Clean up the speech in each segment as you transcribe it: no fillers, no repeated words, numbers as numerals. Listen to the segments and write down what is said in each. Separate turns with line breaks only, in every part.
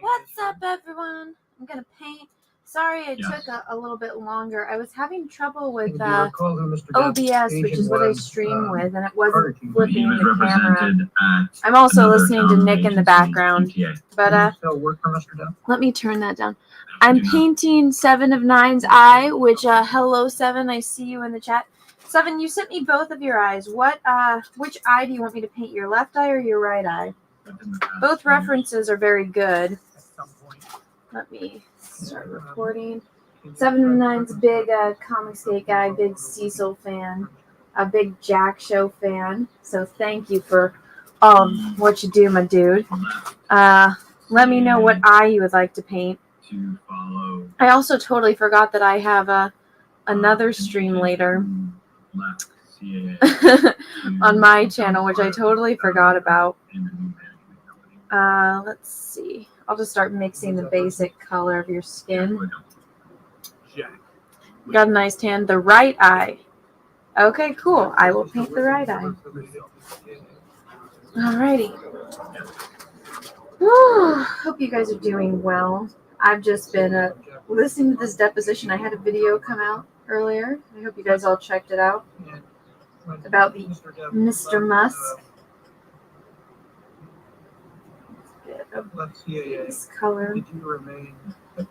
What's up, everyone? I'm gonna paint. Sorry I took a little bit longer. I was having trouble with OBS, which is what I stream with, and it wasn't flipping the camera. I'm also listening to Nick in the background. But let me turn that down. I'm painting 7 of 9's eye, which hello 7, I see you in the chat. 7, you sent me both of your eyes. Which eye do you want me to paint? Your left eye or your right eye? Both references are very good. Let me start recording. 7 of 9's big comic skate guy, big Cecil fan, a big Jack Show fan. So thank you for all of what you do, my dude. Let me know what eye you would like to paint. I also totally forgot that I have another stream later on my channel, which I totally forgot about. Let's see. I'll just start mixing the basic color of your skin. Got a nice tan. The right eye. Okay, cool. I will paint the right eye. Alrighty. Hope you guys are doing well. I've just been listening to this deposition. I had a video come out earlier. I hope you guys all checked it out. About the Mr. Musk. This color. I'm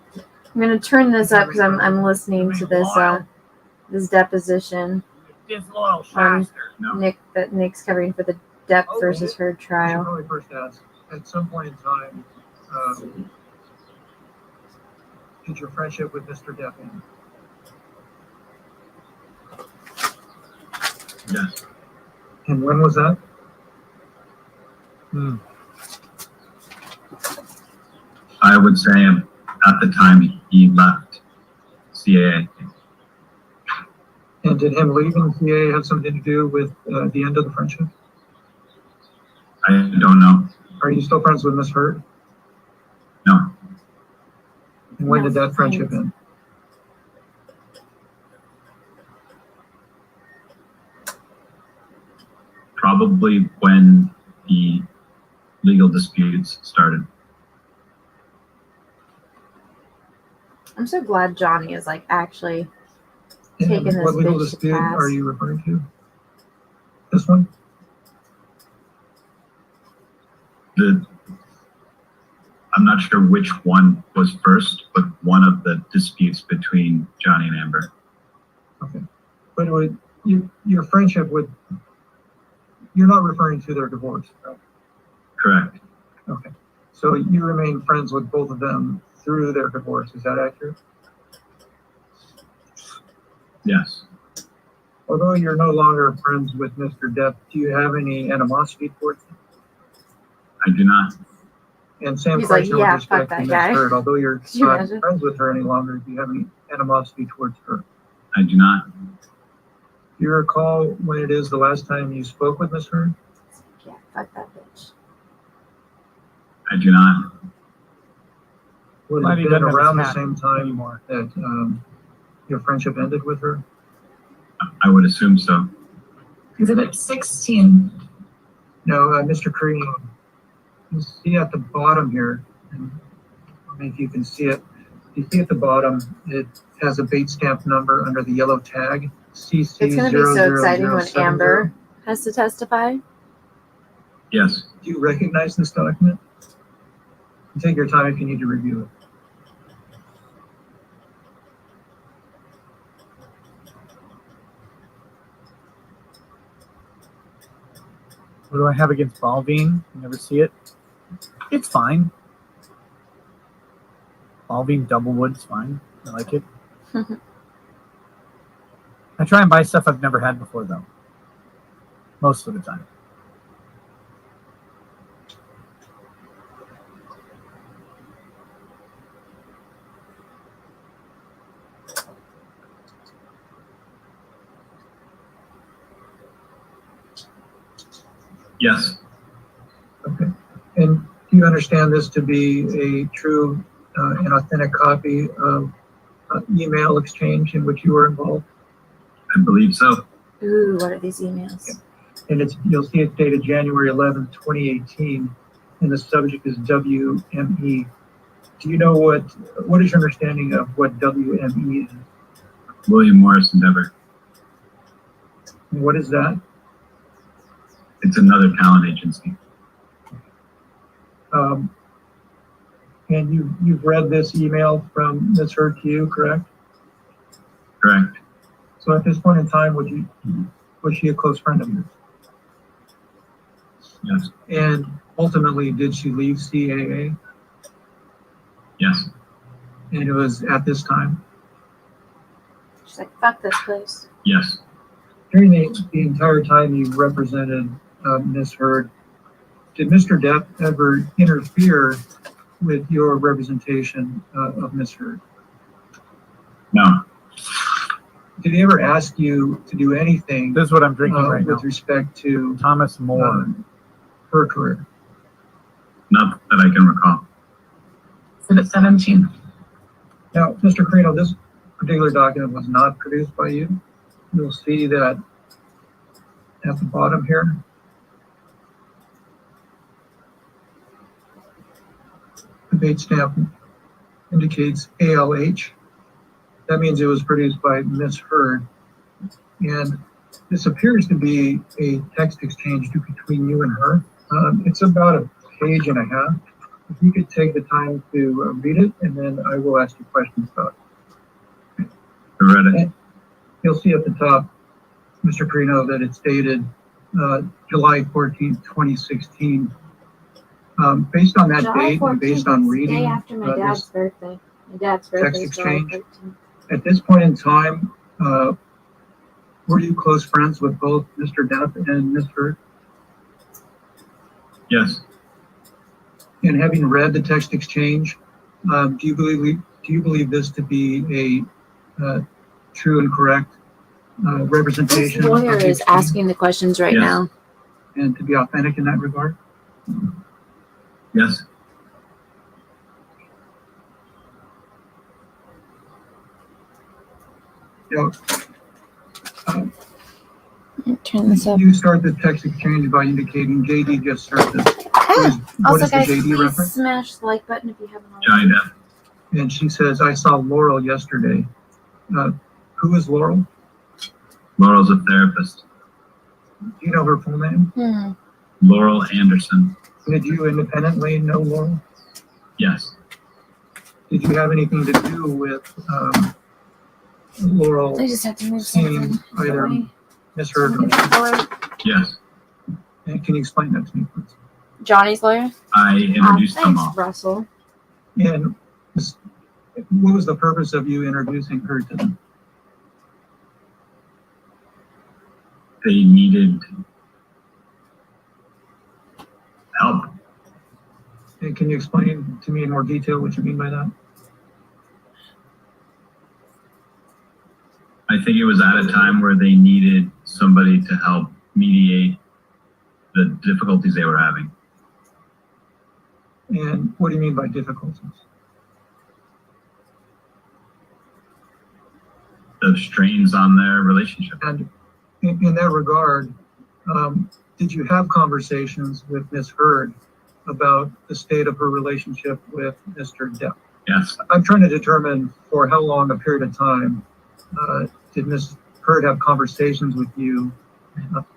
gonna turn this up because I'm listening to this this deposition on Nick that Nick's covering for the depth versus herd trial.
Probably first ask, at some point in time, did your friendship with Mr. Depp end?
Yes.
And when was that?
I would say at the time he left CAA.
And did him leaving CAA have something to do with the end of the friendship?
I don't know.
Are you still friends with Miss Hurt?
No.
And when did that friendship end?
Probably when the legal disputes started.
I'm so glad Johnny is actually taking this.
What legal dispute are you referring to? This one?
I'm not sure which one was first, but one of the disputes between Johnny and Amber.
Okay. But your friendship with, you're not referring to their divorce, right?
Correct.
Okay. So you remain friends with both of them through their divorce. Is that accurate?
Yes.
Although you're no longer friends with Mr. Depp, do you have any animosity towards him?
I do not.
And same
He's
question
like, yeah,
with respect
fuck
to
that
Ms.
guy.
Hurd. Although you're not friends with her any longer, do you have any animosity towards her?
I do not.
Do you recall when it is the last time you spoke with Ms. Hurd?
Yeah, fuck that bitch.
I do not.
Would it have been around the same time that your friendship ended with her?
I would assume so.
Exhibit 16.
No, Mr. Crean, you see at the bottom here, and I don't know if you can see it. You see at the bottom, it has a bait stamp number under the yellow tag. CC
It's going to be so exciting when Amber has to testify.
Yes.
Do you recognize this document? Take your time if you need to review it.
What do I have against Balveen? You never see it? It's fine. Balveen Doublewood's fine. I like it. I try and buy stuff I've never had before, though. Most of the time.
Yes.
Okay. And do you understand this to be a true and authentic copy of email exchange in which you were involved?
I believe so.
Ooh, what are these emails?
And you'll see it's dated January 11th, 2018. and the subject is WME. Do you know what is your understanding of what WME is?
William Morris Endeavor.
What is that?
It's another talent agency.
And you've read this email from Ms. Hurd to you, correct?
Correct.
So at this point in time, was she a close friend of yours?
Yes.
And ultimately, did she leave CAA?
Yes.
And it was at this time?
She's like, fuck this place.
Yes.
During the entire time you represented Ms. Hurd, did Mr. Depp ever interfere with your representation of Ms. Hurd?
No.
Did he ever ask you to do anything
This is what I'm drinking right now.
with respect to
Thomas More.
her career?
Not that I can recall.
Exhibit 17.
Now, Mr. Carino, this particular document was not produced by you. You'll see that at the bottom here. The date stamp indicates ALH. That means it was produced by Ms. Hurd. And this appears to be a text exchange between you and her. It's about a page and a half. If you could take the time to read it, and then I will ask you questions about it.
I read it.
You'll see at the top, Mr. Carino, that it's dated July 14th, 2016. Based on that
July
date
14th,
and based on reading
day after my dad's birthday. My dad's birthday is July
exchange.
13th.
At this point in time, were you close friends with both Mr. Depp and Ms. Hurd?
Yes.
And having read the text exchange, do you believe this to be a true and correct
This
representation?
lawyer
of the
is
exchange
asking the questions right
Yes.
now.
and to be authentic in that regard?
Yes.
You
Turn this up.
you start the text exchange by indicating JD just served this. What
Also,
is the
guys,
JD
please
reference?
smash the like button if you haven't
Johnny
already.
Depp.
And she says, I saw Laurel yesterday. Who is Laurel?
Laurel's a therapist.
Do you know her full name?
Laurel Anderson.
Did you independently know Laurel?
Yes.
Did you have anything to do with Laurel
I just have to move
seeing
something.
either
Wait.
Ms. Hurd or
Lawyer.
Yes.
and can you explain that to me, please?
Johnny's lawyer.
I introduced them
Thanks,
all.
Russell.
And what was the purpose of you introducing her to them?
They needed help.
And can you explain to me in more detail what you mean by that?
I think it was at a time where they needed somebody to help mediate the difficulties they were having.
And what do you mean by difficulties?
The strains on their relationship.
And in that regard, did you have conversations with Ms. Hurd about the state of her relationship with Mr. Depp?
Yes.
I'm trying to determine for how long a period of time did Ms. Hurd have conversations with you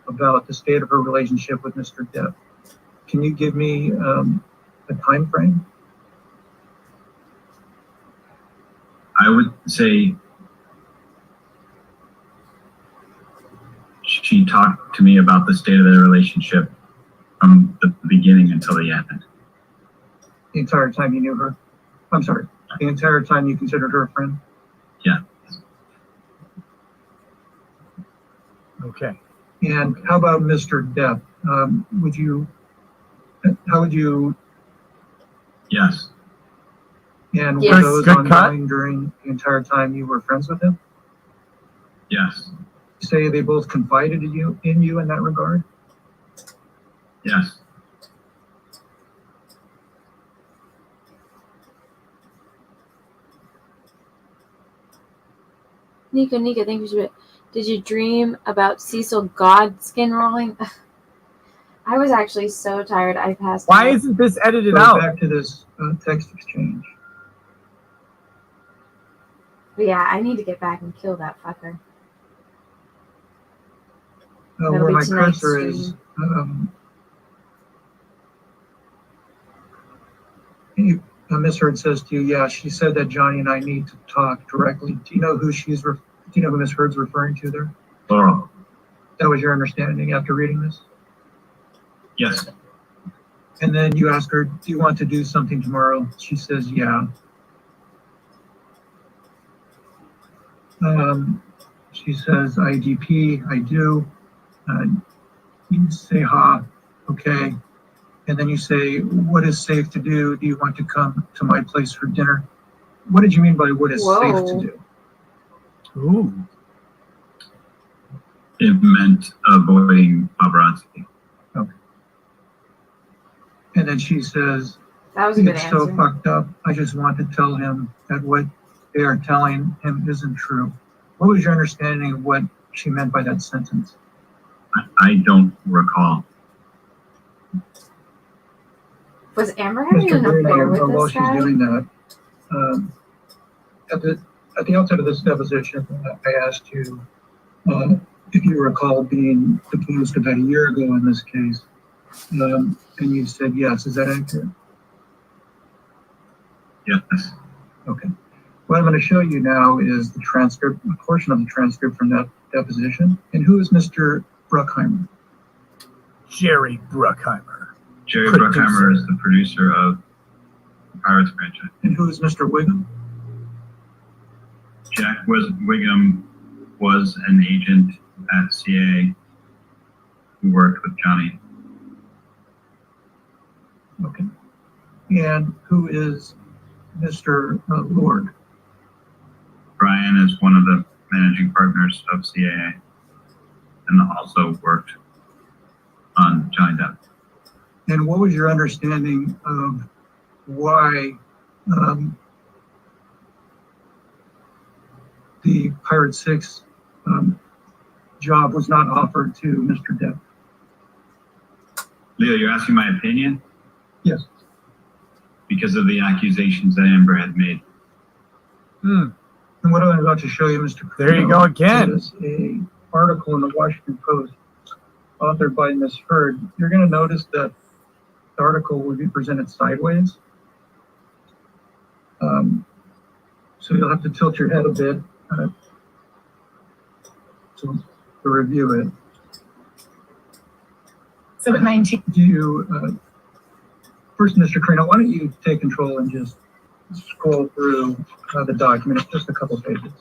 about the state of her relationship with Mr. Depp? Can you give me a time frame?
I would say she talked to me about the state of their relationship from the beginning until the end.
The entire time you knew her? I'm sorry, the entire time you considered her a friend?
Yeah.
Okay.
And how about Mr. Depp? How would you,
Yes.
and
Yes.
were those
Good
ongoing during the entire time you were friends with him?
Yes.
Say they both confided in you in that regard?
Yes.
Nika, thank you. Did you dream about Cecil Godskin rolling? I was actually so tired. I passed
Why
out.
isn't this edited
Go
out?
back to this text exchange.
But yeah, I need to get back and kill that fucker.
Where
be
my
tonight's
cursor is,
stream.
Miss Heard says to you, yeah, she said that Johnny and I need to talk directly. Do you know who do you know who Miss Heard's referring to there?
Laurel.
That was your understanding after reading this?
Yes.
And then you ask her, do you want to do something tomorrow? She says, yeah. She says, IDP, I do. You say, okay. And then you say, what is safe to do? Do you want to come to my place for dinner? What did you mean by what is safe to do?
Ooh.
It meant avoiding paparazzi.
Okay. And then she says,
That was a good
it's
answer.
so fucked up. I just want to tell him that what they are telling him isn't true. What was your understanding of what she meant by that sentence?
I don't recall.
Was Amber having
Mr.
an affair with
while
this
she's
guy?
doing that, at the outset of this deposition, I asked you if you recall being deposed about a year ago in this case, and you said yes. Is that accurate?
Yes.
Okay. What I'm going to show you now is the transcript, a portion of the transcript from that deposition. And who is Mr. Bruckheimer?
Jerry Bruckheimer.
Jerry
Producer.
Bruckheimer is the producer of the Pirates franchise.
And who is Mr. Wiggum?
Jack Wiggum was an agent at CA who worked with Johnny.
Okay. And who is Mr. Lord?
Brian is one of the managing partners of CAA and also worked on Johnny Depp.
And what was your understanding of why the Pirate 6 job was not offered to Mr. Depp?
Leo, you're asking my opinion?
Yes.
Because of the accusations that Amber had made.
And what I'm about to show you, Mr.
There you go again.
Is an article in the Washington Post authored by Ms. Heard. You're going to notice that the article will be presented sideways. So you'll have to tilt your head a bit to review it.
Exhibit 19.
Do you, first, Mr. Carino, why don't you take control and just scroll through the document? It's just a couple pages.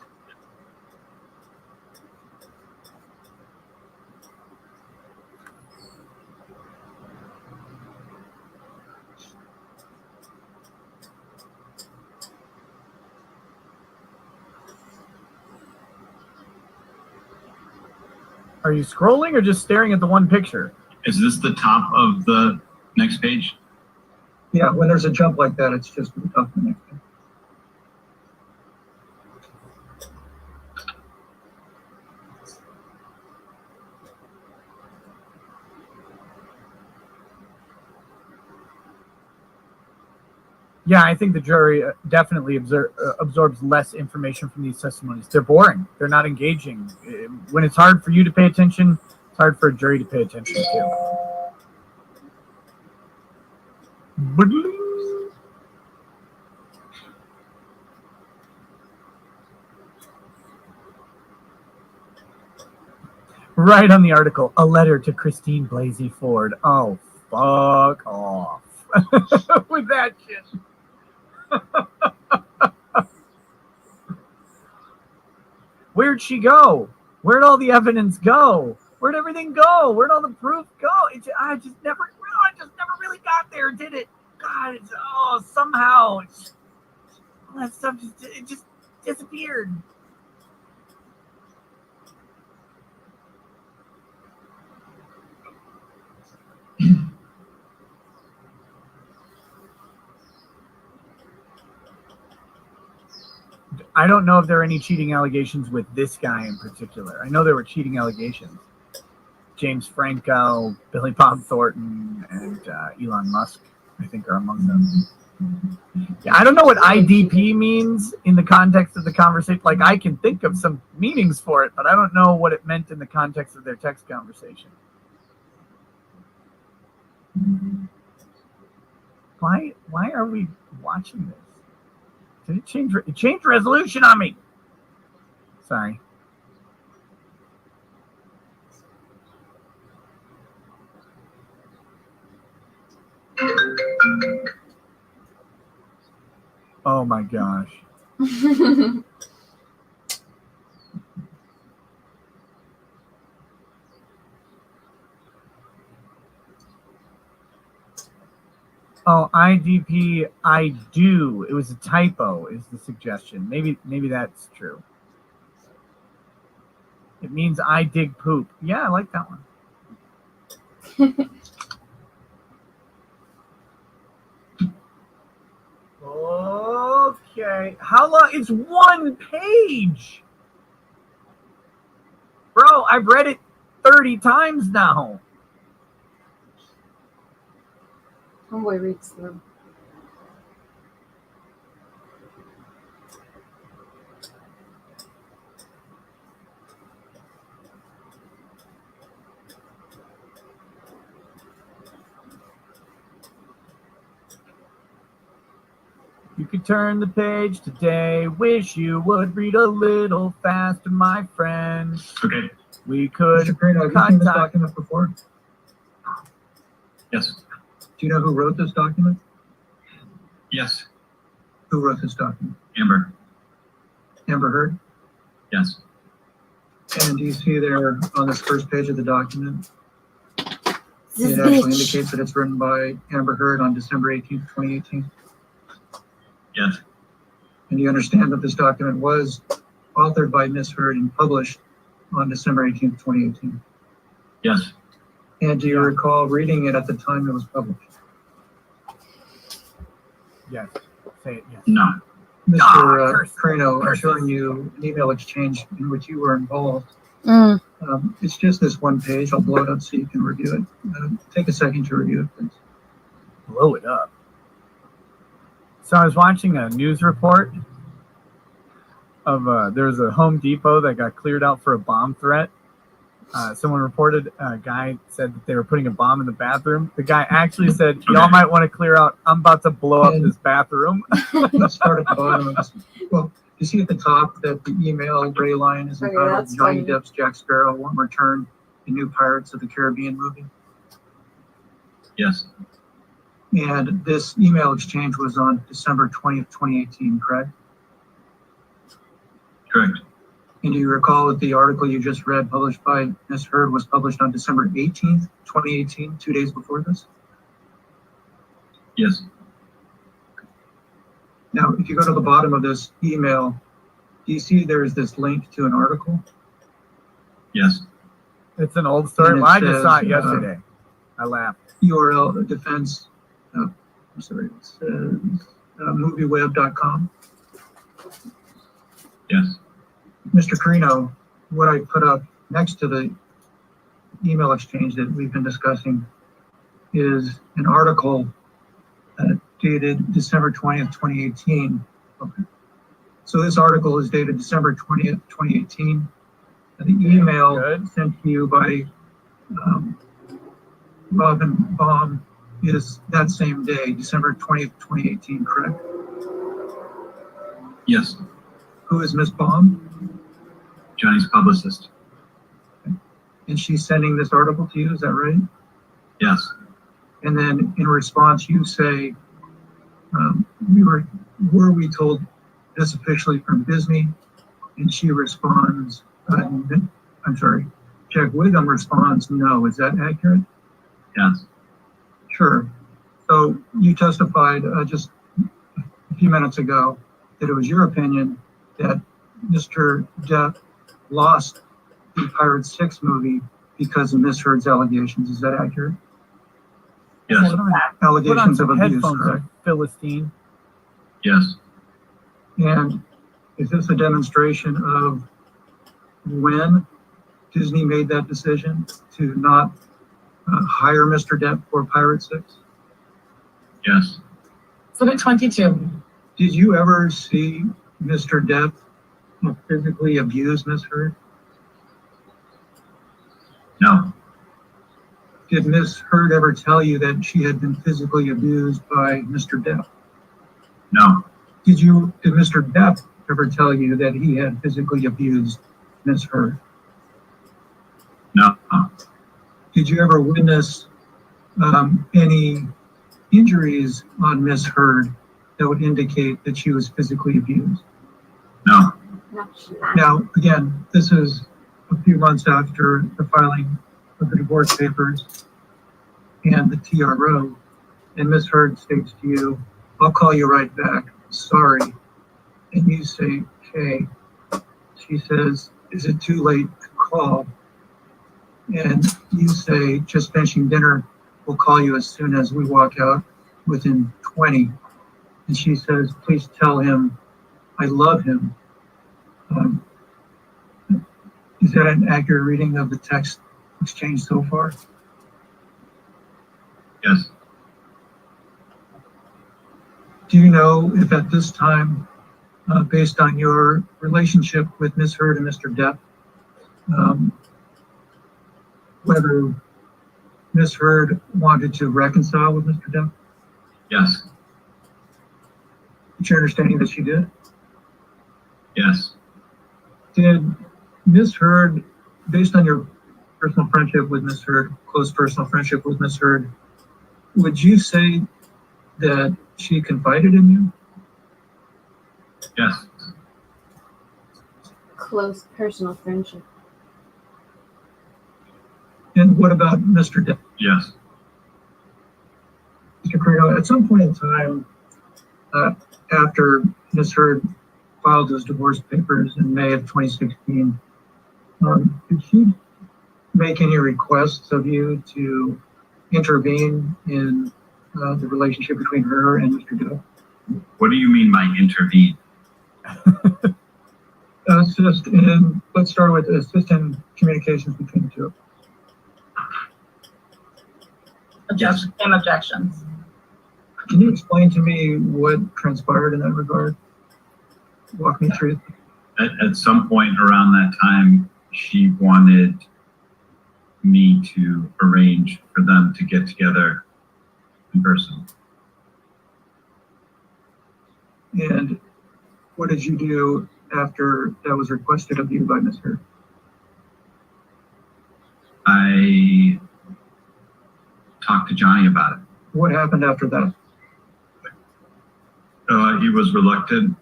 Are you scrolling or just staring at the one picture?
Is this the top of the next page?
Yeah, when there's a jump like that, it's just the top of the next page.
Yeah, I think the jury definitely absorbs less information from these testimonies. They're boring. They're not engaging. When it's hard for you to pay attention, it's hard for a jury to pay attention to. Right on the article, a letter to Christine Blasey Ford. Oh, fuck off with that shit. Where'd she go? Where'd all the evidence go? Where'd everything go? Where'd all the proof go? I just never really got there, did it? God, somehow all that stuff just disappeared. I don't know if there are any cheating allegations with this guy in particular. I know there were cheating allegations. James Franco, Billy Bob Thornton, and Elon Musk, I think, are among them. Yeah, I don't know what IDP means in the context of the conversation. Like, I can think of some meanings for it, but I don't know what it meant in the context of their text conversation. Why are we watching this? Did it change? It changed resolution on me. Sorry. Oh my gosh. Oh, IDP, I do. It was a typo, is the suggestion. Maybe that's true. It means I dig poop. Yeah, I like that one. Okay. How long? It's one page. Bro, I've read it 30 times now.
Homeboy reads them.
You could turn the page today. Wish you would read a little faster, my friend.
Okay.
We could
Mr. Crane, have you seen this document before?
Yes.
Do you know who wrote this document?
Yes.
Who wrote this document?
Amber.
Amber Heard?
Yes.
And do you see there on this first page of the document,
This
it actually indicates that it's written by Amber Heard on December 18th, 2018?
Yes.
And you understand that this document was authored by Ms. Heard and published on December 18th, 2018?
Yes.
And do you recall reading it at the time it was published?
Yes. Say it, yes.
No.
Mr. Crano, I'm showing you an email exchange in which you were involved. It's just this one page. I'll blow it up so you can review it. Take a second to review it, please.
Blow it up. So I was watching a news report of there's a Home Depot that got cleared out for a bomb threat. Someone reported a guy said that they were putting a bomb in the bathroom. The guy actually said, y'all might want to clear out. I'm about to blow up this bathroom.
Let's start at the bottom of this. Well, you see at the top that the email gray line is entitled Johnny Depp's Jack Sparrow won't return the new Pirates of the Caribbean movie.
Yes.
And this email exchange was on December 20th, 2018, correct?
Correct.
And do you recall that the article you just read published by Ms. Heard was published on December 18th, 2018, 2 days before this?
Yes.
Now, if you go to the bottom of this email, do you see there's this link to an article?
Yes.
It's an old story. Well, I just saw it yesterday. I laughed.
URL defense, I'm sorry, it says movieweb.com.
Yes.
Mr. Carino, what I put up next to the email exchange that we've been discussing is an article dated December 20th, 2018. Okay. So this article is dated December 20th, 2018. The email sent to you by Robin Baum is that same day, December 20th, 2018, correct?
Yes.
Who is Ms. Baum?
Johnny's publicist.
Okay. And she's sending this article to you, is that right?
Yes.
And then in response, you say, were we told this officially from Disney? And she responds, I'm sorry, Jack Wiggum responds, no. Is that accurate?
Yes.
Sure. So you testified just a few minutes ago that it was your opinion that Mr. Depp lost the Pirates 6 movie because of Ms. Heard's allegations. Is that accurate?
Yes.
Allegations of abuse, correct?
Philistine.
Yes.
And is this a demonstration of when Disney made that decision to not hire Mr. Depp for Pirate 6?
Yes.
Exhibit 22.
Did you ever see Mr. Depp physically abuse Miss Heard?
No.
Did Miss Heard ever tell you that she had been physically abused by Mr. Depp?
No.
Did Mr. Depp ever tell you that he had physically abused Miss Heard?
No.
Did you ever witness any injuries on Miss Heard that would indicate that she was physically abused?
No.
Now, again, this is a few months after the filing of the divorce papers and the TRO, and Miss Heard states to you, "I'll call you right back, sorry." And you say, "Okay." She says, "Is it too late to call?" And you say, "Just finishing dinner, we'll call you as soon as we walk out within 20. And she says, "Please tell him I love him." Is that an accurate reading of the text exchange so far?
Yes.
Do you know if at this time, based on your relationship with Ms. Heard and Mr. Depp, whether Ms. Heard wanted to reconcile with Mr. Depp?
Yes.
It's your understanding that she did?
Yes.
Did Ms. Heard, based on your personal friendship with Ms. Heard, close personal friendship with Ms. Heard, would you say that she confided in you?
Yes.
Close personal friendship.
And what about Mr. Depp?
Yes.
Mr. Carino, at some point in time, after Ms. Heard filed those divorce papers in May of 2016, did she make any requests of you to intervene in the relationship between her and Mr. Depp?
What do you mean by intervene?
Let's start with assist in communications between the two.
Objections.
Can you explain to me what transpired in that regard? Walk me through.
At some point around that time, she wanted me to arrange for them to get together in person.
And what did you do after that was requested of you by Ms. Heard?
I talked to Johnny about it.
What happened after that?
He was reluctant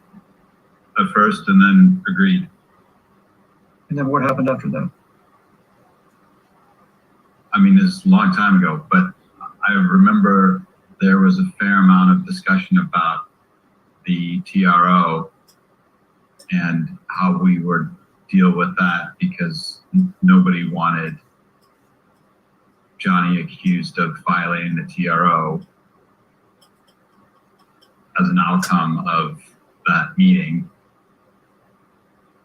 at first and then agreed.
And then what happened after that?
I mean, it's a long time ago, but I remember there was a fair amount of discussion about the TRO and how we would deal with that because nobody wanted Johnny accused of violating the TRO as an outcome of that meeting.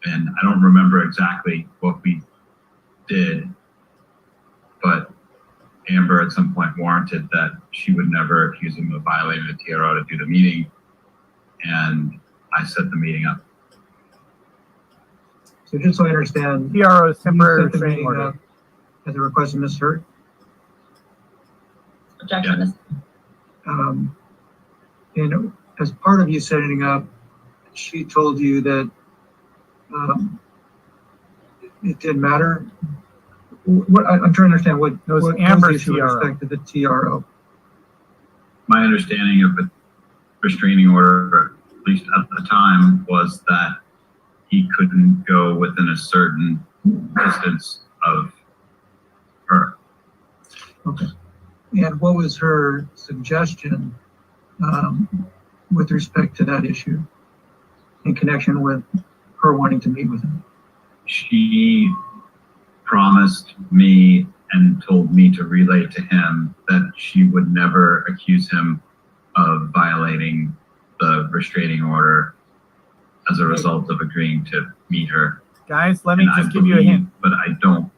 And I don't remember exactly what we did, but Amber at some point warranted that she would never accuse him of violating the TRO to do the meeting, and I set the meeting up.
So just so I understand,
TRO is temporary
you set the
restraining
meeting
order.
up at the request of Ms. Heard?
Objection.
And as part of you setting up, she told you that it didn't matter. I'm trying to understand what
It was
was
Amber's
the issue with
TRO.
respect to the TRO.
My understanding of the restraining order, at least at the time, was that he couldn't go within a certain distance of her.
Okay. And what was her suggestion with respect to that issue in connection with her wanting to meet with him?
She promised me and told me to relay to him that she would never accuse him of violating the restraining order as a result of agreeing to meet her.
Guys, let me
And
just
I
give you a
believe,
hint.
but I don't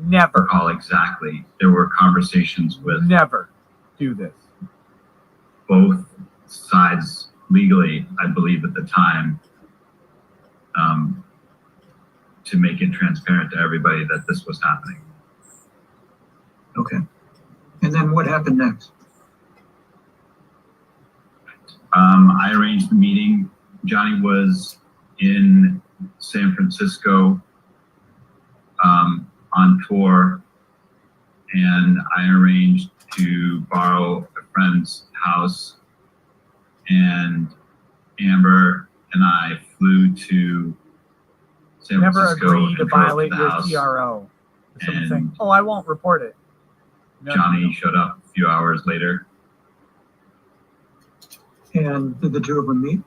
never,
recall exactly. There were conversations with
never do this.
both sides legally, I believe at the time, to make it transparent to everybody that this was happening.
Okay. And then what happened next?
I arranged the meeting. Johnny was in San Francisco on tour, and I arranged to borrow a friend's house, and Amber and I flew to San
Never
Francisco
agree
and
to
drove
violate
the
your
house.
TRO. Someone saying,
And
"Oh, I won't report it." No,
Johnny
no.
showed up a few hours later.
And did the two of them meet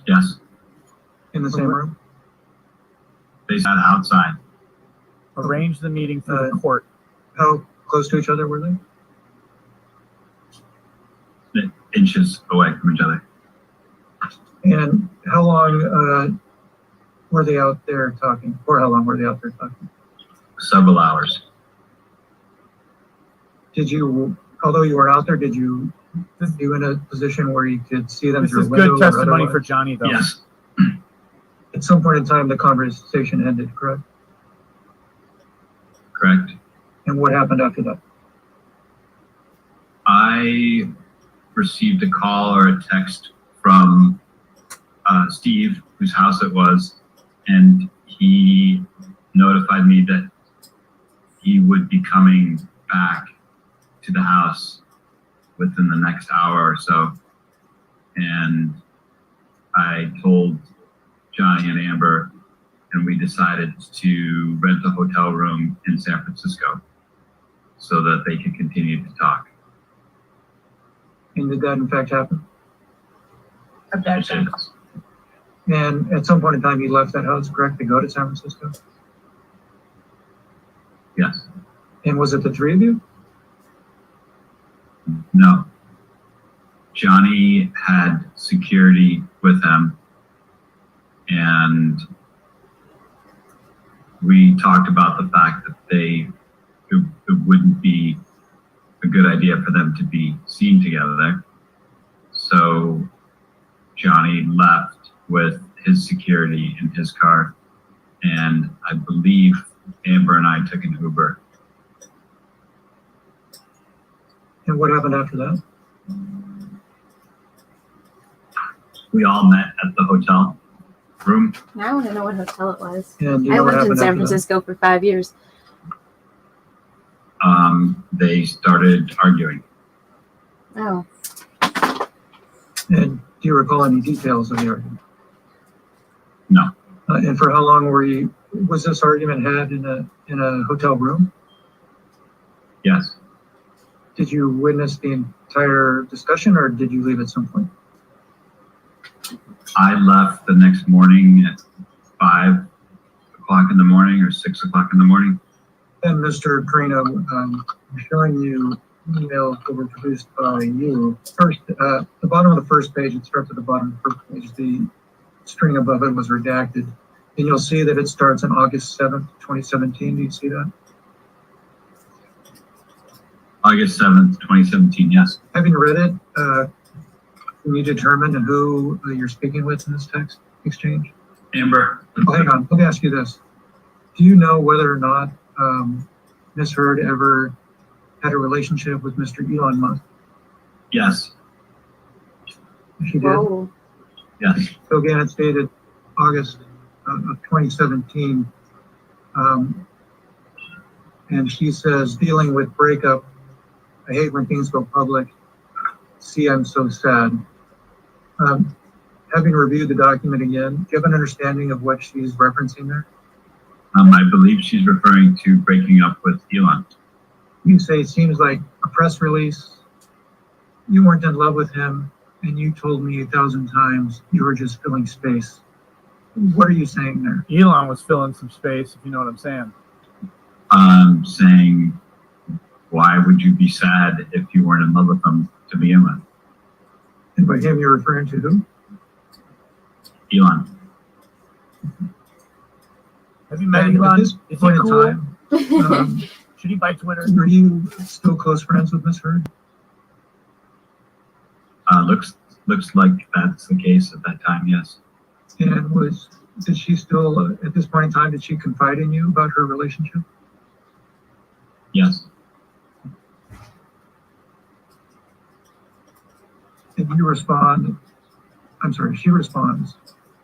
Yes,
in the same room?
they sat outside.
Arrange the meeting through the court.
How close to each other were they?
Inches away from each other.
And how long were they out there talking? For how long were they out there talking?
Several hours.
Did you, although you weren't out there, did you in a position where you could see them
This
through
is
a window?
good testimony
or
for Johnny, though.
Yes,
At some point in time, the conversation ended, correct?
correct.
And what happened after that?
I received a call or a text from Steve, whose house it was, and he notified me that he would be coming back to the house within the next hour or so. And I told Johnny and Amber, and we decided to rent a hotel room in San Francisco so that they could continue to talk.
And did that in fact happen?
Objection.
And at some point in time, you left that house, correct, to go to San Francisco?
Yes.
And was it the three of you?
No. Johnny had security with him, and we talked about the fact that it wouldn't be a good idea for them to be seen together there. So Johnny left with his security in his car, and I believe Amber and I took an Uber.
And what happened after that?
We all met at the hotel room.
Now I want to know what hotel it was.
And you
I
know what
lived in
happened
San
after that?
Francisco for 5 years.
They started arguing.
Oh,
And do you recall any details of the argument?
No.
And for how long was this argument had in a hotel room?
Yes.
Did you witness the entire discussion, or did you leave at some point?
I left the next morning at 5 o'clock in the morning or 6 o'clock in the morning.
And Mr. Carino, I'm showing you emails that were produced by you. First, the bottom of the first page, it starts at the bottom of the first page. The string above it was redacted. And you'll see that it starts on August 7th, 2017. Do you see that?
August 7th, 2017, yes.
Having read it, can you determine who you're speaking with in this text exchange?
Amber?
Oh, hang on. Let me ask you this. Do you know whether or not Ms. Hurd ever had a relationship with Mr. Elon Musk?
Yes.
She did.
whoa.
Yes.
So again, it's dated August of 2017. And she says, dealing with breakup, I hate when things go public. See, I'm so sad. Having reviewed the document again, do you have an understanding of what she's referencing there?
I believe she's referring to breaking up with Elon.
You say, seems like a press release. You weren't in love with him, and you told me 1,000 times you were just filling space. What are you saying there?
Elon was filling some space, if you know what I'm saying.
Saying, why would you be sad if you weren't in love with him to begin with?
And by him, you're referring to who?
Elon.
Have you met
And at
Elon?
this
Is he
point in
cool?
time,
Should he buy Twitter?
Were you still close friends with Miss Heard?
Looks like that's the case at that time, yes.
And did she still, at this point in time, did she confide in you about her relationship?
Yes.
And you respond, I'm sorry, she responds,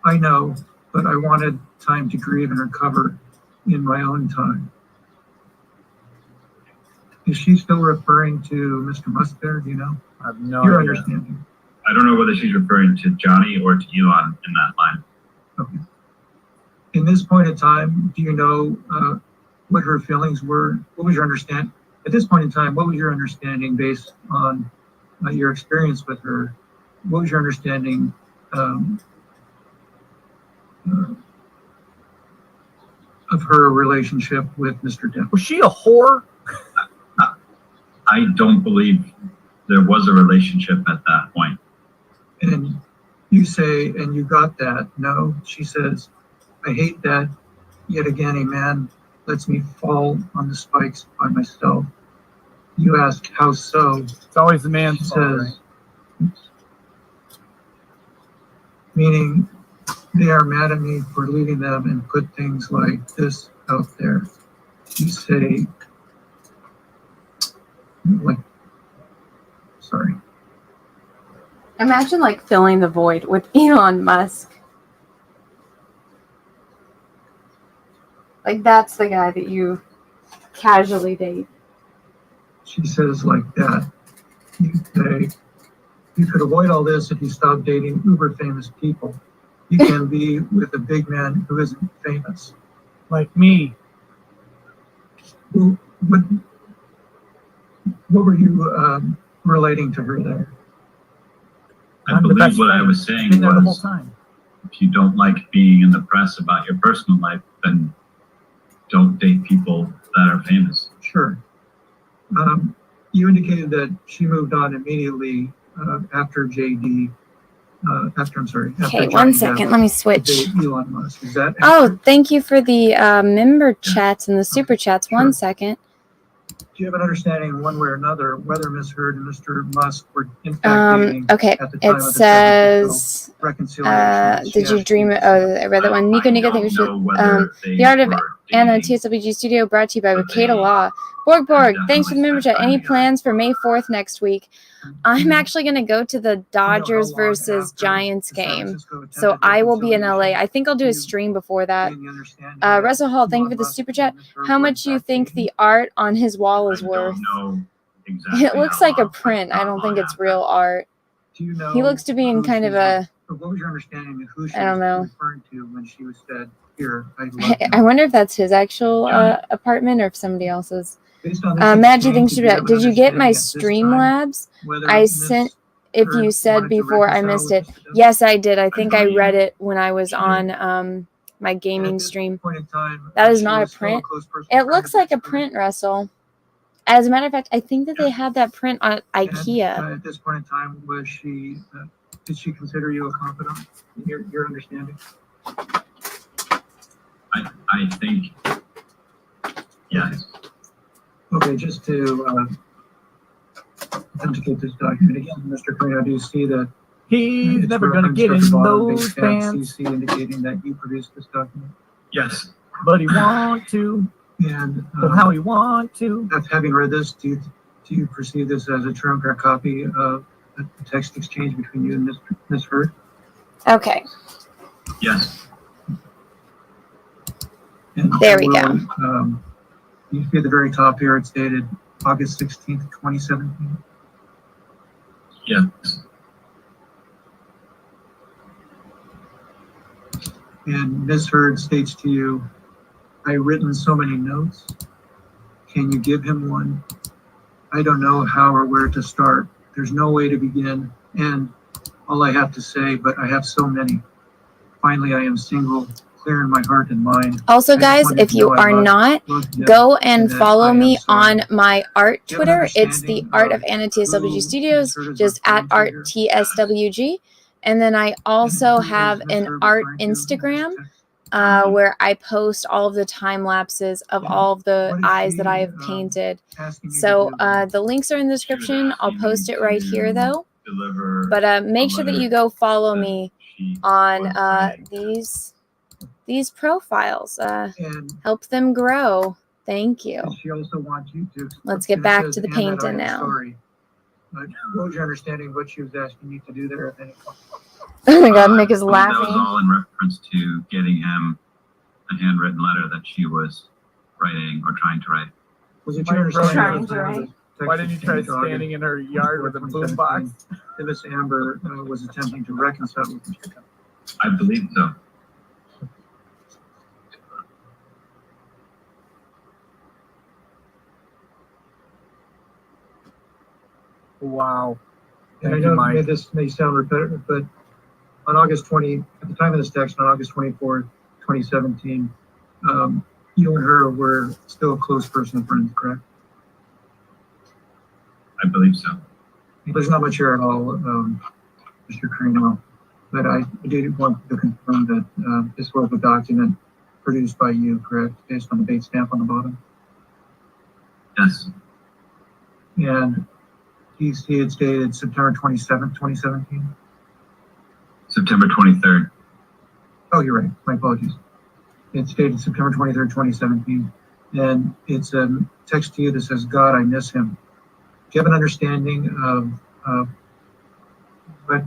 I know, but I wanted time to grieve and recover in my own time. Is she still referring to Mr. Musk there? Do you know?
I have no
Your
idea.
understanding.
I don't know whether she's referring to Johnny or to Elon in that line.
Okay. In this point in time, do you know what her feelings were? What was your understanding? At this point in time, what was your understanding based on your experience with her? What was your understanding of her relationship with Mr. Depp?
Was she a whore?
I don't believe there was a relationship at that point.
And you say, and you got that. No, she says, I hate that yet again a man lets me fall on the spikes by myself. You ask, how so?
It's always the man's
She
fault,
says, meaning they are mad at me for leaving them and put things like this out there. You say, like, sorry.
Imagine like filling the void with Elon Musk. Like that's the guy that you casually date.
She says like that. You say, you could avoid all this if you stop dating uber famous people. You can be with a big man who isn't famous.
Like me.
Well, what were you relating to her there?
I
I'm the
believe
best
what I
friend.
was saying
Been there the whole
was,
time.
if you don't like being in the press about your personal life, then don't date people that are famous.
Sure. You indicated that she moved on immediately after JD. After
Okay,
Johnny
one
Depp
second. Let me
to
switch.
date Elon Musk. Is that
Oh,
accurate?
thank you for the member chats and the super chats.
Sure.
1 second.
Do you have an understanding one way or another whether Ms. Heard and Mr. Musk were in fact dating
Okay.
at the time
It
of the San Francisco
says,
reconciliation?
did you dream it? Oh, I read that one. Nico,
I
thank you
don't
for
know whether they
The Art of
were
Anna
dating.
TSWG Studio brought to you by
But
Wakata
they
Law. Borg, thanks for the
definitely
member
spent
chat. Any
time together.
plans for May 4th next week? I'm actually going to go to the Dodgers versus Giants game. So I will be in LA. I think I'll do a stream before that. Russell Hall, thank you for the super chat. How much do you think the art on his wall is
I
worth?
don't know exactly
It looks
how
like a
long,
print.
but
I don't think
not
it's
long
real art.
Do you know
He looks to be in
who
kind of
she's-
a...
What was your understanding of who she
I don't know.
was referring to when she was said, here, I love you?
I wonder if that's his actual
Johnny.
Apartment or if somebody else's.
Based on this
Maggie,
exchange,
thanks for
do you
that.
have an
Did you get my
understanding at this time
Streamlabs?
whether
I
Ms.
sent, if
Heard
you said
wanted to
before, I
reconcile
missed
with
it.
Mr. Depp?
Yes, I did. I think I
believe
read
you.
it when I was
Sure.
on my
And
gaming
at this
stream.
point in time,
That is
she
not a
was still
print.
close personal
It
friend
looks
with
like a
Ms. Heard.
print, Russell. As a matter of fact, I think that they had that print on
And,
IKEA.
at this point in time, was she? Did she consider you a confidant? Your understanding?
I think, yes.
Okay, just to authenticate this document again, Mr. Correa, do you see that
He's
it's
never gonna
referenced
get
at the
in
bottom, big
those
fat
pants,
CC indicating that you produced this document?
Yes.
but he want to.
And
But how he want to.
after having read this, do you perceive this as a true and fair copy of a text exchange between you and Ms. Heard?
Okay.
Yes.
And
There we go.
You see at the very top here, it's dated August 16th, 2017.
Yes.
And Ms. Heard states to you, I've written so many notes. Can you give him one? I don't know how or where to start. There's no way to begin. And all I have to say, but I have so many. Finally, I am single, clear in my heart and mind.
Also,
I just
guys,
wanted
if
to
you
know I
are not,
love Depp
go and
that
follow
I am
me
sorry.
on my art
Do you have an
Twitter. It's the
understanding
Art
of
of Anna TSWG
who
Studios,
Ms. Heard is
just at
referring to
Art
here?
TSWG. And then I also
And who is
have
Ms.
an
Heard
art
referring to in this
Instagram.
text?
where I post all of the time lapses of all of the
What is
eyes
she,
that I have painted.
asking you to
So
do?
the links are in the description. I'll post it right here though.
Deliver
But make sure that you go follow
the
me
sheet
on
was writing.
these profiles.
And
Help them grow. Thank you.
does she also want you to?
Let's get
and it
back
says,
to the
"And that
painting
I am
now."
sorry." What was your understanding of what she was asking you to do there at any point?
Oh my God, Nick is
I believe that was
laughing.
all in reference to getting him a handwritten letter that she was writing or trying to write.
Was it
My
your understanding
brother-
at the time of the text
Why didn't you try
exchange August
standing in her yard with a
2017,
boombox?
that Miss Amber was attempting to reconcile with Mr. Depp?
I believe so.
Wow.
And I
Thank you,
know
Mike.
this may sound repetitive, but on August 20, at the time of this text, on August 24th, 2017, you and her were still close personal friends, correct?
I believe so.
There's not much here at all, Mr. Carino, but I did want to confirm that this was a document produced by you, correct, based on the date stamp on the bottom?
Yes.
And you see it's dated September 27th, 2017?
September 23rd.
Oh, you're right. My apologies. It's dated September 23rd, 2017. And it's a text to you that says, "God, I miss him." Do you have an understanding of what,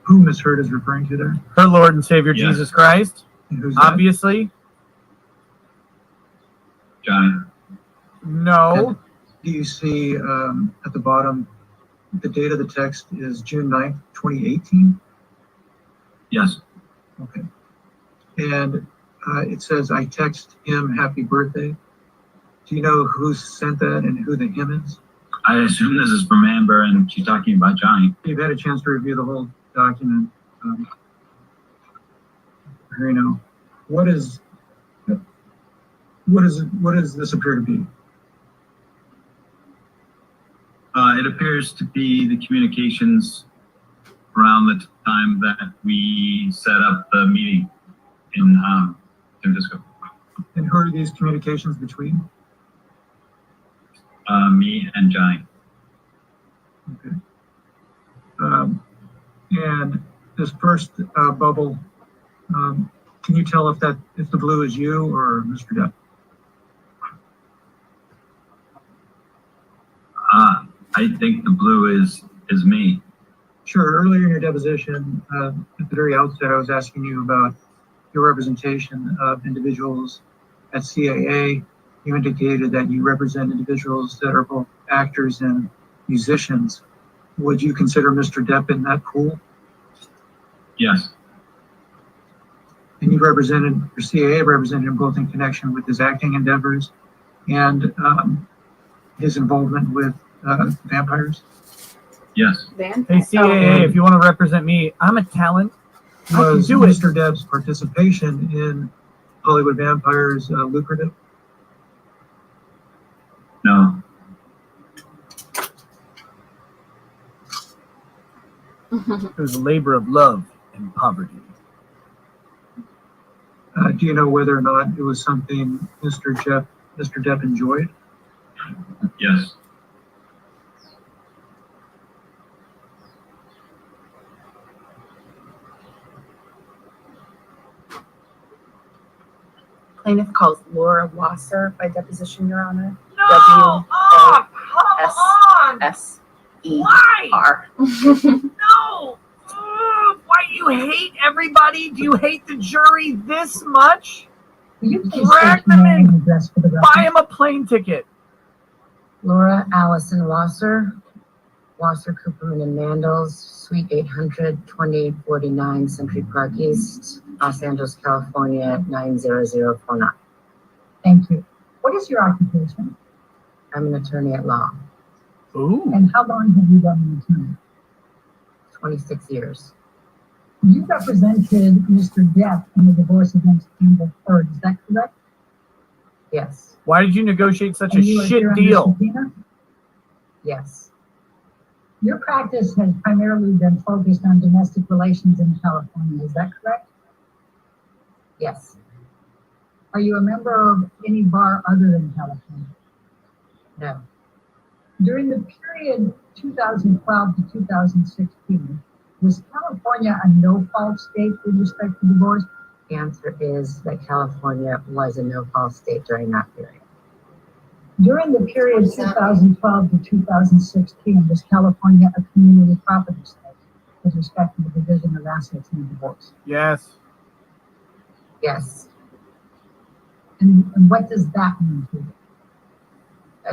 who Miss Hurd is referring to there?
Her Lord and Savior
Yes.
Jesus Christ,
And who's that?
obviously.
Johnny.
No.
Do you see at the bottom, the date of the text is June 9th, 2018?
Yes.
Okay. And it says, "I text him happy birthday." Do you know who sent that and who the him is?
I assume this is from Amber and she's talking about Johnny.
You've had a chance to review the whole document. Carino, what does this appear to be?
It appears to be the communications around the time that we set up the meeting in San Francisco.
And who are these communications between?
Me and Johnny.
Okay. And this first bubble, can you tell if the blue is you or Mr. Depp?
I think the blue is me.
Sure. Earlier in your deposition, at the very outset, I was asking you about your representation of individuals at CAA. You indicated that you represent individuals that are both actors and musicians. Would you consider Mr. Depp in that pool?
Yes.
And you represented, your CAA represented him both in connection with his acting endeavors and his involvement with vampires?
Yes.
Hey, CAA, if you want to represent me, I'm a talent. I can
Was
do it.
Mr. Depp's participation in Hollywood Vampires lucrative?
No.
It was a labor of love and poverty.
Do you know whether or not it was something Mr. Depp enjoyed?
Yes.
Plaintiff calls Laura Wasser by deposition, Your Honor.
No! Oh, come on!
S-E-R.
No! Why you hate everybody? Do you hate the jury this much? Drag them in. Buy him a plane ticket.
Laura Allison Wasser, Wasser, Cooperman and Mandels, Suite 800, 2849 Century Park East, Los Angeles, California, 90049.
Thank you. What is your occupation?
I'm an attorney at law,
Ooh.
And how long have you been an attorney?
26 years.
You represented Mr. Depp in the divorce against Amber Heard, is that correct?
Yes,
Why did you negotiate such a
And you were here
shit
under
deal?
subpoena?
yes,
Your practice has primarily been focused on domestic relations in California, is that correct?
Yes.
Are you a member of any bar other than California?
No.
During the period 2012 to 2016, was California a no-fault state with respect to divorce?
The answer is that California was a no-fault state during that period.
During the period 2012 to 2016, was California a community property state with respect to the division of assets in a divorce?
Yes.
Yes.
And what does that mean to you?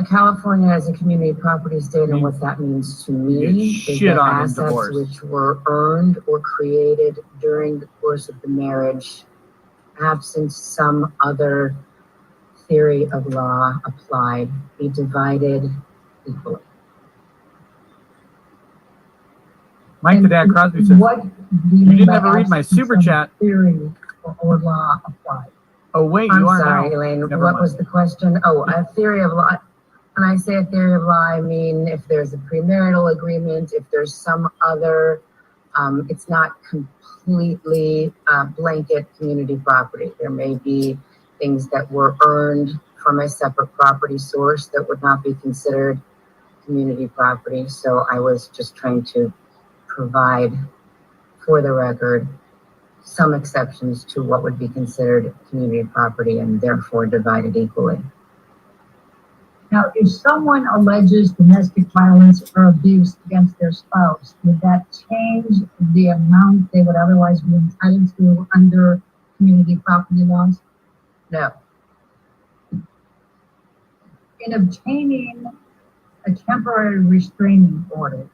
California is a community property state, and what that means to me
get
is
shit
that
on in
assets
divorce.
which were earned or created during the course of the marriage, absent some other theory of law applied, be divided equally.
Mike the Dad Crosby says,
What do you
you
mean
didn't
by
ever read my
absence
super
of
chat.
theory or law applied?
Oh, wait,
I'm
you are
sorry,
now.
Elaine.
Never
What
mind.
was the question? Oh, a theory of law. When I say a theory of law, I mean if there's a premarital agreement, if there's some other, it's not completely blanket community property. There may be things that were earned from a separate property source that would not be considered community property. So I was just trying to provide, for the record, some exceptions to what would be considered community property and therefore divided equally.
Now, if someone alleges domestic violence or abuse against their spouse, would that change the amount they would otherwise be entitled to under community property laws?
No.
In obtaining a temporary restraining order,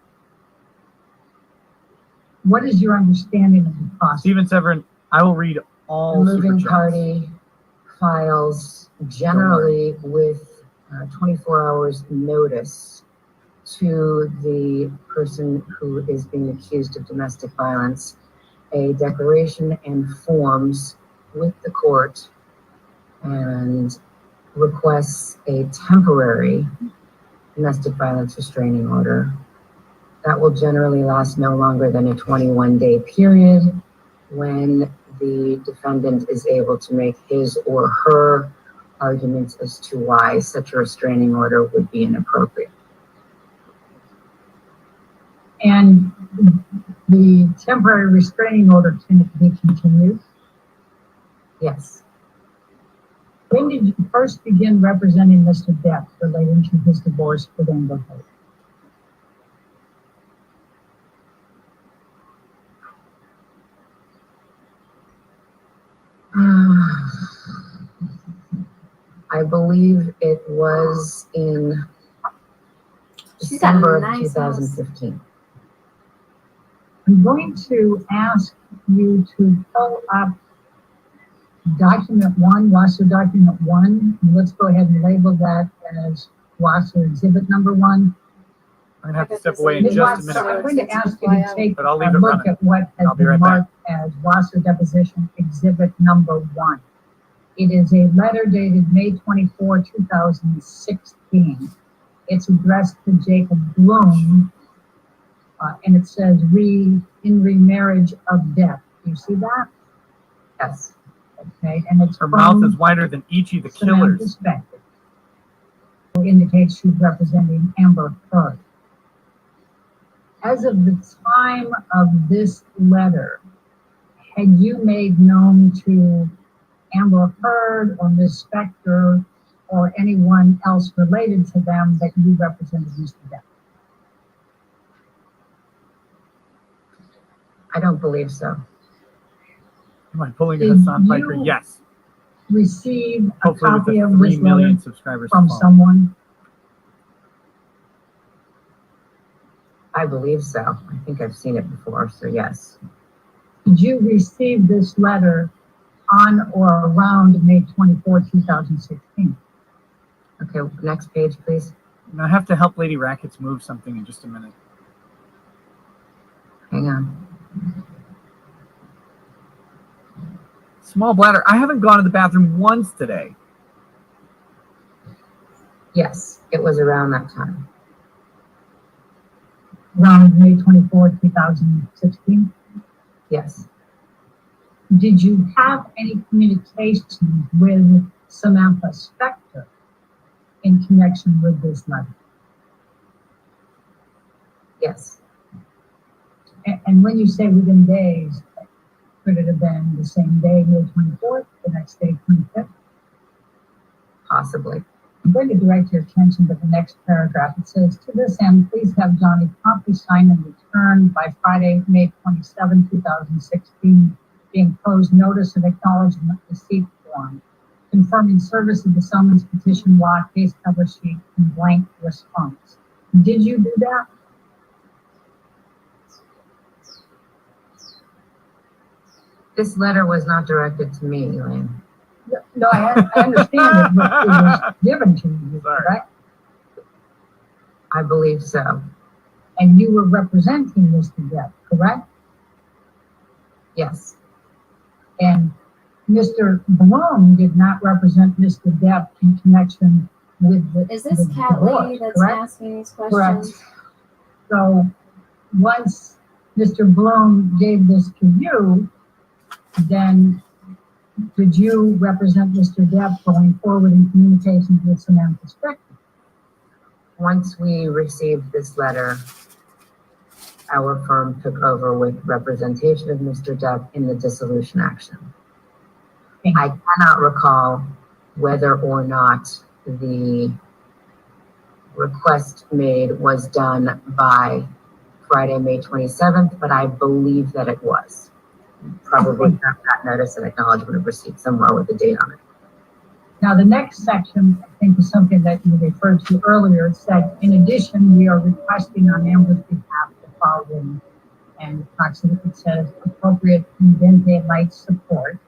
what is your understanding of the process?
Stephen Severin, I will read all
The moving
super chats.
party files generally with 24 hours notice to the person who is being accused of domestic violence a declaration and forms with the court and requests a temporary domestic violence restraining order. That will generally last no longer than a 21-day period when the defendant is able to make his or her arguments as to why such a restraining order would be inappropriate.
And the temporary restraining order can be continued?
Yes.
When did you first begin representing Mr. Depp relating to his divorce with Amber Heard?
I believe it was in
She's got a
December of
nice
2015.
I'm going to ask you to pull up document 1, Wasser document 1, and let's go ahead and label that as Wasser exhibit number 1.
I'm going to have to step away in
Ms.
just a
Watson,
minute.
I'm going to ask you to take
But I'll
a
leave it
look
running.
at what has
I'll be
been
right back.
marked as Wasser deposition exhibit number 1. It is a letter dated May 24, 2016. It's addressed to Jacob Bloom, and it says, in remarriage of Depp. Do you see that?
Yes.
Okay, and it's
Her mouth is wider than Ichi the Killer's.
Samantha Spector. Indicates she's representing Amber Heard. As of the time of this letter, had you made known to Amber Heard or Ms. Spector or anyone else related to them that you represented Mr. Depp?
I don't believe so.
Am I pulling
Did
a Hassan Piker?
you
Yes.
Receive a
Hopefully with
copy
the
of
3
this
million
letter
subscribers
from
to follow.
someone?
I believe so. I think I've seen it before, so yes.
Did you receive this letter on or around May 24, 2016?
Okay, next page, please.
And I have to help Lady Rackets move something in just a minute.
Hang on.
Small bladder. I haven't gone to the bathroom once today.
Yes, it was around that time.
Around May 24, 2016?
Yes.
Did you have any communications with Samantha Spector in connection with this letter?
Yes.
And when you say within days, could it have been the same day, May 24th, the next day, 25th?
Possibly.
I'm going to direct your attention to the next paragraph. It says, to this end, please have Johnny promptly sign and return by Friday, May 27, 2016, the enclosed notice of acknowledgement receipt form, confirming service of the summons, petition, law, case cover sheet, and blank response. Did you do that?
This letter was not directed to me, Elaine.
No, I understand it was given to you, correct?
I believe so.
And you were representing Mr. Depp, correct?
Yes.
And Mr. Bloom did not represent Mr. Depp in connection with the
Is this
the
cat
divorce,
lady that's
correct?
asking these
Correct.
questions?
So once Mr. Bloom gave this to you, then did you represent Mr. Depp going forward in communications with Samantha Spector?
Once we received this letter, our firm took over with representation of Mr. Depp in the dissolution action. I cannot recall whether or not the request made was done by Friday, May 27th, but I believe that it was. Probably have that notice and acknowledgement of receipt somewhere with a date on it.
Now, the next section, I think, is something that you referred to earlier. It said, in addition, we are requesting on Amber's behalf the following, and it says appropriate Indente light support.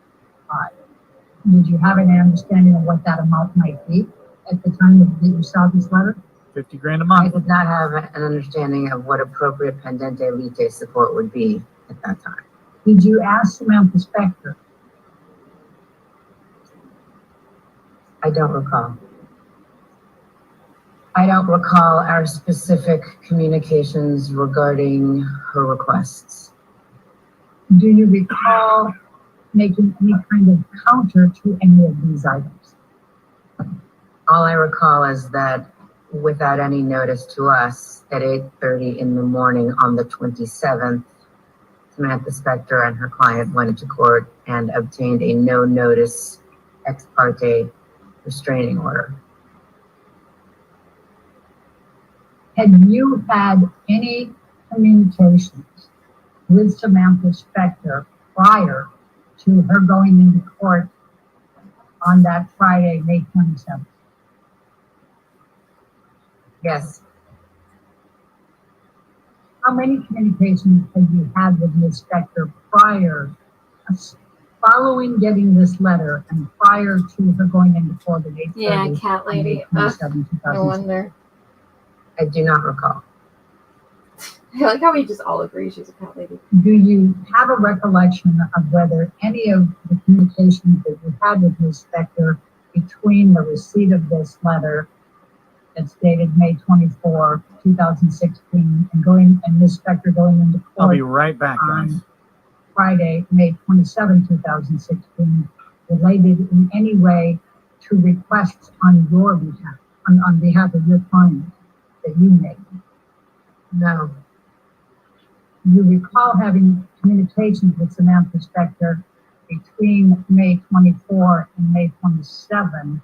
Did you have any understanding of what that amount might be at the time that you saw this letter?
50 grand a
I
month.
did not have an understanding of what appropriate pendente lite support would be at that time.
Did you ask Samantha Spector?
I don't recall. I don't recall our specific communications regarding her requests.
Do you recall making any kind of counter to any of these items?
All I recall is that without any notice to us, at 8:30 in the morning on the 27th, Samantha Spector and her client went to court and obtained a no notice ex parte restraining order.
Had you had any communications with Samantha Spector prior to her going into court on that Friday, May 27th?
Yes,
How many communications had you had with Ms. Spector prior, following getting this letter and prior to her going into court at 8:30?
Yeah, cat lady.
On May 27,
No
2006?
wonder.
I do not recall.
I like how we just all agree she's a cat lady.
Do you have a recollection of whether any of the communications that you had with Ms. Spector between the receipt of this letter that's dated May 24, 2016, and Ms. Spector going into
I'll be
court
right back, guys.
on Friday, May 27, 2016, related in any way to requests on your behalf, on behalf of your client that you made?
No,
You recall having communications with Samantha Spector between May 24 and May 27.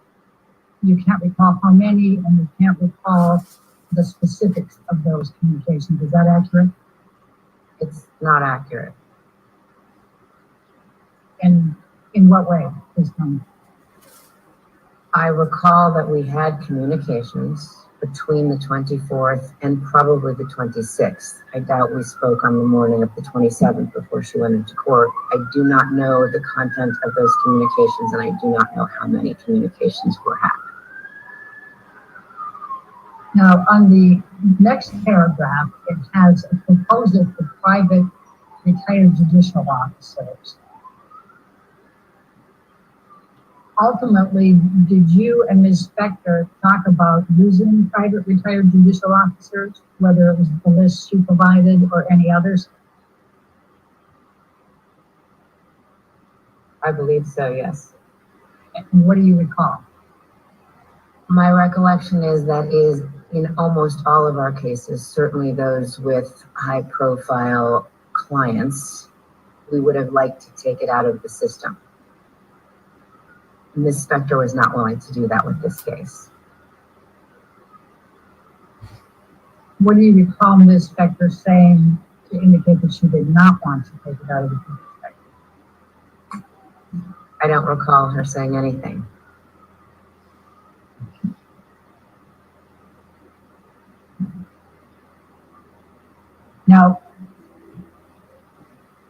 You can't recall how many, and you can't recall the specifics of those communications. Is that accurate?
it's not accurate.
And in what way, please tell me?
I recall that we had communications between the 24th and probably the 26th. I doubt we spoke on the morning of the 27th before she went into court. I do not know the content of those communications, and I do not know how many communications were had.
Now, on the next paragraph, it has a proposal for private retired judicial officers. Ultimately, did you and Ms. Spector talk about using private retired judicial officers, whether it was the list she provided or any others?
I believe so, yes.
And what do you recall?
My recollection is that is in almost all of our cases, certainly those with high profile clients, we would have liked to take it out of the system. Ms. Spector was not willing to do that with this case.
What do you recall Ms. Spector saying to indicate that she did not want to take it out of the system?
I don't recall her saying anything.
Now,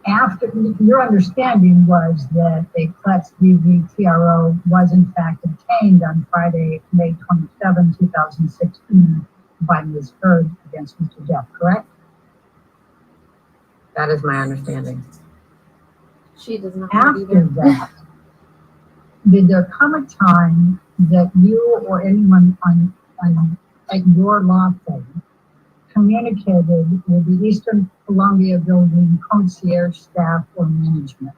after your understanding was that a Class DV TRO was in fact obtained on Friday, May 27, 2016 by Ms. Hurd against Mr. Jeff, correct?
That is my understanding.
She does not want
After
either.
that, did there come a time that you or anyone at your law firm communicated with the Eastern Columbia Building concierge staff or management?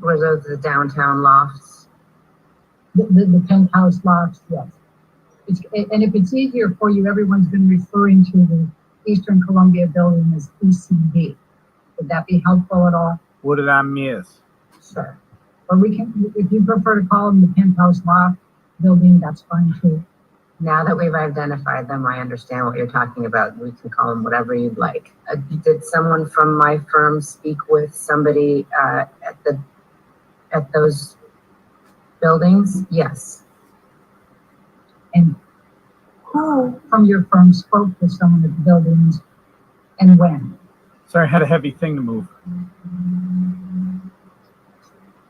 Were those the downtown lofts?
The penthouse lofts, yes. And if it's easier for you, everyone's been referring to the Eastern Columbia Building as ECB. Would that be helpful at all?
What did I miss?
Sure. Or we can, if you prefer to call them the penthouse loft building, that's fine too.
Now that we've identified them, I understand what you're talking about. We can call them whatever you'd like. Did someone from my firm speak with somebody at those buildings? Yes.
And who from your firm spoke with someone at the buildings and when?
Sorry, I had a heavy thing to move.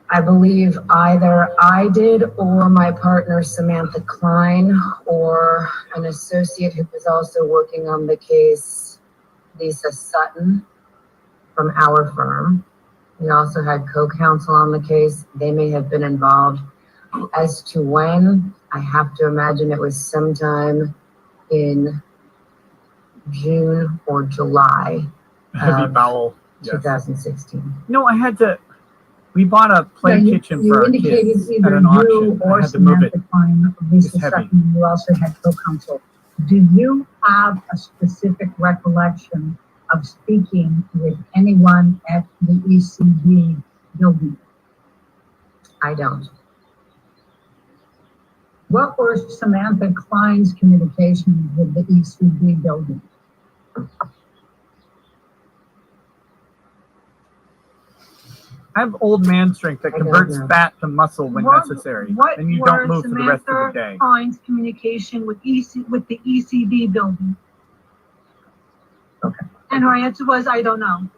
I believe either I did or my partner Samantha Klein or an associate who was also working on the case, Lisa Sutton from our firm. We also had co-counsel on the case. They may have been involved. As to when, I have to imagine it was sometime in June or July
Heavy bowel. Yes.
2016.
No, I had to. We bought a play kitchen for our kids at an auction. I
Or
had to move it.
Samantha Klein, Lisa
It's heavy.
Sutton, you also had co-counsel. Do you have a specific recollection of speaking with anyone at the ECB building?
I don't.
What were Samantha Klein's communications with the ECB building?
I have old man strength that
I don't
converts
know.
fat to muscle when necessary, and you don't move for the rest of the day.
Klein's communication with the ECB building?
Okay.
And her answer was, I don't know.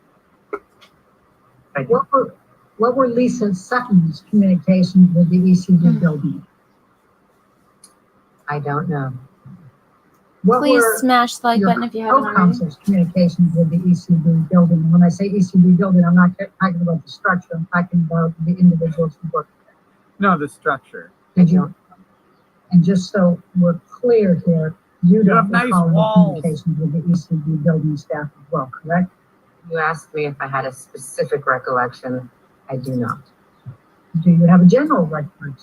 What were Lisa Sutton's communications with the ECB building?
I don't know.
What
Please
were
smash the like
your
button if you haven't already.
co-counsel's communications with the ECB building? And when I say ECB building, I'm not talking about the structure. I'm talking about the individuals who work there.
No, the structure.
Did you? And just so we're clear here, you don't
have nice
recall any
walls.
communications with the ECB building staff as well, correct?
You asked me if I had a specific recollection. I do not.
Do you have a general record?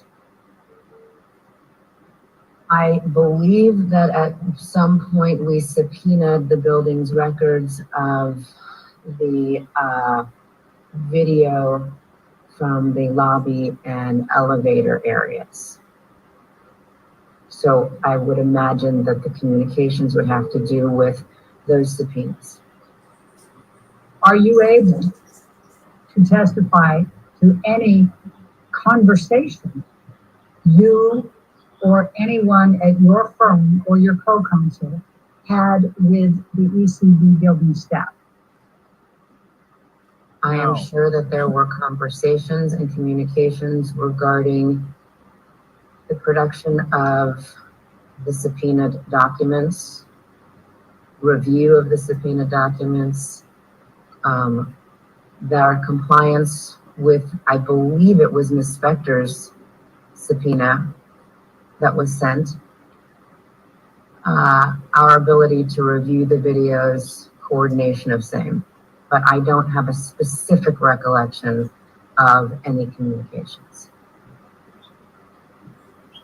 I believe that at some point we subpoenaed the building's records of the video from the lobby and elevator areas. So I would imagine that the communications would have to do with those subpoenas.
Are you able to testify to any conversation you or anyone at your firm or your co-counsel had with the ECB building staff?
I am
No.
sure that there were conversations and communications regarding the production of the subpoenaed documents, review of the subpoenaed documents, their compliance with, I believe it was Ms. Spector's subpoena that was sent, our ability to review the videos, coordination of same. but I don't have a specific recollection of any communications.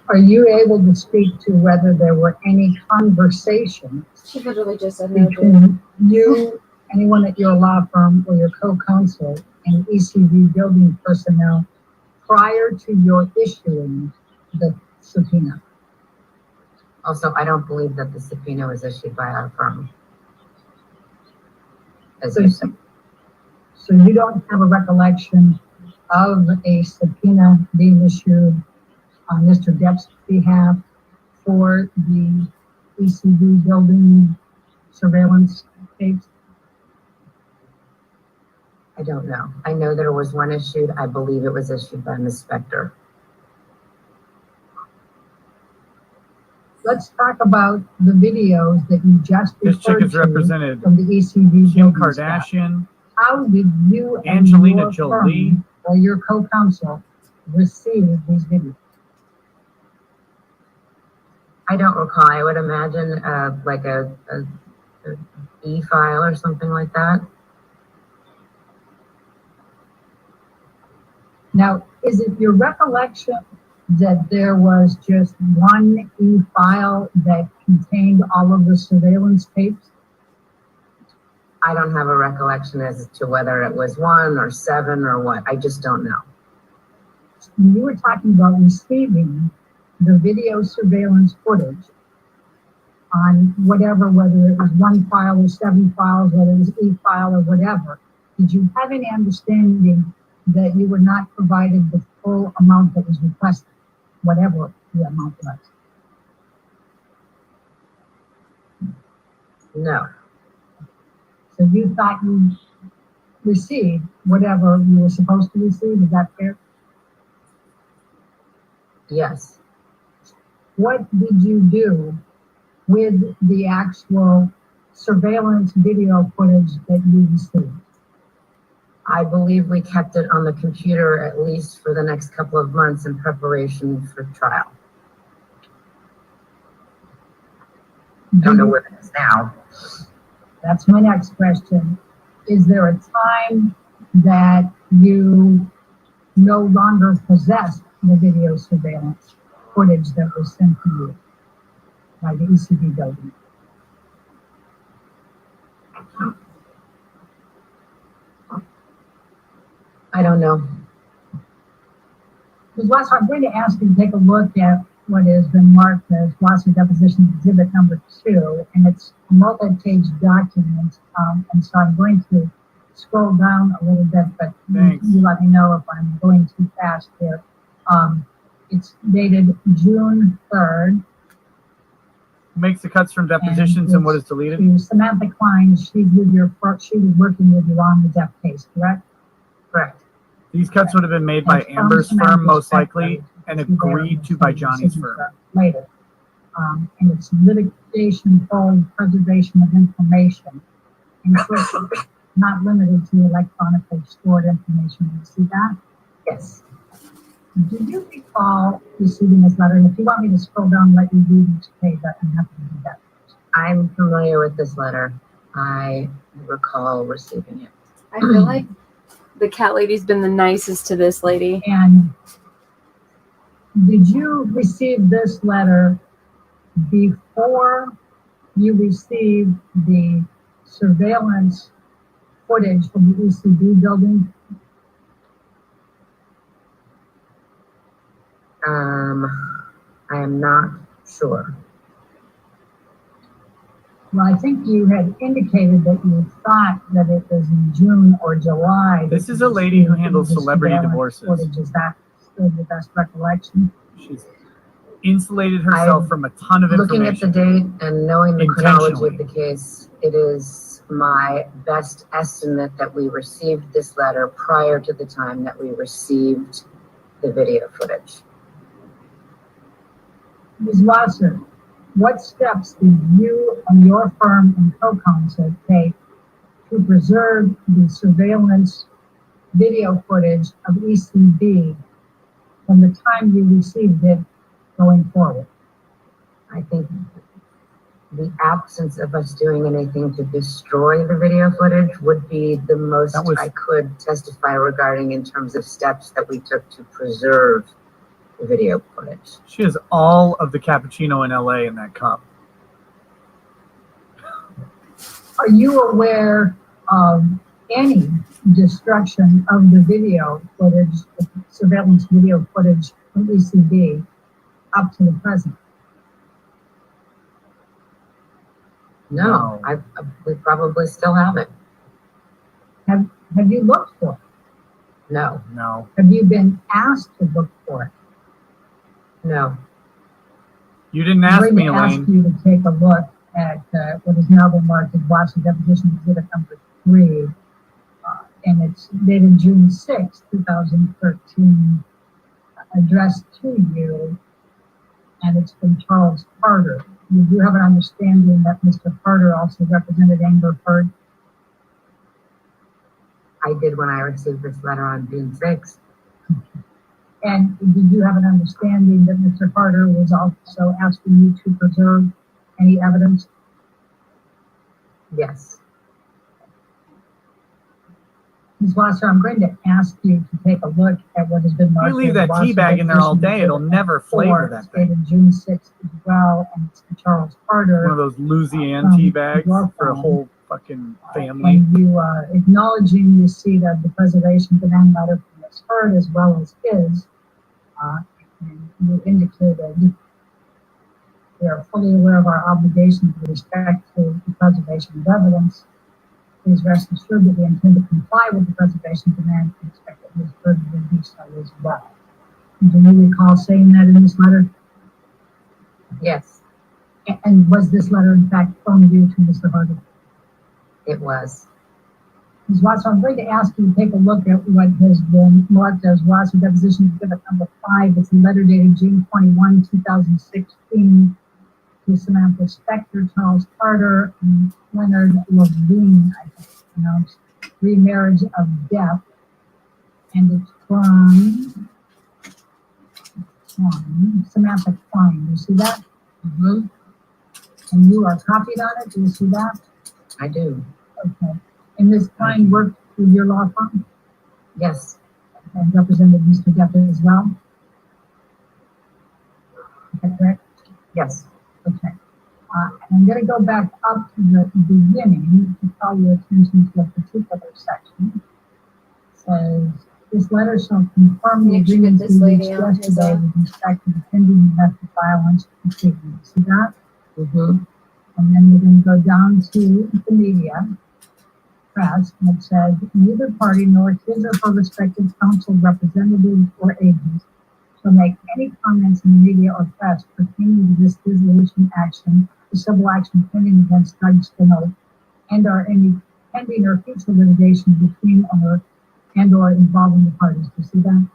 Are you able to speak to whether there were any conversations
She literally just said no, dude.
between you, anyone at your law firm, or your co-counsel and ECB building personnel prior to your issuing the subpoena?
Also, I don't believe that the subpoena was issued by our firm. As
So,
you said.
so you don't have a recollection of a subpoena being issued on Mr. Depp's behalf for the ECB building surveillance tapes?
I don't know. I know there was one issued. I believe it was issued by Ms. Spector.
Let's talk about the videos that you just
This chick
referred
is
to
represented
from the ECB
Kim
building staff.
Kardashian,
How did you and
Angelina
your
Jolie.
firm or your co-counsel receive these videos?
I don't recall. I would imagine like a e-file or something like that.
Now, is it your recollection that there was just one e-file that contained all of the surveillance tapes?
I don't have a recollection as to whether it was 1 or 7 or what. I just don't know.
When you were talking about receiving the video surveillance footage on whatever, whether it was 1 file or 7 files, whether it was e-file or whatever, did you have any understanding that you were not provided the full amount that was requested, whatever the amount was?
No.
So you thought you received whatever you were supposed to receive, is that fair?
Yes.
What did you do with the actual surveillance video footage that you received?
I believe we kept it on the computer at least for the next couple of months in preparation for trial. I don't know where it is now.
That's my next question. Is there a time that you no longer possess the video surveillance footage that was sent to you by the ECB building?
I don't know.
Because last, I'm going to ask you to take a look at what has been marked as lawsuit deposition exhibit number 2, and it's a multi-page document. And so I'm going to scroll down a little bit, but you let me know if I'm going too fast here. It's dated June 3rd.
Makes the cuts from depositions and what is deleted.
To Samantha Klein, she was working with you on the death case, correct?
Correct.
These cuts would have been made by Amber's firm, most likely, and agreed to by Johnny's firm.
Later. And it's litigation hold preservation of information, including not limited to electronically stored information. You see that?
Yes.
Do you recall receiving this letter? And if you want me to scroll down and let you read each page, I'm happy to do that.
I'm familiar with this letter. I recall receiving it.
I feel like the cat lady's been the nicest to this lady.
And did you receive this letter before you received the surveillance footage from the ECB building?
I am not sure.
Well, I think you had indicated that you thought that it was in June or July.
This is a lady who handles celebrity divorces.
Footage. Is that still your best recollection?
She's insulated herself from a ton of information.
Looking at the date and knowing the chronology of the case, it is my best estimate that we received this letter prior to the time that we received the video footage.
Ms. Wasser, what steps did you and your firm and co-counsel take to preserve the surveillance video footage of ECB from the time you received it going forward?
I think the absence of us doing anything to destroy the video footage would be the most I could testify regarding in terms of steps that we took to preserve the video footage.
She has all of the cappuccino in LA in that cup.
Are you aware of any destruction of the video footage, surveillance video footage from ECB up to the present?
No, we probably still have it.
Have you looked for it?
No.
No.
Have you been asked to look for it?
No.
You didn't ask me,
I'm going to
Elaine.
ask you to take a look at what is now been marked as Watson Deposition Exhibit number 3, and it's dated June 6, 2013, addressed to you, and it's from Charles Carter. You do have an understanding that Mr. Carter also represented Amber Heard?
I did when I received this letter on June 6th.
And did you have an understanding that Mr. Carter was also asking you to preserve any evidence?
Yes.
Ms. Wasser, I'm going to ask you to take a look at what has been marked.
You leave that tea bag in there all day, it'll never flavor that thing.
Dated June 6th as well, and it's from Charles Carter.
One of those Louisiana tea bags for a whole fucking family.
When you are acknowledging receipt of the preservation demand letter from Ms. Heard as well as his, and you indicated we are fully aware of our obligations with respect to the preservation of evidence. Please rest assured that we intend to comply with the preservation demand and expect that Ms. Heard will do so as well. Do you recall saying that in this letter?
Yes.
And was this letter in fact from you to Mr. Hardy?
It was.
Ms. Watson, I'm going to ask you to take a look at what has been marked as Watson Deposition Exhibit number 5. It's a letter dated June 21, 2016 to Samantha Spector, Charles Carter, and Leonard Levine, I think it's pronounced, remarriage of death. And it's from Samantha Klein. You see that?
Mm-hmm.
And you are copied on it. Do you see that?
I do.
Okay. And Ms. Klein worked through your law firm?
Yes.
And represented Mr. Depp as well? Is that correct?
Yes.
Okay. I'm going to go back up to the beginning to call your attention to a particular section. It says, this letter shall confirm the agreement we reached yesterday with respect to the pending domestic violence proceedings. See that?
Mm-hmm.
And then we're going to go down to the media press, and it says, neither party nor his or her respective counsel, representatives, or agents shall make any comments in the media or press pertaining to this dissolution action, the civil action pending against Judge Spinoza, and or any pending or future litigation between or involving the parties. Do you see that?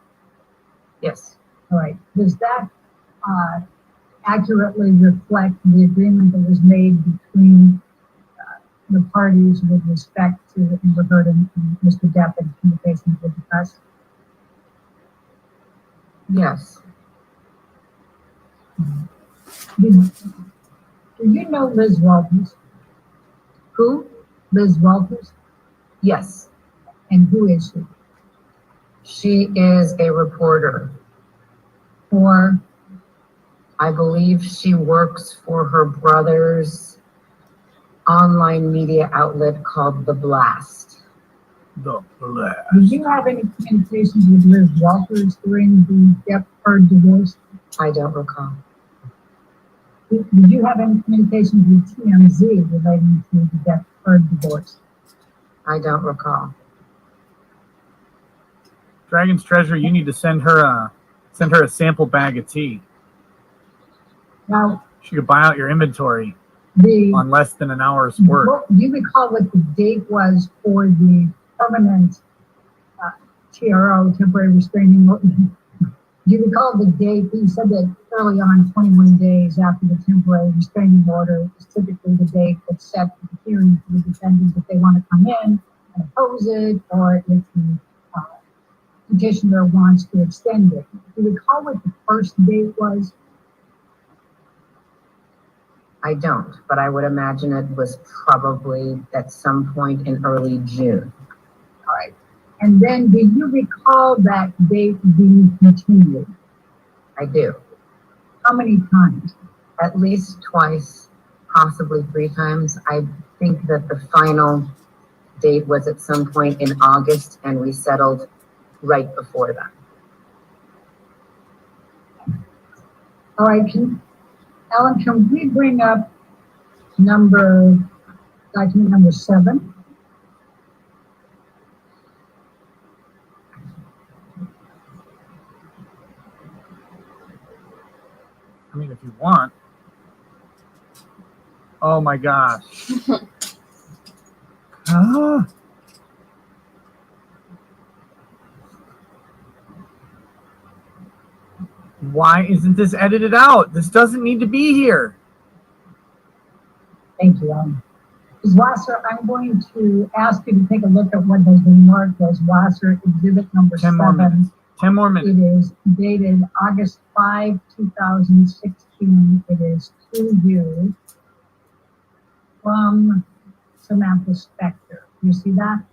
Yes.
All right. Does that accurately reflect the agreement that was made between the parties with respect to Amber Heard and Mr. Depp and communications with the press?
Yes.
Do you know Liz Walters?
Who?
Liz Walters?
Yes.
And who is she?
She is a reporter.
For?
I believe she works for her brother's online media outlet called The Blast.
The Blast.
Did you have any communications with Liz Walters during the Depp-Heard divorce?
I don't recall.
Did you have any communications with TMZ relating to the Depp-Heard divorce?
I don't recall.
Dragon's Treasure, you need to send her a sample bag of tea.
Now,
She could buy out your inventory on less than an hour's work.
Do you recall what the date was for the permanent TRO, temporary restraining order? Do you recall the date? You said that early on, 21 days after the temporary restraining order is typically the date that's set for the hearing for the defendants if they want to come in and oppose it, or if the petitioner wants to extend it. Do you recall what the first date was?
I don't, but I would imagine it was probably at some point in early June.
All right. And then do you recall that date being continued?
I do.
How many times?
At least twice, possibly 3 times. I think that the final date was at some point in August, and we settled right before that.
All right, Ellen, can we bring up document number 7?
I mean, if you want. Oh my gosh. Why isn't this edited out? This doesn't need to be here.
Thank you, Ellen. Ms. Wasser, I'm going to ask you to take a look at what has been marked as Wasser Exhibit number
10
7.
more minutes. 10 more minutes.
It is dated August 5, 2016. It is to you from Samantha Spector. You see that?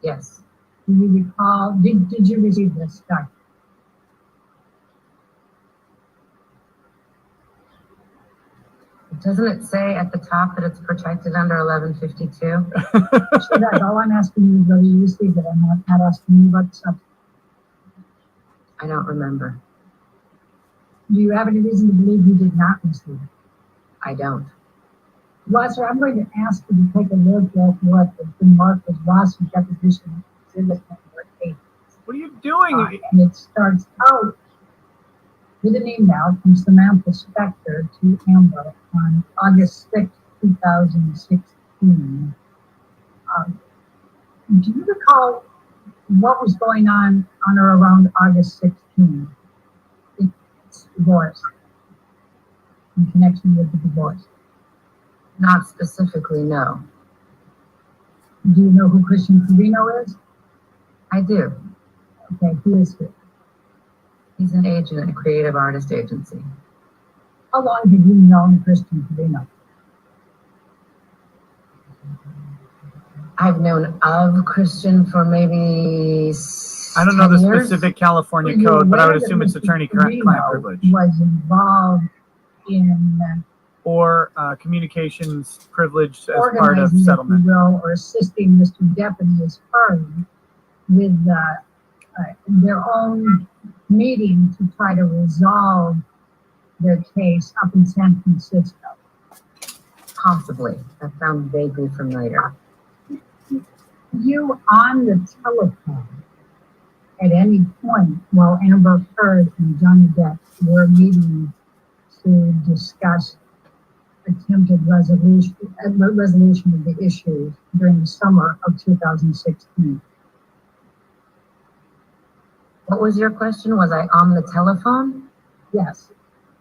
Yes.
Do you recall, did you receive this document?
Doesn't it say at the top that it's protected under 1152?
Sure does. All I'm asking you is whether you received it. I'm not asking you about the subject.
I don't remember.
Do you have any reason to believe you did not receive it?
I don't.
Wasser, I'm going to ask you to take a look at what has been marked as Wasser deposition exhibit number 8.
What are you doing?
And it starts out with an email from Samantha Spector to Amber on August 6, 2016. Do you recall what was going on or around August 16? It's divorce. In connection with the divorce.
Not specifically, no.
Do you know who Christian Carino is?
I do.
Okay, who is he?
He's an agent at a creative artist agency.
How long have you known Christian Carino?
I've known of Christian for maybe
I don't know
10
the
years.
specific California code, but I would assume it's attorney-client privilege.
Was involved in
or communications privilege as part of
organizing,
settlement.
if you will, or assisting Mr. Depp and his firm with their own meeting to try to resolve their case up in San Francisco.
Possibly. That sounds vaguely familiar.
You on the telephone at any point while Amber Heard and Johnny Depp were meeting to discuss attempted resolution of the issues during the summer of 2016.
What was your question? Was I on the telephone?
Yes.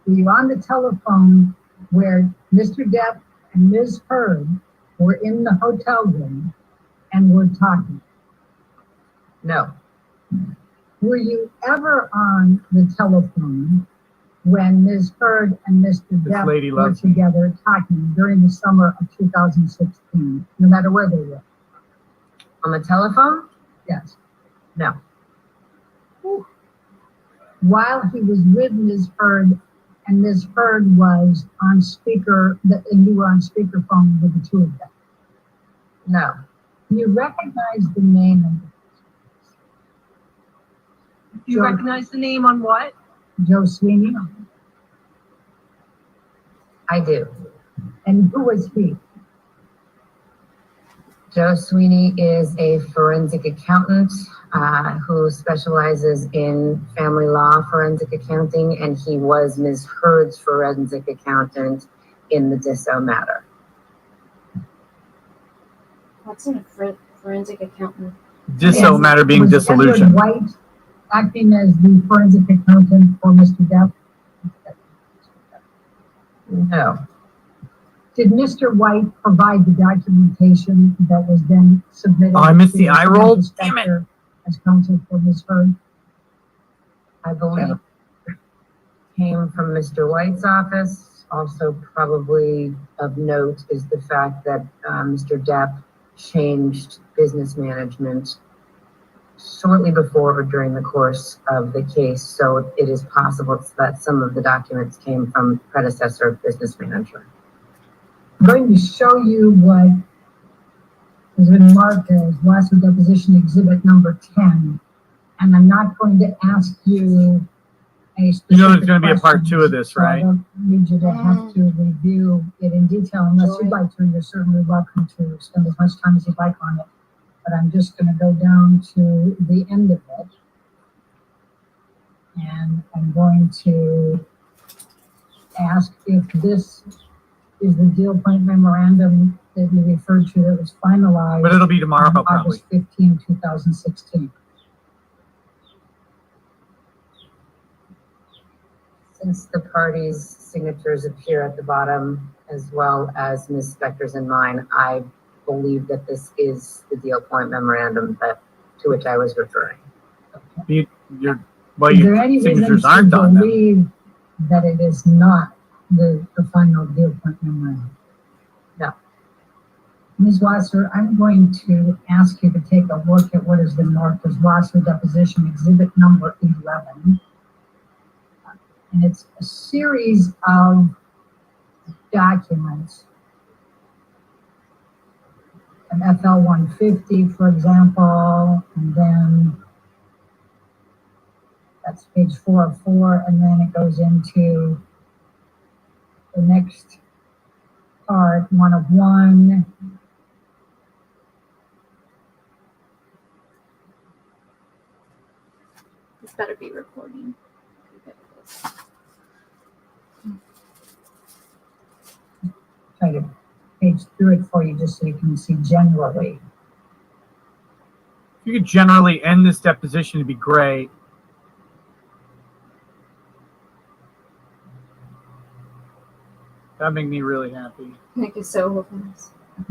Were you on the telephone where Mr. Depp and Ms. Heard were in the hotel room and were talking?
No.
Were you ever on the telephone when Ms. Heard and Mr. Depp were together talking during the summer of 2016, no matter where they were?
On the telephone?
Yes.
No.
While he was with Ms. Heard, and Ms. Heard was on speaker, and you were on speakerphone with the two of them?
No.
You recognize the name of
You recognize the name on what?
Joe Sweeney?
I do.
And who was he?
Joe Sweeney is a forensic accountant who specializes in family law forensic accounting, and he was Ms. Heard's forensic accountant in the Disso matter.
What's in a forensic accountant?
Disso matter being dissolution.
Edward White acting as the forensic accountant for Mr. Depp?
No.
Did Mr. White provide the documentation that was then submitted?
Oh, I missed the eye roll. Damn it.
As counsel for Ms. Heard?
I believe it came from Mr. White's office also probably of note is the fact that Mr. Depp changed business management shortly before or during the course of the case. So it is possible that some of the documents came from predecessor business manager.
I'm going to show you what has been marked as Wasser Deposition Exhibit number 10. And I'm not going to ask you a specific
You know there's going to be a part
questions,
2 of this,
so I
right?
don't need you to have to review it in detail unless you'd like to. You're certainly welcome to spend as much time as you'd like on it. But I'm just going to go down to the end of it. And I'm going to ask if this is the deal point memorandum that you referred to that was finalized.
But it'll be tomorrow,
on
probably.
August 15, 2016.
Since the parties' signatures appear at the bottom, as well as Ms. Spector's and mine, I believe that this is the deal point memorandum to which I was referring.
Is there any reason
signatures
to
aren't done then.
believe that it is not the final deal point memorandum?
No.
Ms. Wasser, I'm going to ask you to take a look at what has been marked as Wasser Deposition Exhibit number 11. And it's a series of documents. An FL-150, for example, and then that's page 404, and then it goes into the next part, 1 of 1.
This better be recording.
Try to page through it for you just so you can see generally.
If you could generally end this deposition, it'd be great. That'd make me really happy.
Nick is so hoping.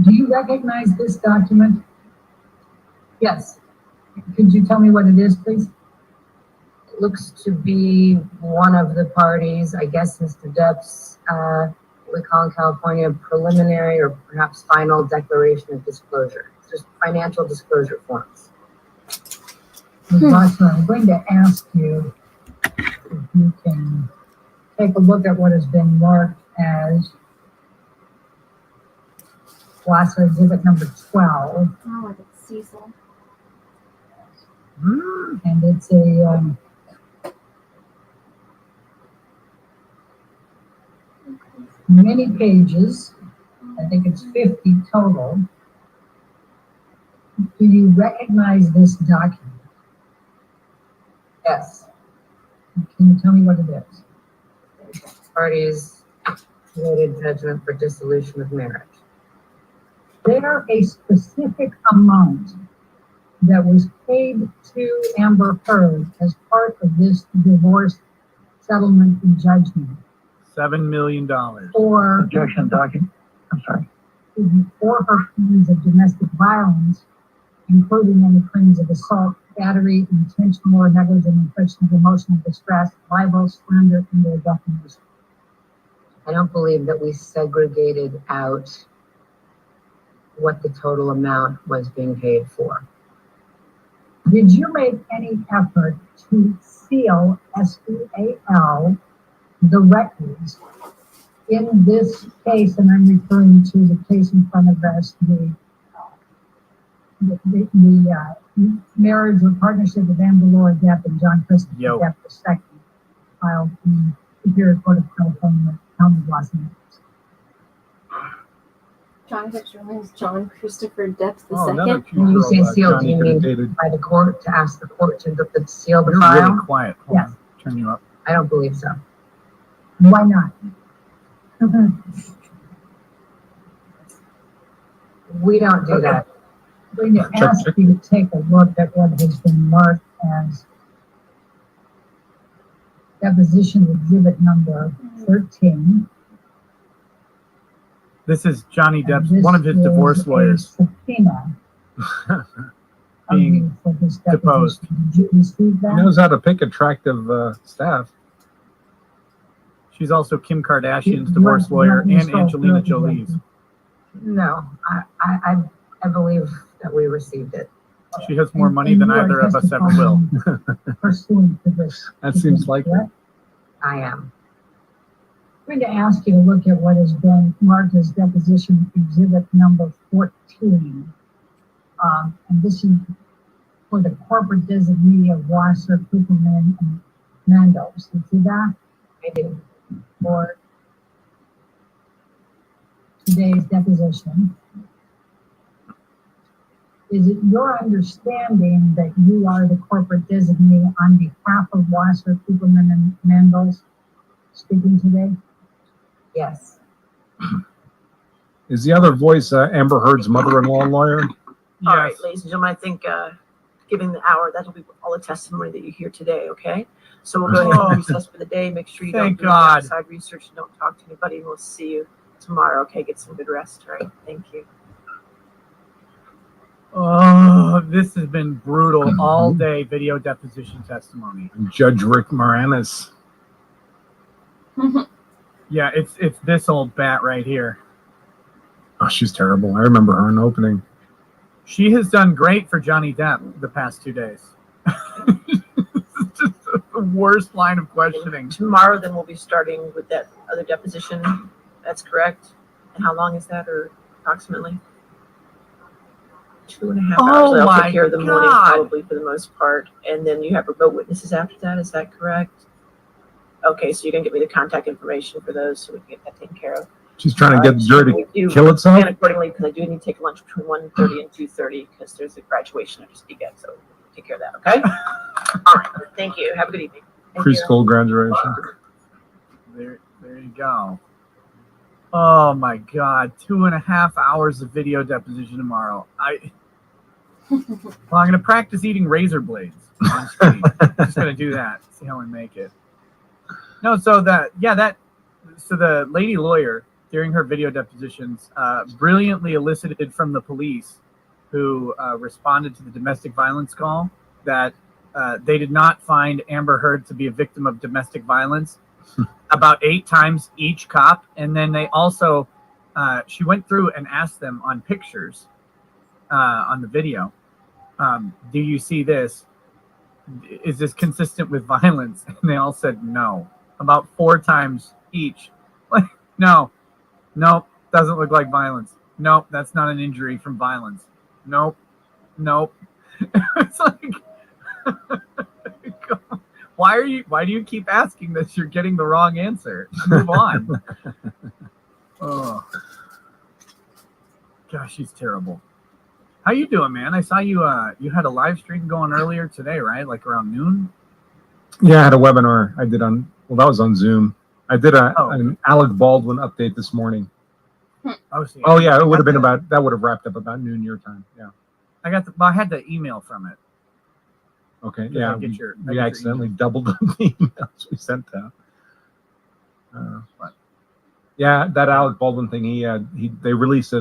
Do you recognize this document?
Yes,
Could you tell me what it is, please?
it looks to be one of the parties, I guess Mr. Depp's, what we call in California, preliminary or perhaps final declaration of disclosure. It's just financial disclosure forms.
Ms. Wasser, I'm going to ask you if you can take a look at what has been marked as Wasser Exhibit number 12.
Oh, like it's Cecil.
And it's a many pages. I think it's 50 total. Do you recognize this document?
Yes,
Can you tell me what it is?
parties voted judgment for dissolution of marriage.
There a specific amount that was paid to Amber Heard as part of this divorce settlement and judgment
$7 million.
for
Objection, document. I'm sorry.
for her claims of domestic violence, including any claims of assault, battery, intentional or negligent infliction of emotional distress, libel, slander, and their defamation.
I don't believe that we segregated out what the total amount was being paid for.
Did you make any effort to seal, S-E-A-L, the records in this case, and I'm referring to the case in front of us, the marriage or partnership of Amber Laura Depp and John Christopher Depp II, filed in the Superior Court of California, County of Los Angeles.
John Christopher Depp
Oh,
II.
another
When you say
future
sealed, do you mean
dated.
by the court to ask the court to seal the
You're
file?
really quiet. Hold
Yes.
on. Turn you up.
I don't believe so.
Why not?
We don't do that.
I'm going to ask you to take a look at what has been marked as deposition exhibit number 13.
This is Johnny
And
Depp's,
this
one of his
is
divorce
a
lawyers,
subpoena of
being
you for this
deposed.
deposition. Did you receive
He
that?
knows how to pick attractive staff.
She's also Kim Kardashian's divorce lawyer and Angelina Jolie's.
No, I believe that we received it.
She has more money than either of us ever will.
Pursuant to this.
That seems likely.
Correct?
I am.
I'm going to ask you to look at what has been marked as deposition exhibit number 14. And this is for the corporate designee of Wasser, Cooperman, and Mandos. You see that?
I do.
For today's deposition. Is it your understanding that you are the corporate designee on behalf of Wasser, Cooperman, and Mandos speaking today?
Yes.
Is the other voice Amber Heard's mother-in-law lawyer?
All right, ladies and gentlemen, I think given the hour, that'll be all the testimony that you hear today, okay? So we'll go ahead and recess for the day. Make sure you don't do any outside research and don't talk to anybody. And we'll see you tomorrow, okay? Get some good rest, all right? Thank you.
Oh, this has been brutal all day. Video deposition testimony.
Judge Rick Moranis.
Yeah, it's this old bat right here.
Oh, she's terrible. I remember her in the opening.
She has done great for Johnny Depp the past 2 days. It's just the worst line of questioning.
And tomorrow, then we'll be starting with that other deposition. That's correct. And how long is that, or approximately? 2.5 hours.
Oh,
I'll take care of the morning probably for the most part. And then you have remote witnesses after that. Is that correct? Okay, so you're going to give me the contact information for those so we can get that taken care of.
She's trying to get the jury to kill itself?
And accordingly, because I do need to take lunch between 1:30 and 2:30 because there's a graduation I have to speak at. So take care of that, okay? All right. Thank you. Have a good evening. Thank
Preschool graduation.
There you go. Oh my God, 2.5 hours of video deposition tomorrow. Well, I'm gonna practice eating razor blades on screen. I'm just gonna do that. See how we make it. No, so the lady lawyer during her video depositions brilliantly elicited from the police who responded to the domestic violence call that they did not find Amber Heard to be a victim of domestic violence about 8 times each cop. And then they also, she went through and asked them on pictures on the video, do you see this? Is this consistent with violence? And they all said no, about 4 times each. Like, no, doesn't look like violence. Nope, that's not an injury from violence. Nope. It's like, why do you keep asking this? You're getting the wrong answer. Move on. Oh, gosh, she's terrible. How you doing, man? I saw you you had a live stream going earlier today, right? Like around noon?
Yeah, I had a webinar I did that was on Zoom. I did an Alec Baldwin update this morning. Oh yeah, it would have been that would have wrapped up about noon your time. Yeah.
I had the email from it.
Okay, yeah, we accidentally doubled the emails we sent out. But yeah, that Alec Baldwin thing, they released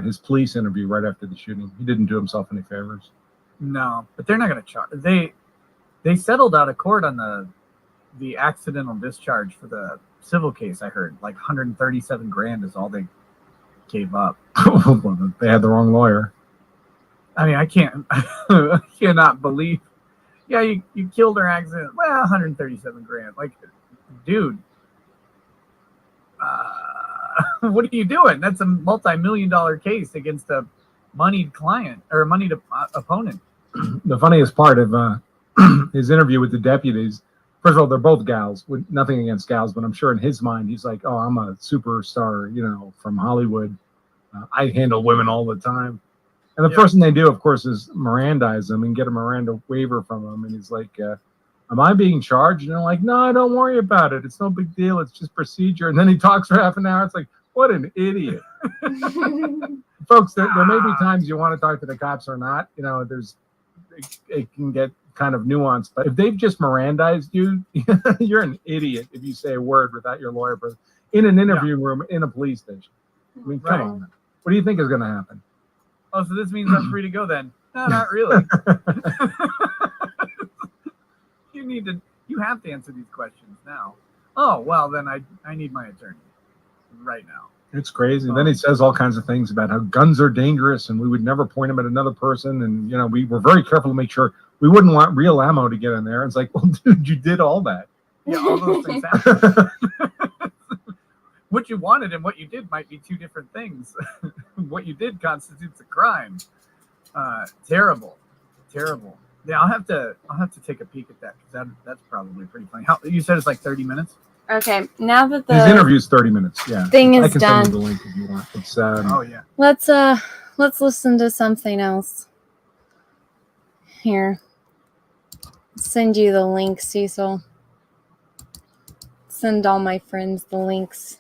his police interview right after the shooting. He didn't do himself any favors.
No, but they're not going to charge. They settled out of court on the accidental discharge for the civil case. I heard like 137 grand is all they gave up.
They had the wrong lawyer.
I mean, I cannot believe. Yeah, you killed her accident. Well, 137 grand. Like, dude, what are you doing? That's a multi-million-dollar case against a moneyed client or a moneyed opponent.
The funniest part of his interview with the deputies, first of all, they're both gals, with nothing against gals, but I'm sure in his mind, he's like, oh, I'm a superstar, from Hollywood. I handle women all the time. And the first thing they do, of course, is Mirandize them and get a Miranda waiver from him. And he's like, am I being charged? And they're like, no, don't worry about it. It's no big deal. It's just procedure. And then he talks for half an hour. It's like, what an idiot. Folks, there may be times you want to talk to the cops or not. It can get kind of nuanced. But if they've just Mirandized you, you're an idiot if you say a word without your lawyer in an interview room in a police station. I mean, come on. What do you think is going to happen?
Oh, so this means I'm free to go then? No, not really. You have to answer these questions now. Oh, well, then I need my attorney right now.
It's crazy. And then he says all kinds of things about how guns are dangerous and we would never point them at another person. And, we were very careful to make sure we wouldn't want real ammo to get in there. It's like, well, dude, you did all that.
Yeah, all those things happen. What you wanted and what you did might be two different things. What you did constitutes a crime. Terrible. Yeah, I'll have to take a peek at that because that's probably pretty funny. You said it's like 30 minutes?
Okay, now that the
his interview's 30 minutes. Yeah,
thing is
I can
done.
send you the link if you want. It's
Oh yeah.
Let's listen to something else. Here, send you the link, Cecil. Send all my friends the links.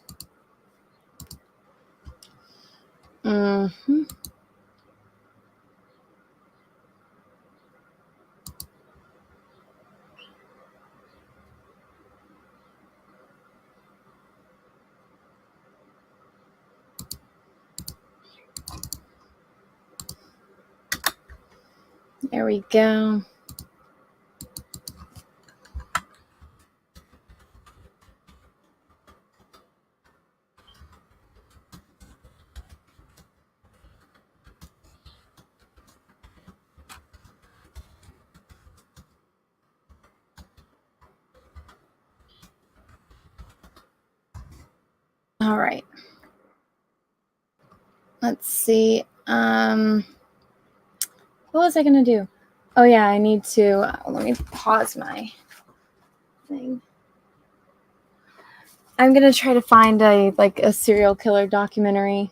Mm-hmm. There we go. All right. Let's see. What was I going to do? Oh, yeah, I need to, let me pause my thing. I'm going to try to find a serial killer documentary.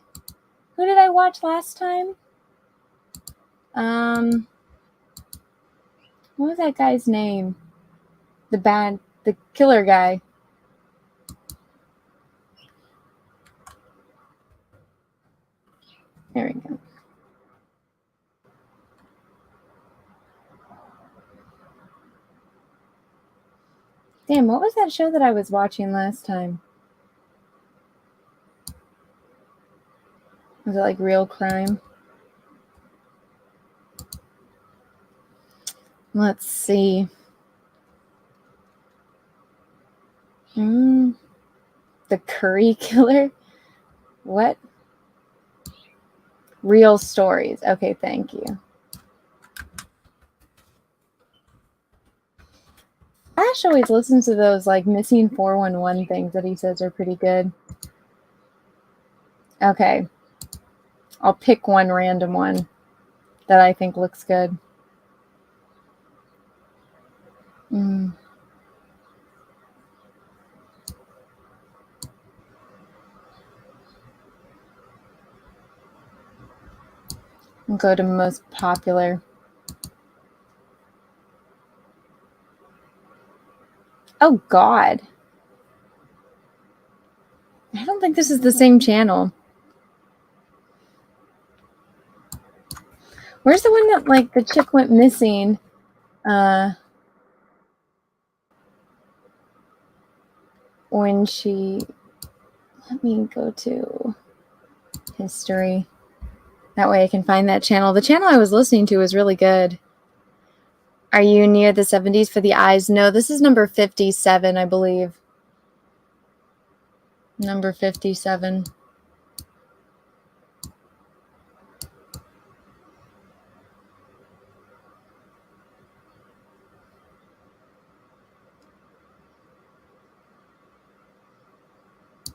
Who did I watch last time? What was that guy's name? The killer guy. There we go. Damn, what was that show that I was watching last time? Was it like Real Crime? Let's see. The Curry Killer? What? Real Stories. Okay, thank you. Ash always listens to those missing 411 things that he says are pretty good. Okay. I'll pick one random one that I think looks good. I'll go to most popular. Oh, God. I don't think this is the same channel. Where's the one that, the chick went missing? When she... Let me go to history. That way I can find that channel. The channel I was listening to was really good. Are you near the 70s for the eyes? No, this is number 57, I believe. Number 57.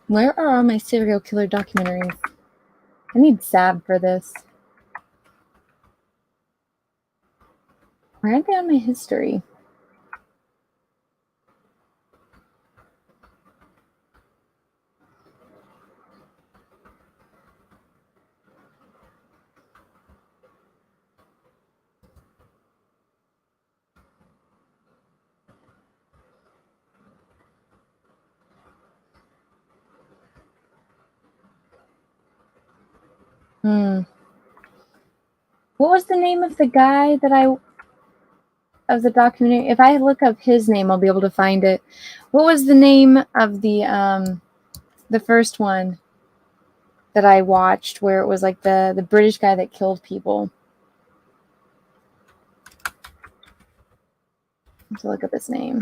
Where are all my serial killer documentaries? I need Sab for this. Where are they on my history? What was the name of the guy that of the documentary? If I look up his name, I'll be able to find it. What was the name of the first one that I watched where it was the British guy that killed people? I have to look up his name.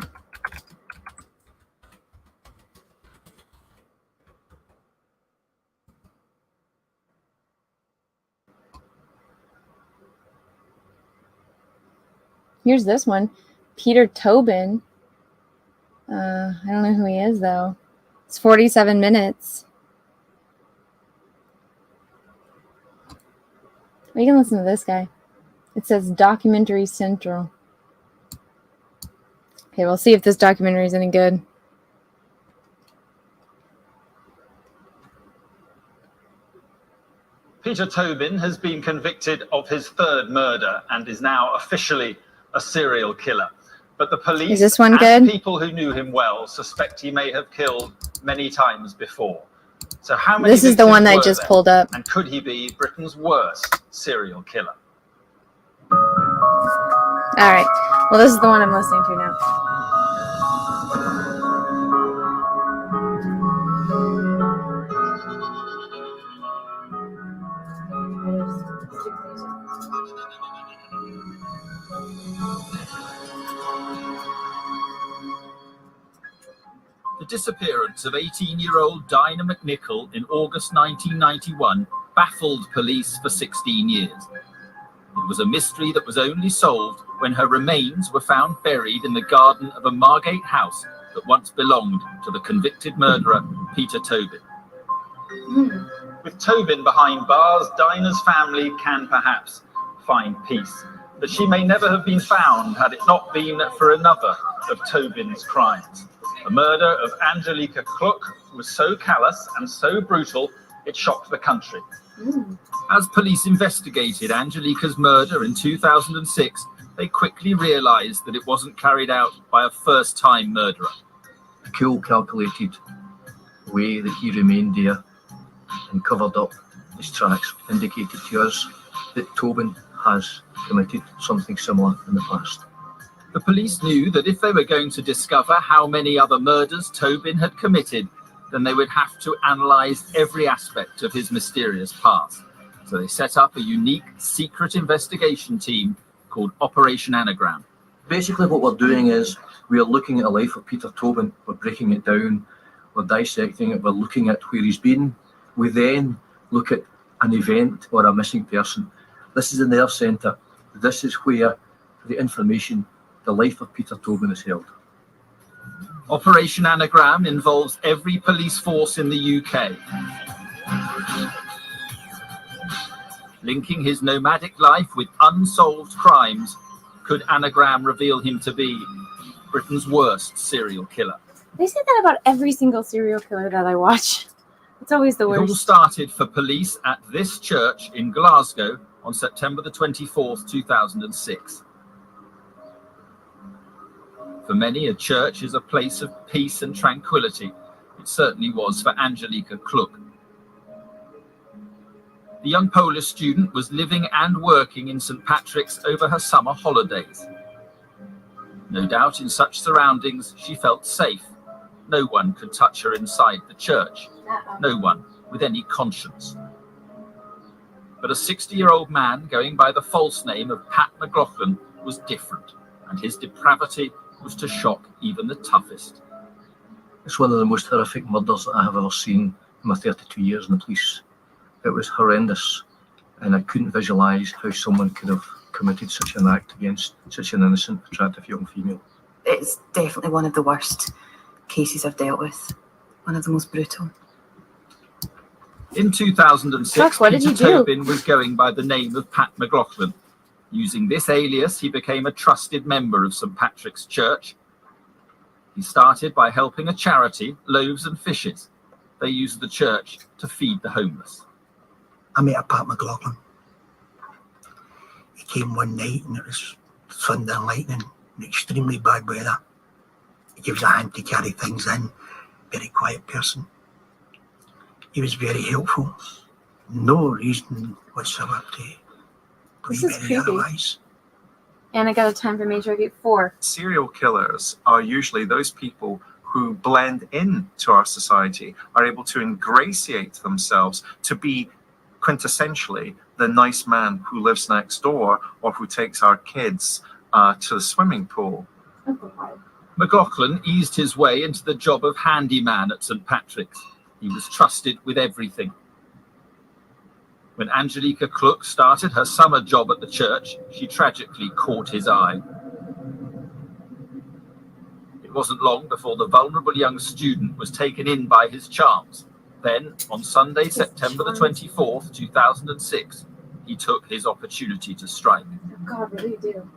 Here's this one. Peter Tobin. I don't know who he is, though. It's 47 minutes. We can listen to this guy. It says Documentary Central. Okay, we'll see if this documentary is any good.
Peter Tobin has been convicted of his third murder and is now officially a serial killer. But the police
Is this one
and
good?
people who knew him well suspect he may have killed many times before. So how many
This is the one that I
victims were
just
there?
pulled up.
And could he be Britain's worst serial killer?
All right. Well, this is the one I'm listening to now.
The disappearance of 18-year-old Dinah McNichol in August 1991 baffled police for 16 years. It was a mystery that was only solved when her remains were found buried in the garden of a Margate house that once belonged to the convicted murderer, Peter Tobin. With Tobin behind bars, Dinah's family can perhaps find peace. But she may never have been found had it not been for another of Tobin's crimes. The murder of Angelica Kluck was so callous and so brutal, it shocked the country. As police investigated Angelica's murder in 2006, they quickly realised that it wasn't carried out by a first-time murderer.
The cool, calculated way that he remained there and covered up his tracks indicated to us that Tobin has committed something similar in the past.
The police knew that if they were going to discover how many other murders Tobin had committed, then they would have to analyse every aspect of his mysterious past. So they set up a unique secret investigation team called Operation Anagram.
Basically what we're doing is we're looking at the life of Peter Tobin, we're breaking it down, we're dissecting it, we're looking at where he's been. We then look at an event or a missing person. This is in their centre. This is where the information, the life of Peter Tobin is held.
Operation Anagram involves every police force in the UK. Linking his nomadic life with unsolved crimes, could Anagram reveal him to be Britain's worst serial killer?
They say that about every single serial killer that I watch. It's always the
It all
worst.
started for police at this church in Glasgow on September the 24th, 2006. For many, a church is a place of peace and tranquility. It certainly was for Angelica Kluck. The young Polish student was living and working in St. Patrick's over her summer holidays. No doubt in such surroundings, she felt safe. No one could touch her inside the church. No one with any conscience. But a 60-year-old man going by the false name of Pat McLaughlin was different, and his depravity was to shock even the toughest.
It's one of the most horrific murders that I have ever seen in my 32 years in the police. It was horrendous, and I couldn't visualise how someone could have committed such an act against such an innocent, attractive young female.
It's definitely one of the worst cases I've dealt with. One of the most brutal.
In 2006,
what did
Peter
you do?
Tobin was going by the name of Pat McLaughlin. Using this alias, he became a trusted member of St. Patrick's Church. He started by helping a charity, Loaves and Fishes. They used the church to feed the homeless.
I met a Pat McLaughlin. He came one night and it was thunder and lightning and extremely bad weather. He gives a hand to carry things in. Very quiet person. He was very helpful. No reason whatsoever to
This
believe
is
any
creepy.
otherwise.
And I got a time for Major Gate 4.
Serial killers are usually those people who blend into our society, are able to ingratiate themselves to be quintessentially the nice man who lives next door or who takes our kids to the swimming pool.
McLaughlin eased his way into the job of handyman at St. Patrick's. He was trusted with everything. When Angelica Kluck started her summer job at the church, she tragically caught his eye. It wasn't long before the vulnerable young student was taken in by his charms. Then, on Sunday, September the 24th, 2006, he took his opportunity to strike.
God, really do.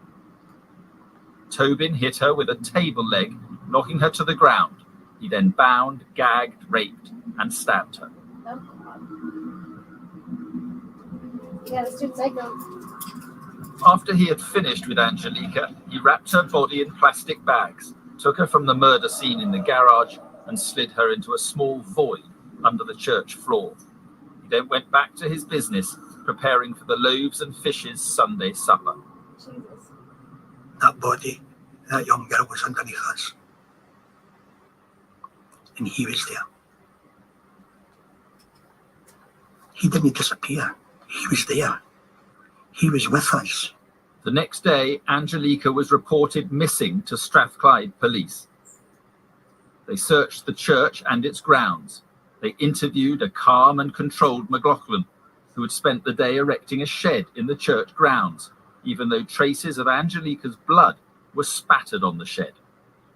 Tobin hit her with a table leg, knocking her to the ground. He then bound, gagged, raped, and stabbed her.
Oh, God. Yeah, this dude's psycho.
After he had finished with Angelica, he wrapped her body in plastic bags, took her from the murder scene in the garage, and slid her into a small void under the church floor. He then went back to his business, preparing for the loaves and fishes Sunday supper.
Jesus.
That body, that young girl was underneath us. And he was there. He didn't disappear. He was there. He was with us.
The next day, Angelica was reported missing to Strathclyde police. They searched the church and its grounds. They interviewed a calm and controlled McLaughlin, who had spent the day erecting a shed in the church grounds, even though traces of Angelica's blood were spattered on the shed.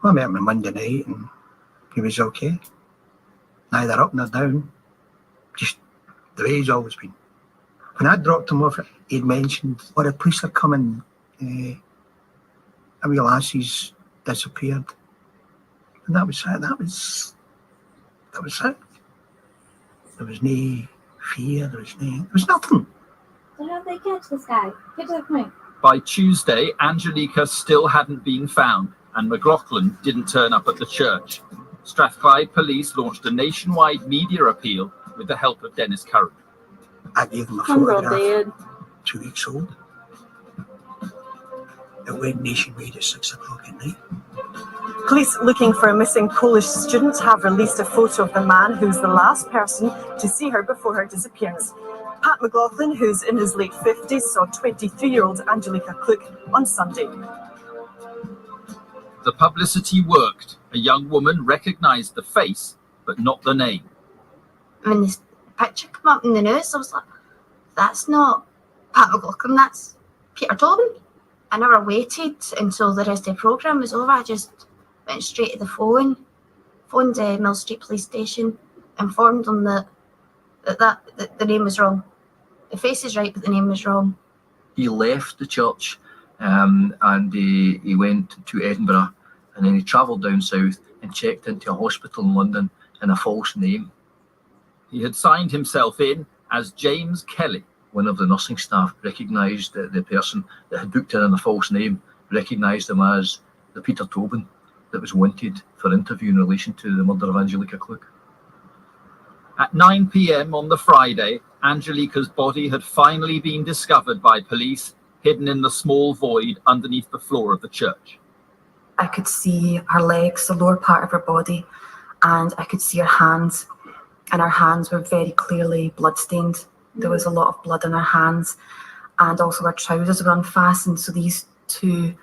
I met him on Monday night and he was okay. Neither up nor down. Just the way he's always been. When I dropped him off, he'd mentioned, "Oh, the police are coming. A wee lassie's disappeared." And that was it. That was it. There was no fear. There was nothing.
So how'd they catch this guy? Get to the point.
By Tuesday, Angelica still hadn't been found, and McLaughlin didn't turn up at the church. Strathclyde police launched a nationwide media appeal with the help of Dennis Curran.
I gave him a
Homegirl
photograph,
dead.
2 weeks old. It went nationwide at 6 o'clock at night.
Police looking for a missing Polish student have released a photo of the man who's the last person to see her before her disappearance. Pat McLaughlin, who's in his late 50s, saw 23-year-old Angelica Kluck on Sunday.
The publicity worked. A young woman recognised the face, but not the name.
When this picture came up in the news, I was like, that's not Pat McLaughlin, that's Peter Tobin. I never waited until the rest of the programme was over. I just went straight to the phoned Mill Street Police Station, informed them that the name was wrong. The face is right, but the name was wrong.
He left the church and he went to Edinburgh, and then he travelled down south and checked into a hospital in London in a false name.
He had signed himself in as James Kelly.
One of the nursing staff recognised the person that had booked her in a false name, recognised him as the Peter Tobin that was wanted for interview in relation to the murder of Angelica Kluck.
At 9 p.m. on the Friday, Angelica's body had finally been discovered by police, hidden in the small void underneath the floor of the church.
I could see her legs, the lower part of her body, and I could see her hands, and her hands were very clearly bloodstained. There was a lot of blood on her hands, and also her trousers were unfastened. So these two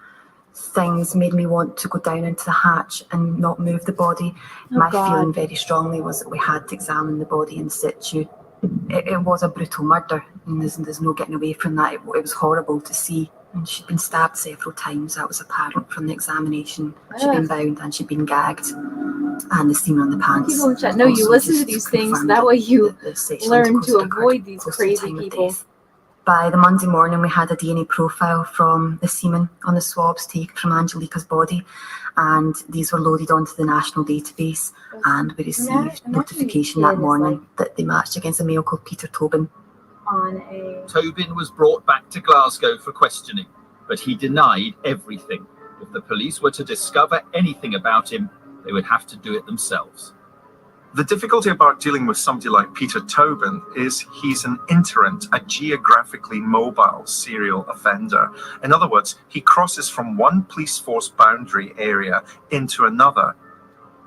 things made me want to go down into the hatch and not move the body. My feeling very strongly was that we had to examine the body in situ. It was a brutal murder, and there's no getting away from that. It was horrible to see. And she'd been stabbed several times. That was apparent from the examination. She'd been bound and she'd been gagged, and the semen on the pants.
People in chat know you listen to these things, that way you learn to avoid these crazy people.
By the Monday morning, we had a DNA profile from the semen on the swabs taken from Angelica's body, and these were loaded onto the national database, and we received notification that morning that they matched against a male called Peter Tobin.
Tobin was brought back to Glasgow for questioning, but he denied everything. If the police were to discover anything about him, they would have to do it themselves.
The difficulty about dealing with somebody like Peter Tobin is he's an iterant, a geographically mobile serial offender. In other words, he crosses from one police force boundary area into another.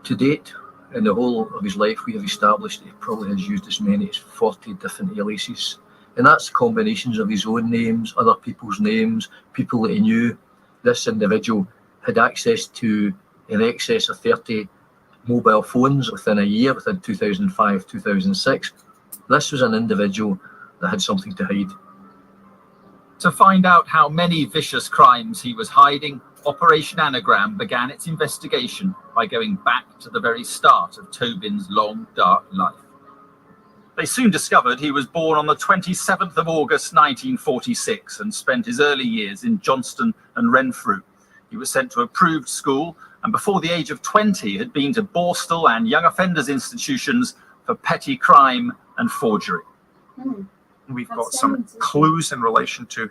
To date, in the whole of his life, we have established he probably has used as many as 40 different aliases. And that's combinations of his own names, other people's names, people that he knew. This individual had access to in excess of 30 mobile phones within a year, within 2005, 2006. This was an individual that had something to hide.
To find out how many vicious crimes he was hiding, Operation Anagram began its investigation by going back to the very start of Tobin's long, dark life. They soon discovered he was born on the 27th of August 1946 and spent his early years in Johnston and Renfrew. He was sent to approved school and before the age of 20 had been to Borstal and young offenders institutions for petty crime and forgery.
We've got some clues in relation to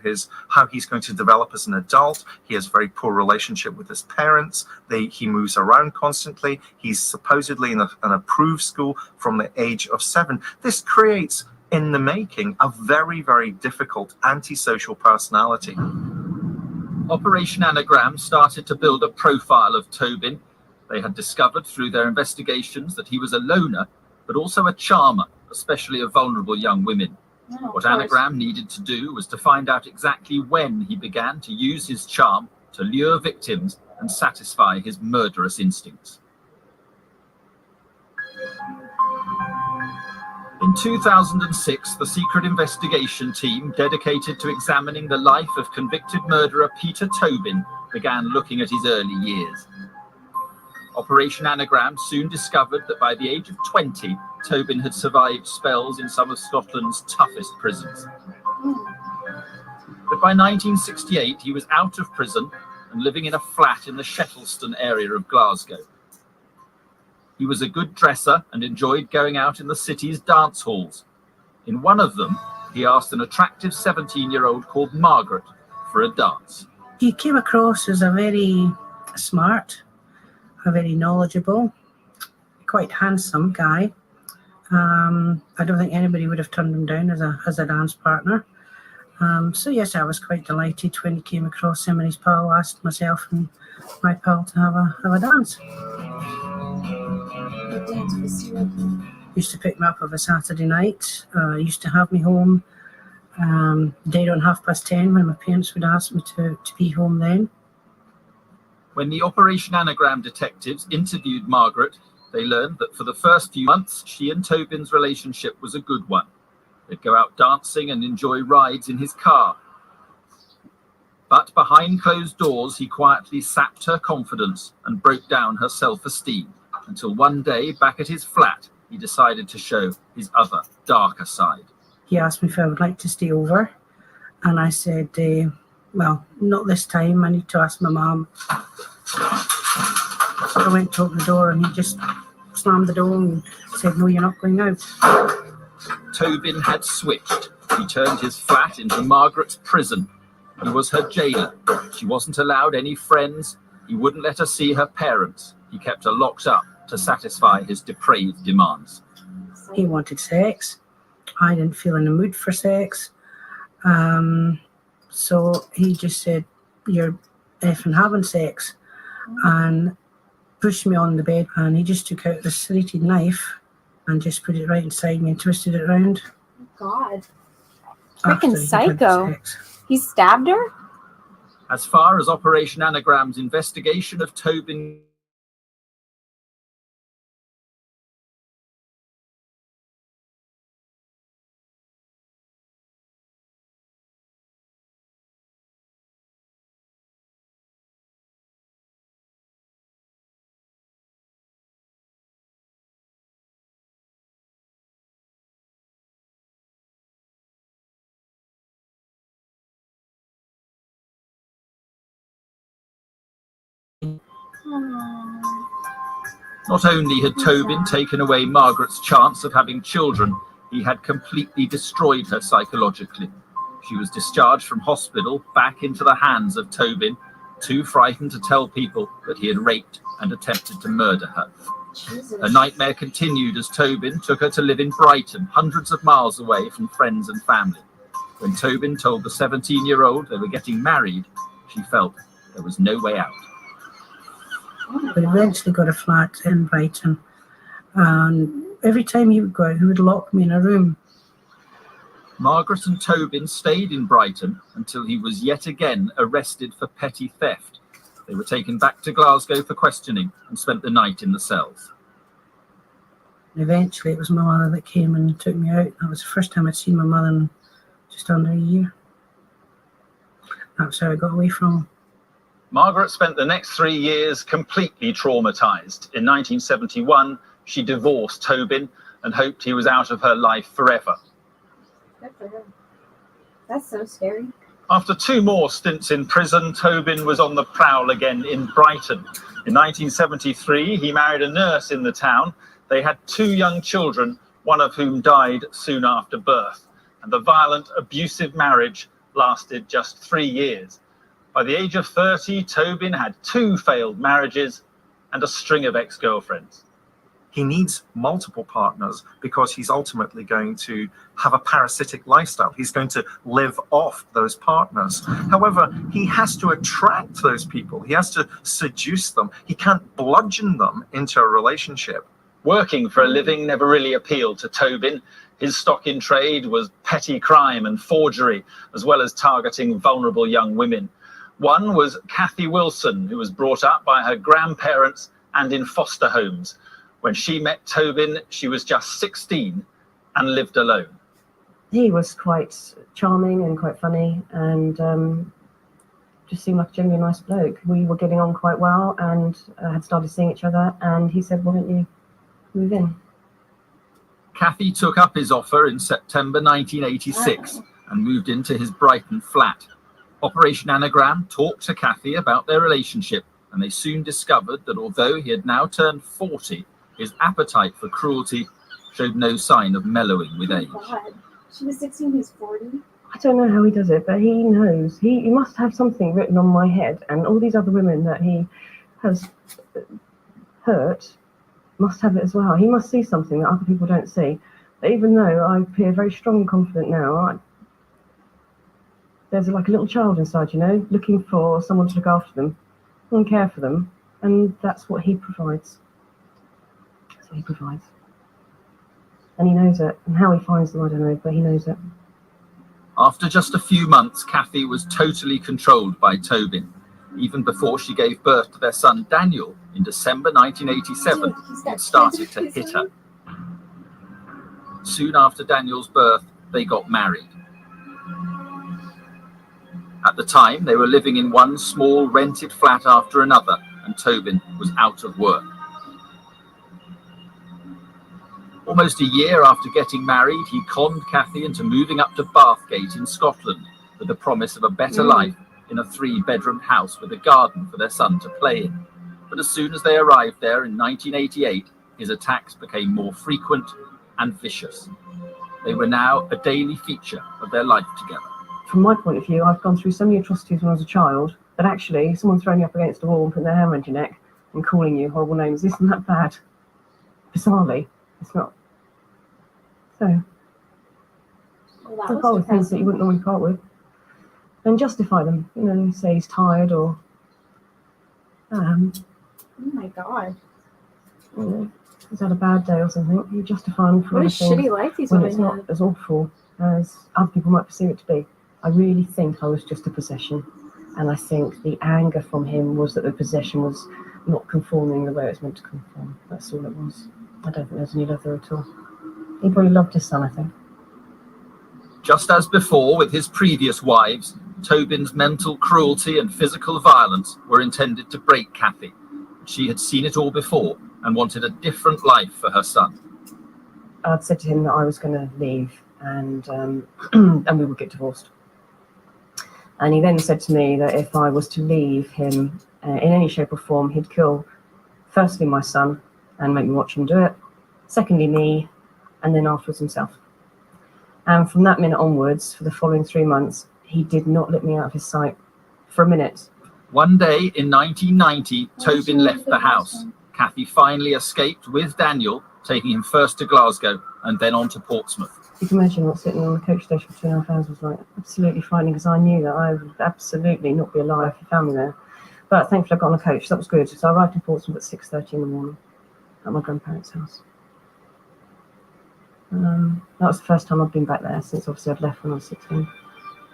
how he's going to develop as an adult. He has a very poor relationship with his parents. He moves around constantly. He's supposedly in an approved school from the age of 7. This creates, in the making, a very, very difficult antisocial personality.
Operation Anagram started to build a profile of Tobin. They had discovered through their investigations that he was a loner, but also a charmer, especially of vulnerable young women. What Anagram needed to do was to find out exactly when he began to use his charm to lure victims and satisfy his murderous instincts. In 2006, the secret investigation team dedicated to examining the life of convicted murderer Peter Tobin began looking at his early years. Operation Anagram soon discovered that by the age of 20, Tobin had survived spells in some of Scotland's toughest prisons. But by 1968, he was out of prison and living in a flat in the Shettleston area of Glasgow. He was a good dresser and enjoyed going out in the city's dance halls. In one of them, he asked an attractive 17-year-old called Margaret for a dance.
He came across as a very smart, a very knowledgeable, quite handsome guy. I don't think anybody would have turned him down as a dance partner. So yes, I was quite delighted when he came across him and his pal asked myself and my pal to have a dance. Used to pick me up of a Saturday night. Used to have me home dead on 10:30 when my parents would ask me to be home then.
When the Operation Anagram detectives interviewed Margaret, they learned that for the first few months, she and Tobin's relationship was a good one. They'd go out dancing and enjoy rides in his car. But behind closed doors, he quietly sapped her confidence and broke down her self-esteem, until one day, back at his flat, he decided to show his other, darker side.
He asked me if I would like to stay over, and I said, well, not this time, I need to ask my mum. So I went to open the door and he just slammed the door and said, no, you're not going out.
Tobin had switched. He turned his flat into Margaret's prison. He was her jailer. She wasn't allowed any friends. He wouldn't let her see her parents. He kept her locked up to satisfy his depraved demands.
He wanted sex. I didn't feel in the mood for sex. So he just said, you're effing having sex, and pushed me on the bed, and he just took out this serrated knife and just put it right inside me and twisted it around.
God. Freaking psycho. He stabbed her?
As far as Operation Anagram's investigation of Tobin Not only had Tobin taken away Margaret's chance of having children, he had completely destroyed her psychologically. She was discharged from hospital back into the hands of Tobin, too frightened to tell people that he had raped and attempted to murder her.
Jesus.
Her nightmare continued as Tobin took her to live in Brighton, hundreds of miles away from friends and family. When Tobin told the 17-year-old they were getting married, she felt there was no way out.
But eventually got a flat in Brighton, and every time he would go out, he would lock me in a room.
Margaret and Tobin stayed in Brighton until he was yet again arrested for petty theft. They were taken back to Glasgow for questioning and spent the night in the cells.
And eventually it was my mother that came and took me out. That was the first time I'd seen my mother in just under a year. That's how I got away from him.
Margaret spent the next 3 years completely traumatized. In 1971, she divorced Tobin and hoped he was out of her life forever.
Good for him. That's so scary.
After 2 more stints in prison, Tobin was on the prowl again in Brighton. In 1973, he married a nurse in the town. They had 2 young children, one of whom died soon after birth. And the violent, abusive marriage lasted just 3 years. By the age of 30, Tobin had 2 failed marriages and a string of ex-girlfriends.
He needs multiple partners because he's ultimately going to have a parasitic lifestyle. He's going to live off those partners. However, he has to attract those people. He has to seduce them. He can't bludgeon them into a relationship.
Working for a living never really appealed to Tobin. His stock in trade was petty crime and forgery, as well as targeting vulnerable young women. One was Kathy Wilson, who was brought up by her grandparents and in foster homes. When she met Tobin, she was just 16 and lived alone.
He was quite charming and quite funny, and just seemed like a genuinely nice bloke. We were getting on quite well and had started seeing each other, and he said, "Why don't you move in?"
Kathy took up his offer in September 1986 and moved into his Brighton flat. Operation Anagram talked to Kathy about their relationship, and they soon discovered that although he had now turned 40, his appetite for cruelty showed no sign of mellowing with age.
God. She was 16, he's 40.
I don't know how he does it, but he knows. He must have something written on my head, and all these other women that he has hurt must have it as well. He must see something that other people don't see. But even though I appear very strong and confident now, there's like a little child inside, you know, looking for someone to look after them and care for them, and that's what he provides. That's what he provides. And he knows it, and how he finds them, I don't know, but he knows it.
After just a few months, Kathy was totally controlled by Tobin. Even before she gave birth to their son Daniel in December 1987, it started to hit her. Soon after Daniel's birth, they got married. At the time, they were living in one small rented flat after another, and Tobin was out of work. Almost a year after getting married, he conned Kathy into moving up to Bathgate in Scotland with the promise of a better life in a 3-bedroom house with a garden for their son to play in. But as soon as they arrived there in 1988, his attacks became more frequent and vicious. They were now a daily feature of their life together.
From my point of view, I've gone through so many atrocities when I was a child that actually someone throwing you up against a wall and putting their hand around your neck and calling you horrible names isn't that bad. Bizarrely, it's not. So, part with things that you wouldn't normally part with, and justify them. You know, say he's tired or,
Oh my God.
You know, he's had a bad day or something. You justify him for
What a
everything
shitty life these
when
women
it's not
had.
as awful as other people might perceive it to be. I really think I was just a possession, and I think the anger from him was that the possession was not conforming the way it was meant to conform. That's all it was. I don't think there's any love there at all. He probably loved his son, I think.
Just as before with his previous wives, Tobin's mental cruelty and physical violence were intended to break Kathy. She had seen it all before and wanted a different life for her son.
I'd said to him that I was going to leave and and we would get divorced. And he then said to me that if I was to leave him in any shape or form, he'd kill firstly my son and make me watch him do it, secondly me, and then afterwards himself. And from that minute onwards, for the following 3 months, he did not let me out of his sight for a minute.
One day in 1990, Tobin left the house. Kathy finally escaped with Daniel, taking him first to Glasgow and then on to Portsmouth.
You can imagine what sitting on the coach station for 2.5 hours was like. Absolutely frightening, because I knew that I would absolutely not be alive if he found me there. But thankfully I got on a coach, that was good. So I arrived in Portsmouth at 6:30 in the morning at my grandparents' house. That was the first time I'd been back there since obviously I'd left when I was 16.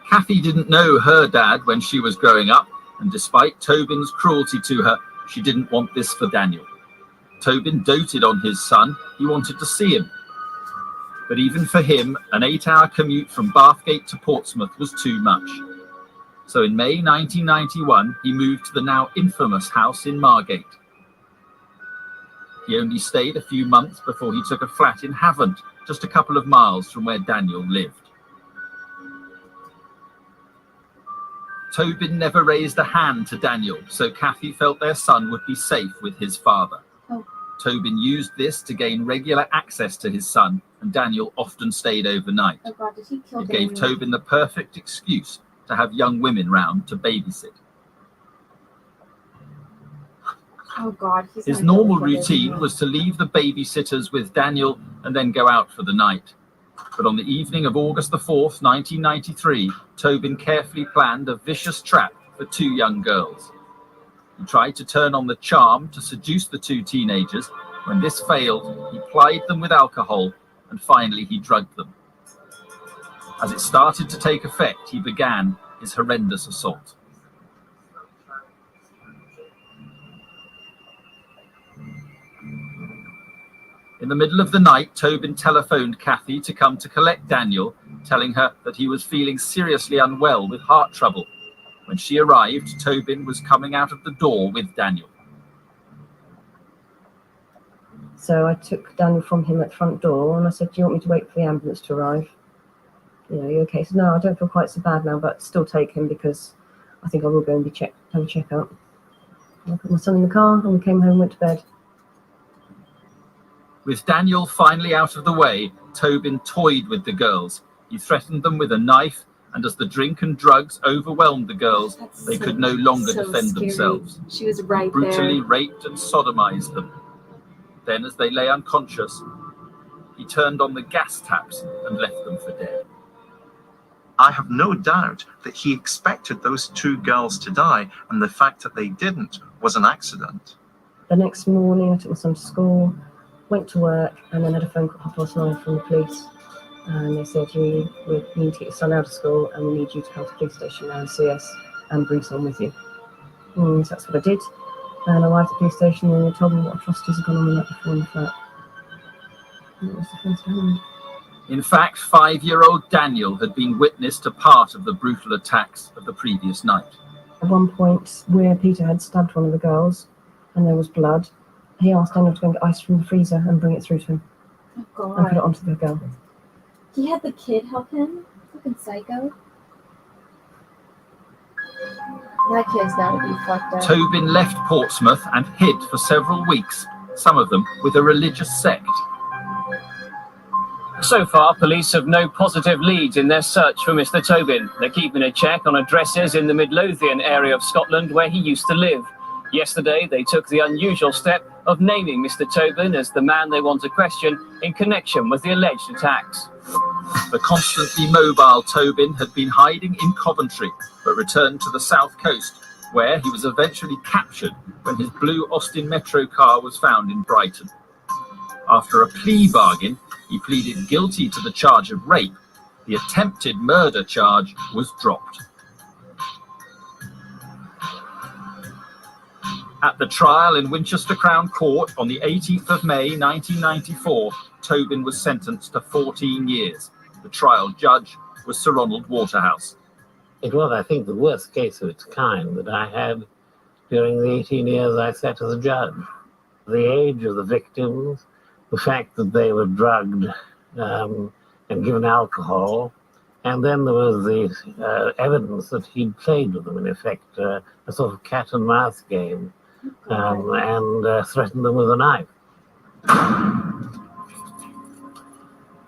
Kathy didn't know her dad when she was growing up, and despite Tobin's cruelty to her, she didn't want this for Daniel. Tobin doted on his son, he wanted to see him. But even for him, an 8-hour commute from Bathgate to Portsmouth was too much. So in May 1991, he moved to the now infamous house in Margate. He only stayed a few months before he took a flat in Havant, just a couple of miles from where Daniel lived. Tobin never raised a hand to Daniel, so Kathy felt their son would be safe with his father.
Oh.
Tobin used this to gain regular access to his son, and Daniel often stayed overnight.
Oh God, did he kill
It gave
Daniel?
Tobin the perfect excuse to have young women round to babysit.
Oh God, he's
His
gonna
normal
kill him.
routine was to leave the babysitters with Daniel and then go out for the night. But on the evening of August the 4th, 1993, Tobin carefully planned a vicious trap for two young girls. He tried to turn on the charm to seduce the two teenagers. When this failed, he plied them with alcohol and finally he drugged them. As it started to take effect, he began his horrendous assault. In the middle of the night, Tobin telephoned Kathy to come to collect Daniel, telling her that he was feeling seriously unwell with heart trouble. When she arrived, Tobin was coming out of the door with Daniel.
So I took Daniel from him at the front door and I said, do you want me to wait for the ambulance to arrive? You know, you okay? He said, no, I don't feel quite so bad now, but still take him because I think I will go and have a check-up. I put my son in the car and we came home and went to bed.
With Daniel finally out of the way, Tobin toyed with the girls. He threatened them with a knife, and as the drink and drugs overwhelmed the girls, they could no longer defend themselves.
She was right
Brutally
there.
raped and sodomized them. Then, as they lay unconscious, he turned on the gas taps and left them for dead.
I have no doubt that he expected those two girls to die, and the fact that they didn't was an accident.
The next morning, I took my son to school, went to work, and then had a phone call at 9:30 from the police. And they said, we need to get your son out of school and we need you to come to the police station now and see us and bring someone with you. And so that's what I did. And I arrived at the police station and they told me what atrocities had gone on the night before in the flat. And it was the first time.
In fact, 5-year-old Daniel had been witness to part of the brutal attacks of the previous night.
At one point, where Peter had stabbed one of the girls and there was blood, he asked Daniel to go and get ice from the freezer and bring it through to him
Oh
and put it
God.
onto the girl.
He had the kid help him? Fucking psycho. That kid's gotta be fucked up.
Tobin left Portsmouth and hid for several weeks, some of them with a religious sect.
So far, police have no positive leads in their search for Mr. Tobin. They're keeping a check on addresses in the Midlothian area of Scotland where he used to live. Yesterday, they took the unusual step of naming Mr. Tobin as the man they want to question in connection with the alleged attacks.
The constantly mobile Tobin had been hiding in Coventry, but returned to the south coast, where he was eventually captured when his blue Austin Metro car was found in Brighton. After a plea bargain, he pleaded guilty to the charge of rape. The attempted murder charge was dropped. At the trial in Winchester Crown Court on the 18th of May 1994, Tobin was sentenced to 14 years. The trial judge was Sir Ronald Waterhouse.
It was, I think, the worst case of its kind that I had during the 18 years I sat as a judge. The age of the victims, the fact that they were drugged and given alcohol, and then there was the evidence that he'd played with them, in effect, a sort of cat and mouse game, and threatened them with a knife.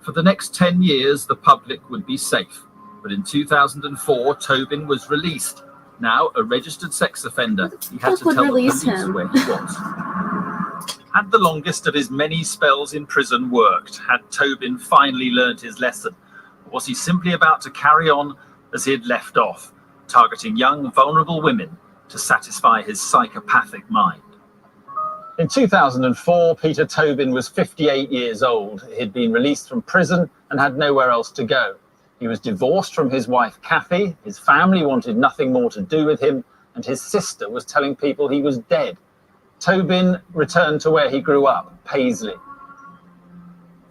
For the next 10 years, the public would be safe. But in 2004, Tobin was released. Now a registered sex offender, he had to tell the police where he was. Had the longest of his many spells in prison worked? Had Tobin finally learned his lesson? Or was he simply about to carry on as he had left off, targeting young, vulnerable women to satisfy his psychopathic mind? In 2004, Peter Tobin was 58 years old. He'd been released from prison and had nowhere else to go. He was divorced from his wife, Kathy. His family wanted nothing more to do with him, and his sister was telling people he was dead. Tobin returned to where he grew up, Paisley.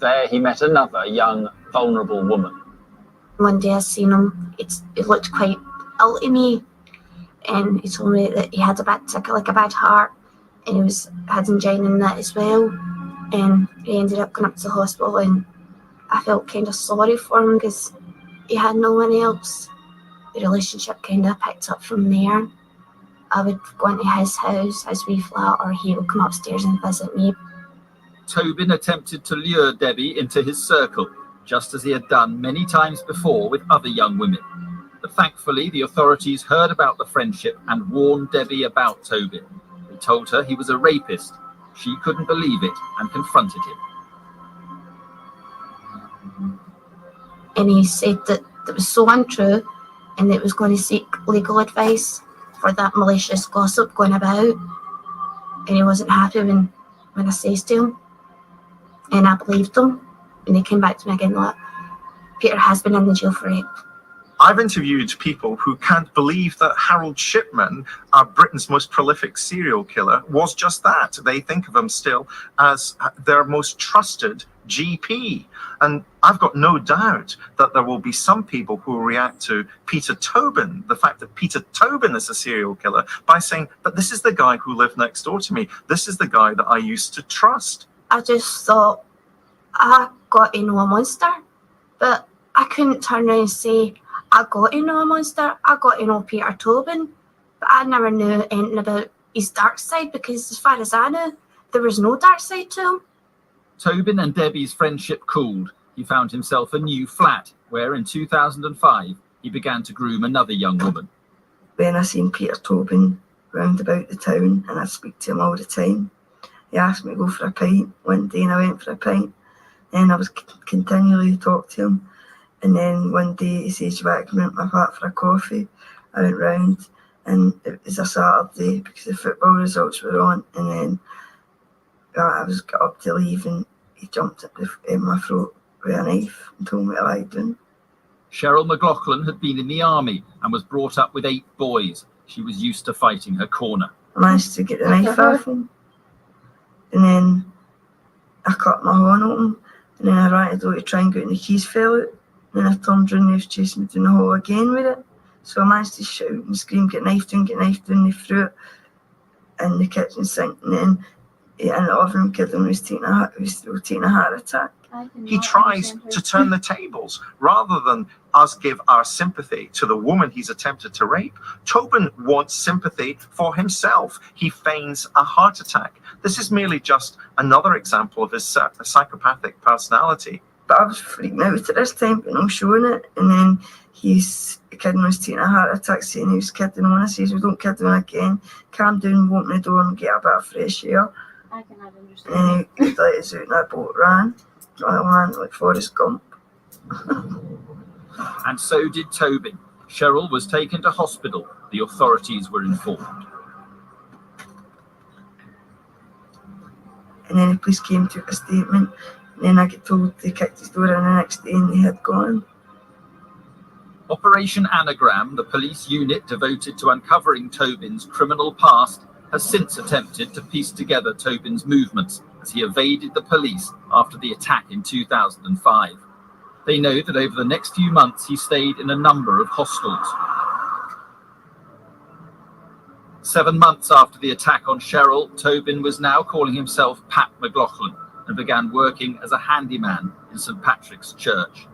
There he met another young, vulnerable woman.
One day I seen him, it looked quite ill to me, and he told me that he had a bad tick, like a bad heart, and he had angina in that as well, and he ended up going up to the hospital, and I felt kind of sorry for him because he had no one else. The relationship kind of picked up from there. I would go into his house, his wee flat, or he would come upstairs and visit me.
Tobin attempted to lure Debbie into his circle, just as he had done many times before with other young women. But thankfully, the authorities heard about the friendship and warned Debbie about Tobin. They told her he was a rapist. She couldn't believe it and confronted him.
And he said that it was so untrue and that he was going to seek legal advice for that malicious gossip going about. And he wasn't happy when I says to him. And I believed him. And he came back to me again like, Peter has been in the jail for rape.
I've interviewed people who can't believe that Harold Shipman, Britain's most prolific serial killer, was just that. They think of him still as their most trusted GP. And I've got no doubt that there will be some people who will react to Peter Tobin, the fact that Peter Tobin is a serial killer, by saying, but this is the guy who lived next door to me. This is the guy that I used to trust.
I just thought, I got to know a monster. But I couldn't turn around and say, I got to know a monster. I got to know Peter Tobin. But I never knew anything about his dark side because as far as I knew, there was no dark side to him.
Tobin and Debbie's friendship cooled. He found himself a new flat, where in 2005, he began to groom another young woman.
When I seen Peter Tobin round about the town, and I speak to him all the time, he asked me to go for a pint one day, and I went for a pint, and I was continually talking to him. And then one day he says, you want to come into my flat for a coffee? I went round, and it was a Saturday because the football results were on, and then I was got up to leave, and he jumped in my throat with a knife and told me to lie down.
Cheryl McLaughlin had been in the army and was brought up with 8 boys. She was used to fighting her corner.
I managed to get the knife off him, and then I cut my horn open, and then I ran to the door to try and get in the keys fell out. And then I turned around and he was chasing me down the hall again with it. So I managed to shout and scream, get knifed down, they threw it in the kitchen sink, and then in the other room, kid was taking a heart attack.
He tries to turn the tables. Rather than us give our sympathy to the woman he's attempted to rape, Tobin wants sympathy for himself. He feigns a heart attack. This is merely just another example of his psychopathic personality.
But I was freaking out at this time, but I'm showing it. And then the kid was taking a heart attack, saying he was kidding on. I says, well, don't kid him again. Calm down, open the door and get a bit of fresh air.
I cannot understand.
And he let us out and that boat ran. I ran like Forrest Gump.
And so did Tobin. Cheryl was taken to hospital. The authorities were informed.
And then the police came, took a statement. And then I get told they kicked his door in the next day and they had gone.
Operation Anagram, the police unit devoted to uncovering Tobin's criminal past, has since attempted to piece together Tobin's movements as he evaded the police after the attack in 2005. They know that over the next few months he stayed in a number of hostels. 7 months after the attack on Cheryl, Tobin was now calling himself Pat McLaughlin and began working as a handyman in St. Patrick's Church.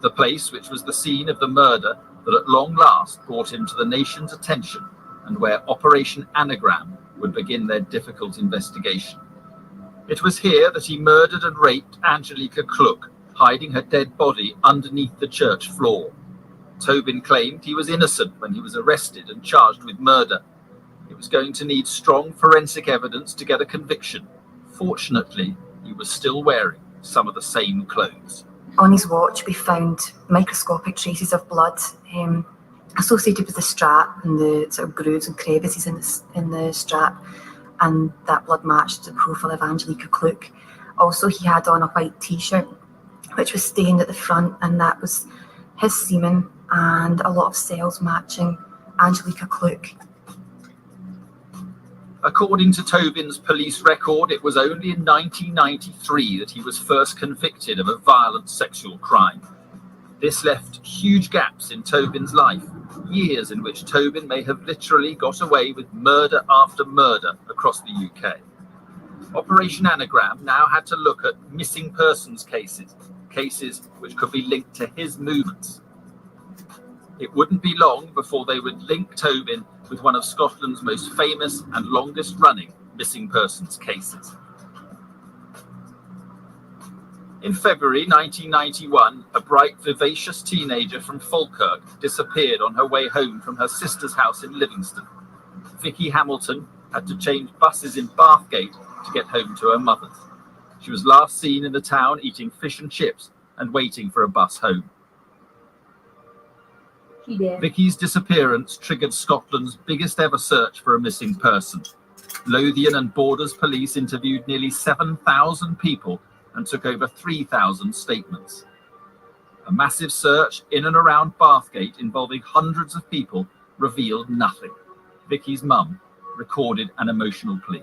The place which was the scene of the murder that at long last brought him to the nation's attention and where Operation Anagram would begin their difficult investigation. It was here that he murdered and raped Angelica Kluck, hiding her dead body underneath the church floor. Tobin claimed he was innocent when he was arrested and charged with murder. It was going to need strong forensic evidence to get a conviction. Fortunately, he was still wearing some of the same clothes.
On his watch, we found microscopic traces of blood associated with the strap and the sort of grooves and crevices in the strap, and that blood matched the profile of Angelica Kluck. Also, he had on a white t-shirt, which was stained at the front, and that was his semen, and a lot of cells matching Angelica Kluck.
According to Tobin's police record, it was only in 1993 that he was first convicted of a violent sexual crime. This left huge gaps in Tobin's life, years in which Tobin may have literally got away with murder after murder across the UK. Operation Anagram now had to look at missing persons cases, cases which could be linked to his movements. It wouldn't be long before they would link Tobin with one of Scotland's most famous and longest running missing persons cases. In February 1991, a bright, vivacious teenager from Falkirk disappeared on her way home from her sister's house in Livingston. Vicky Hamilton had to change buses in Bathgate to get home to her mother's. She was last seen in the town eating fish and chips and waiting for a bus home. Vicky's disappearance triggered Scotland's biggest ever search for a missing person. Lothian and Borders Police interviewed nearly 7,000 people and took over 3,000 statements. A massive search in and around Bathgate involving hundreds of people revealed nothing. Vicky's mum recorded an emotional plea.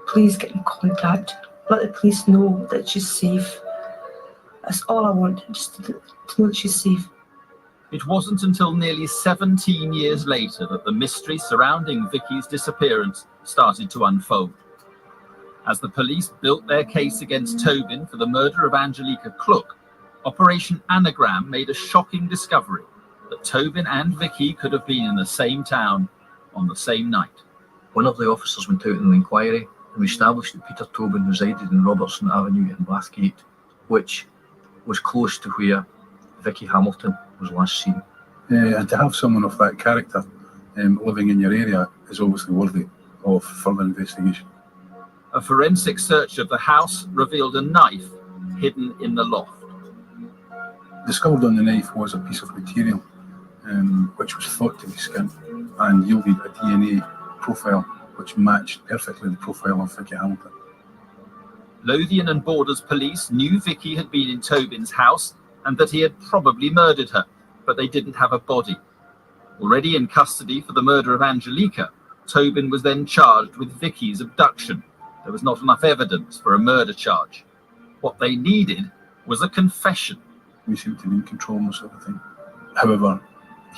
Please get in contact. Let the police know that she's safe. That's all I want, just to know that she's safe.
It wasn't until nearly 17 years later that the mystery surrounding Vicky's disappearance started to unfold. As the police built their case against Tobin for the murder of Angelica Clook, Operation Anagram made a shocking discovery that Tobin and Vicky could have been in the same town on the same night.
One of the officers went out in the inquiry and we established that Peter Tobin resided in Robertson Avenue in Bathgate, which was close to where Vicky Hamilton was last seen.
And to have someone of that character living in your area is obviously worthy of further investigation.
A forensic search of the house revealed a knife hidden in the loft.
Discovered on the knife was a piece of material which was thought to be skin and yielded a DNA profile which matched perfectly the profile of Vicky Hamilton.
Lothian and Borders Police knew Vicky had been in Tobin's house and that he had probably murdered her, but they didn't have a body. Already in custody for the murder of Angelica, Tobin was then charged with Vicky's abduction. There was not enough evidence for a murder charge. What they needed was a confession.
We seem to be in control most of the time. However,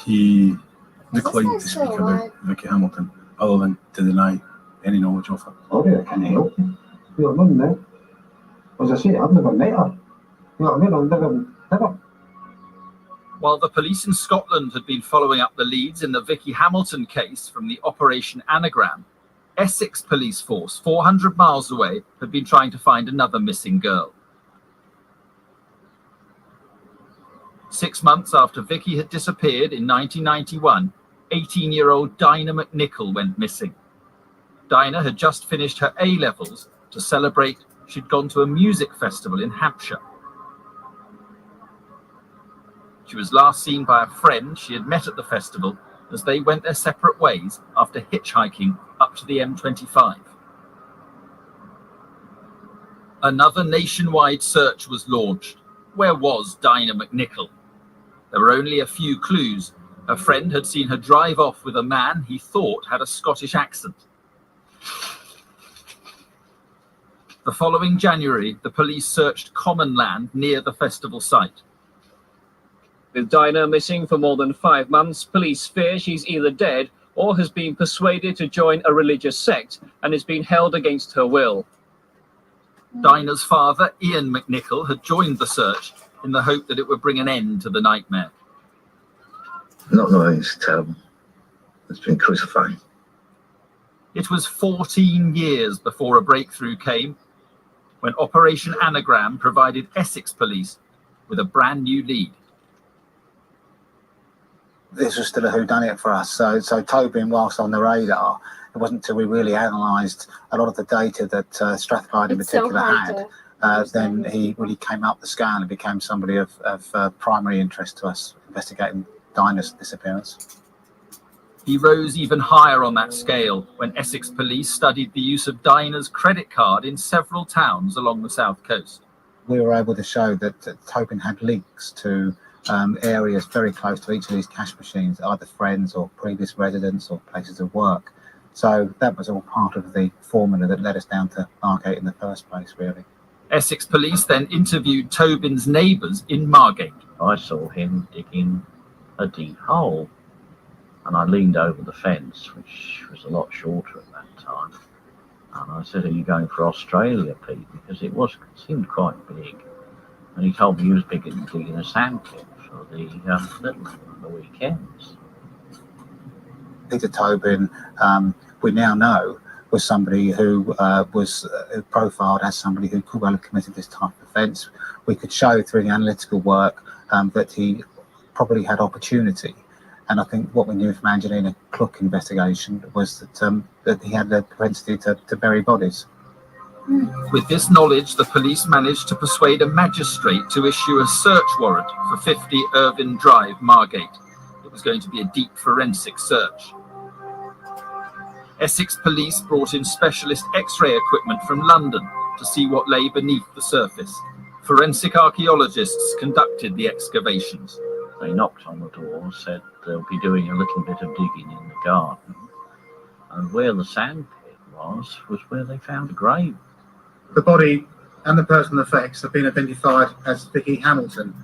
he declined to speak about Vicky Hamilton, other than to deny any knowledge of her.
Sorry, I can't help you. You know what I mean? As I say, I've never met her. You know what I mean? I've never.
While the police in Scotland had been following up the leads in the Vicky Hamilton case from the Operation Anagram, Essex police force, 400 miles away, had been trying to find another missing girl. 6 months after Vicky had disappeared in 1991, 18-year-old Dinah McNichol went missing. Dinah had just finished her A-levels. To celebrate, she'd gone to a music festival in Hampshire. She was last seen by a friend she had met at the festival as they went their separate ways after hitchhiking up to the M25. Another nationwide search was launched. Where was Dinah McNichol? There were only a few clues. Her friend had seen her drive off with a man he thought had a Scottish accent. The following January, the police searched common land near the festival site.
With Dinah missing for more than 5 months, police fear she's either dead or has been persuaded to join a religious sect and is being held against her will.
Dinah's father, Ian McNichol, had joined the search in the hope that it would bring an end to the nightmare.
Not knowing is terrible. It's been crucifying.
It was 14 years before a breakthrough came, when Operation Anagram provided Essex police with a brand new lead.
This was still a whodunit for us. So Tobin, whilst on the radar, it wasn't until we really analysed a lot of the data that Strathclyde in particular had, then he really came up the scale and became somebody of primary interest to us, investigating Dinah's disappearance.
He rose even higher on that scale when Essex police studied the use of Dinah's credit card in several towns along the south coast.
We were able to show that Tobin had links to areas very close to each of these cash machines, either friends or previous residents or places of work. So that was all part of the formula that led us down to Margate in the first place, really.
Essex police then interviewed Tobin's neighbours in Margate.
I saw him digging a deep hole, and I leaned over the fence, which was a lot shorter at that time, and I said, "Are you going for Australia, Pete?" Because it seemed quite big, and he told me he was digging a sandpit for the the weekends.
Peter Tobin, we now know, was somebody who was profiled as somebody who could well have committed this type of offence. We could show through the analytical work that he probably had opportunity. And I think what we knew from Angelina Cluck investigation was that he had the propensity to bury bodies.
With this knowledge, the police managed to persuade a magistrate to issue a search warrant for 50 Irvine Drive, Margate. It was going to be a deep forensic search. Essex police brought in specialist X-ray equipment from London to see what lay beneath the surface. Forensic archaeologists conducted the excavations.
They knocked on the door, said they'll be doing a little bit of digging in the garden. And where the sandpit was where they found a grave.
The body and the personal effects have been identified as Vicky Hamilton,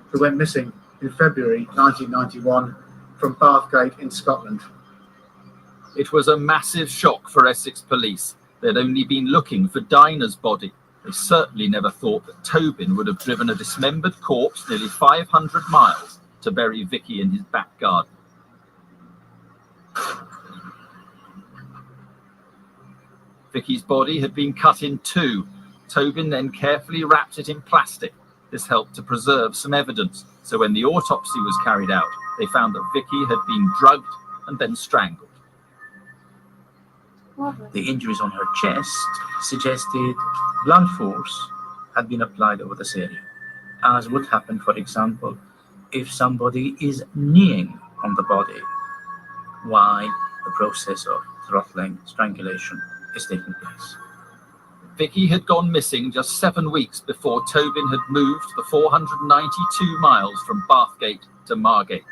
who went missing in February 1991 from Bathgate in Scotland.
It was a massive shock for Essex police. They'd only been looking for Dinah's body. They certainly never thought that Tobin would have driven a dismembered corpse nearly 500 miles to bury Vicky in his back garden. Vicky's body had been cut in two. Tobin then carefully wrapped it in plastic. This helped to preserve some evidence, so when the autopsy was carried out, they found that Vicky had been drugged and then strangled.
The injuries on her chest suggested blunt force had been applied over this area, as would happen, for example, if somebody is kneeing on the body while the process of throttling, strangulation is taking place.
Vicky had gone missing just 7 weeks before Tobin had moved the 492 miles from Bathgate to Margate.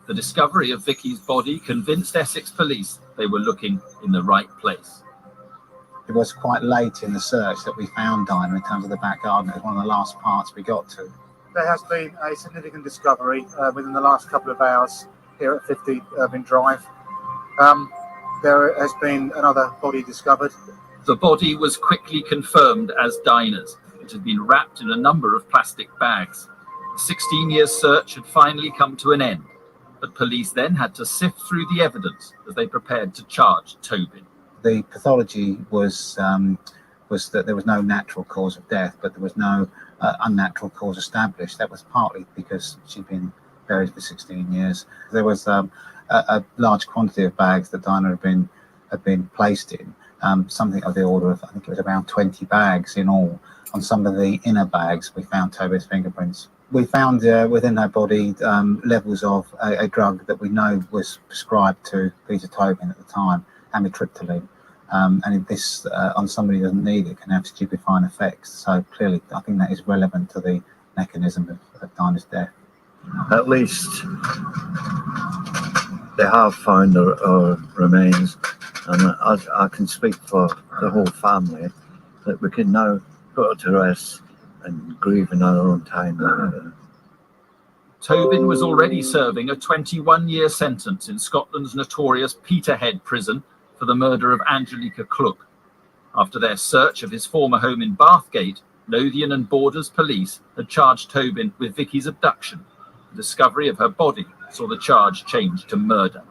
The discovery of Vicky's body convinced Essex police they were looking in the right place.
It was quite late in the search that we found Dinah in terms of the back garden. It was one of the last parts we got to. There has been a significant discovery within the last couple of hours here at 50 Irvine Drive. There has been another body discovered.
The body was quickly confirmed as Dinah's. It had been wrapped in a number of plastic bags. The 16-year search had finally come to an end, but police then had to sift through the evidence as they prepared to charge Tobin.
The pathology was that there was no natural cause of death, but there was no unnatural cause established. That was partly because she'd been buried for 16 years. There was a large quantity of bags that Dinah had been placed in, something of the order of, I think it was around 20 bags in all. On some of the inner bags, we found Tobin's fingerprints. We found within her body levels of a drug that we know was prescribed to Peter Tobin at the time, amitriptyline. And if this on somebody who doesn't need it can have stupefying effects. So clearly, I think that is relevant to the mechanism of Dinah's death.
At least they have found her remains, and I can speak for the whole family that we can now put her to rest and grieve in our own time.
Tobin was already serving a 21-year sentence in Scotland's notorious Peterhead prison for the murder of Angelica Cluck. After their search of his former home in Bathgate, Lothian and Borders police had charged Tobin with Vicky's abduction. The discovery of her body saw the charge changed to murder.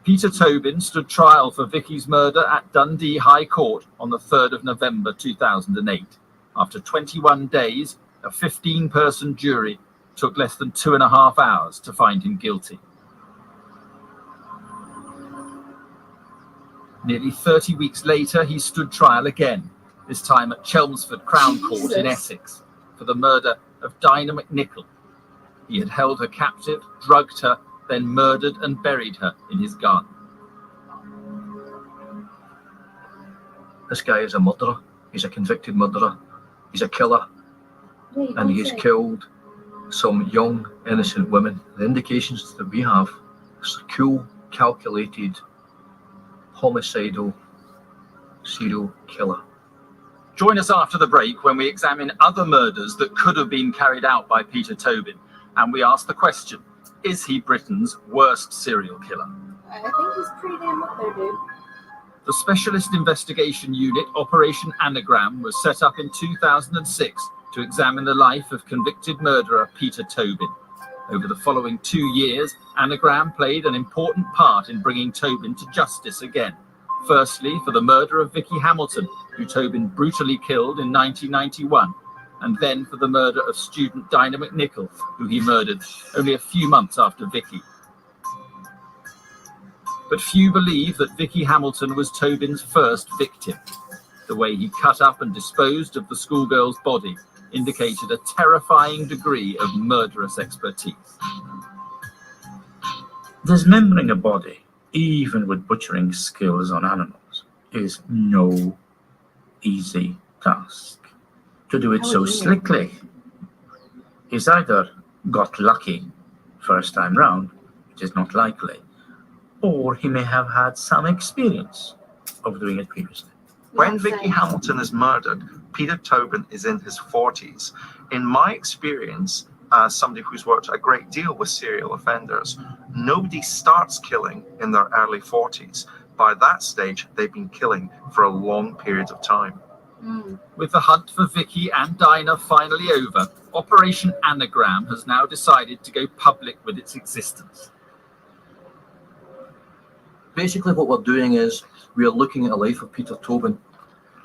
Peter Tobin stood trial for Vicky's murder at Dundee High Court on the 3rd of November 2008. After 21 days, a 15-person jury took less than 2.5 hours to find him guilty. Nearly 30 weeks later, he stood trial again, this time at Chelmsford Crown Court in Essex, for the murder of Dinah McNichol. He had held her captive, drugged her, then murdered and buried her in his garden.
This guy is a murderer. He's a convicted murderer. He's a killer. And he has killed some young, innocent women. The indications that we have is cool, calculated, homicidal
serial killer.
Join us after the break when we examine other murders that could have been carried out by Peter Tobin, and we ask the question, is he Britain's worst serial killer?
I think he's pretty damn up there, dude.
The Specialist Investigation Unit Operation Anagram was set up in 2006 to examine the life of convicted murderer Peter Tobin. Over the following 2 years, Anagram played an important part in bringing Tobin to justice again. Firstly, for the murder of Vicky Hamilton, who Tobin brutally killed in 1991, and then for the murder of student Dinah McNichol, who he murdered only a few months after Vicky. But few believe that Vicky Hamilton was Tobin's first victim. The way he cut up and disposed of the schoolgirl's body indicated a terrifying degree of murderous expertise.
Dismembering a body, even with butchering skills on animals, is no easy task. To do it so slickly, he's either got lucky first time round, which is not likely, or he may have had some experience of doing it previously.
When Vicky Hamilton is murdered, Peter Tobin is in his 40s. In my experience, as somebody who's worked a great deal with serial offenders, nobody starts killing in their early 40s. By that stage, they've been killing for a long period of time.
With the hunt for Vicky and Dinah finally over, Operation Anagram has now decided to go public with its existence.
Basically what we're doing is we are looking at the life of Peter Tobin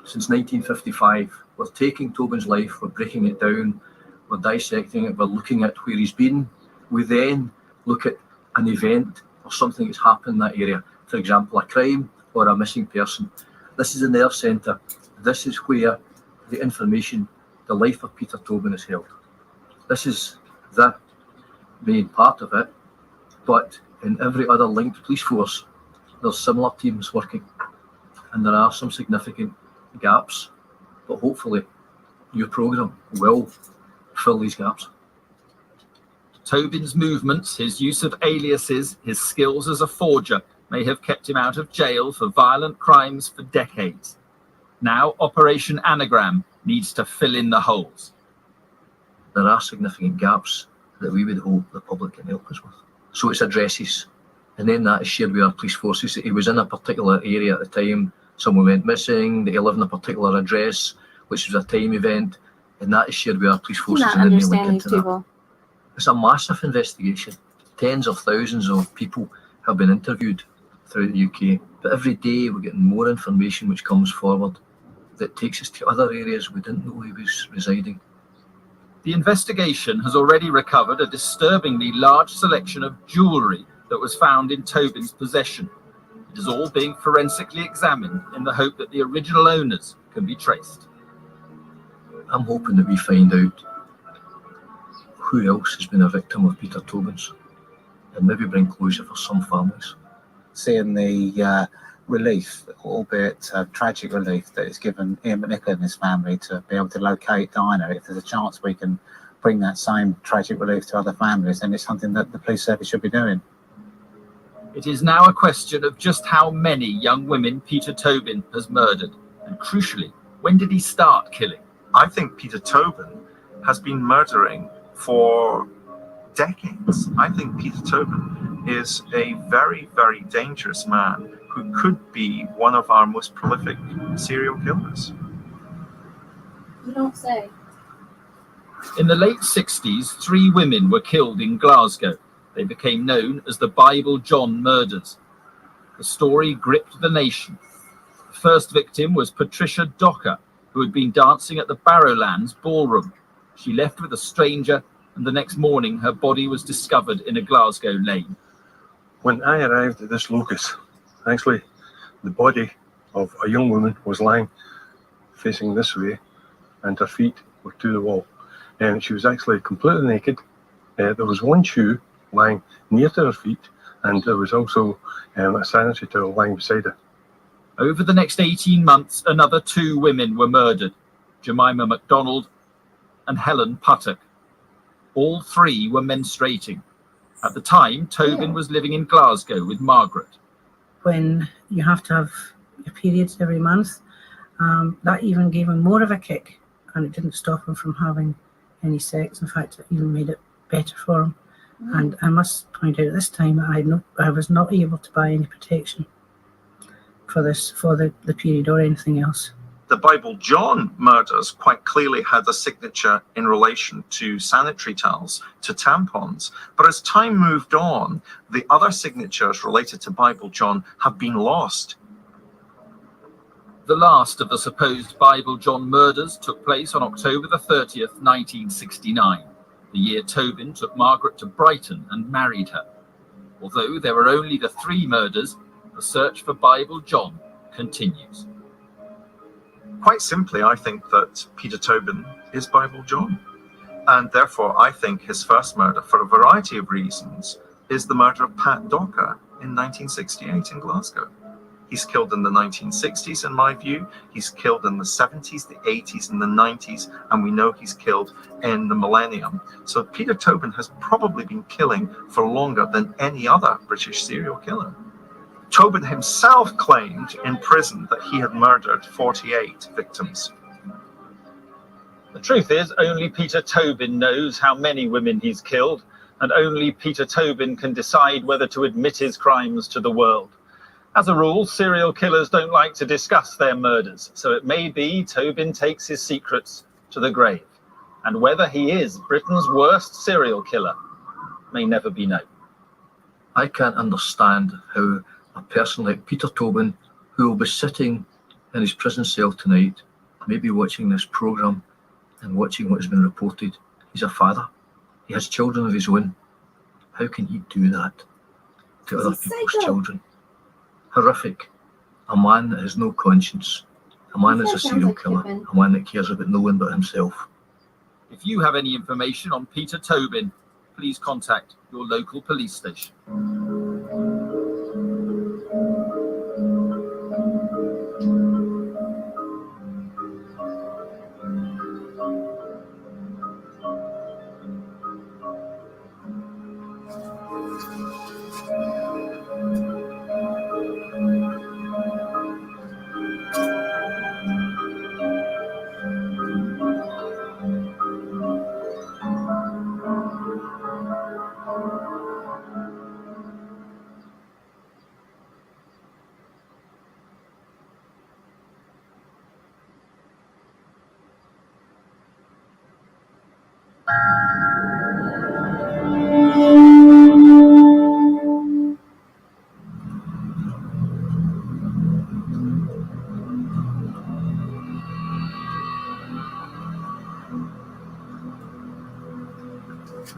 since 1955. We're taking Tobin's life, we're breaking it down, we're dissecting it, we're looking at where he's been. We then look at an event or something that's happened in that area. For example, a crime or a missing person. This is the nerve centre. This is where the information, the life of Peter Tobin is held. This is the main part of it, but in every other linked police force, there's similar teams working, and there are some significant gaps, but hopefully your programme will fill these gaps.
Tobin's movements, his use of aliases, his skills as a forger may have kept him out of jail for violent crimes for decades. Now Operation Anagram needs to fill in the holes.
There are significant gaps that we would hope the public can help us with. So it's addresses, and then that is shared with our police forces. He was in a particular area at the time, someone went missing, they live in a particular address, which was a time event, and that is shared with our police forces, and then they link into that. It's a massive investigation. Tens of thousands of people have been interviewed throughout the UK, but every day we're getting more information which comes forward that takes us to other areas we didn't know he was residing.
The investigation has already recovered a disturbingly large selection of jewellery that was found in Tobin's possession. It is all being forensically examined in the hope that the original owners can be traced.
I'm hoping that we find out who else has been a victim of Peter Tobin's, and maybe bring closure for some families.
Seeing the relief, albeit tragic relief, that is given Ian McNichol and his family to be able to locate Dinah, if there's a chance we can bring that same tragic relief to other families, then it's something that the police service should be doing.
It is now a question of just how many young women Peter Tobin has murdered, and crucially, when did he start killing?
I think Peter Tobin has been murdering for decades. I think Peter Tobin is a very, very dangerous man who could be one of our most prolific serial killers.
You don't say.
In the late 60s, 3 women were killed in Glasgow. They became known as the Bible John murders. The story gripped the nation. The first victim was Patricia Docker, who had been dancing at the Barrowlands ballroom. She left with a stranger, and the next morning her body was discovered in a Glasgow lane.
When I arrived at this locus, actually the body of a young woman was lying facing this way, and her feet were to the wall. And she was actually completely naked. There was one shoe lying near to her feet, and there was also a sanitary towel lying beside her.
Over the next 18 months, another 2 women were murdered, Jemima MacDonald and Helen Puttock. All 3 were menstruating. At the time, Tobin was living in Glasgow with Margaret.
When you have to have your periods every month, That even gave him more of a kick, and it didn't stop him from having any sex. In fact, it even made it better for him. And I must point out at this time that I was not able to buy any protection for the period or anything else.
The Bible John murders quite clearly had a signature in relation to sanitary towels, to tampons. But as time moved on, the other signatures related to Bible John have been lost.
The last of the supposed Bible John murders took place on October the 30th, 1969, the year Tobin took Margaret to Brighton and married her. Although there were only the 3 murders, the search for Bible John continues.
Quite simply, I think that Peter Tobin is Bible John. And therefore, I think his first murder, for a variety of reasons, is the murder of Pat Docker in 1968 in Glasgow. He's killed in the 1960s, in my view. He's killed in the 70s, the 80s, and the 90s, and we know he's killed in the millennium. So Peter Tobin has probably been killing for longer than any other British serial killer. Tobin himself claimed in prison that he had murdered 48 victims.
The truth is, only Peter Tobin knows how many women he's killed, and only Peter Tobin can decide whether to admit his crimes to the world. As a rule, serial killers don't like to discuss their murders, so it may be Tobin takes his secrets to the grave. And whether he is Britain's worst serial killer may never be known.
I can't understand how a person like Peter Tobin, who will be sitting in his prison cell tonight, maybe watching this programme and watching what has been reported. He's a father. He has children of his own. How can he do that to other people's children? Horrific. A man that has no conscience. A man that's a serial killer. A man that cares about no one but himself.
If you have any information on Peter Tobin, please contact your local police station.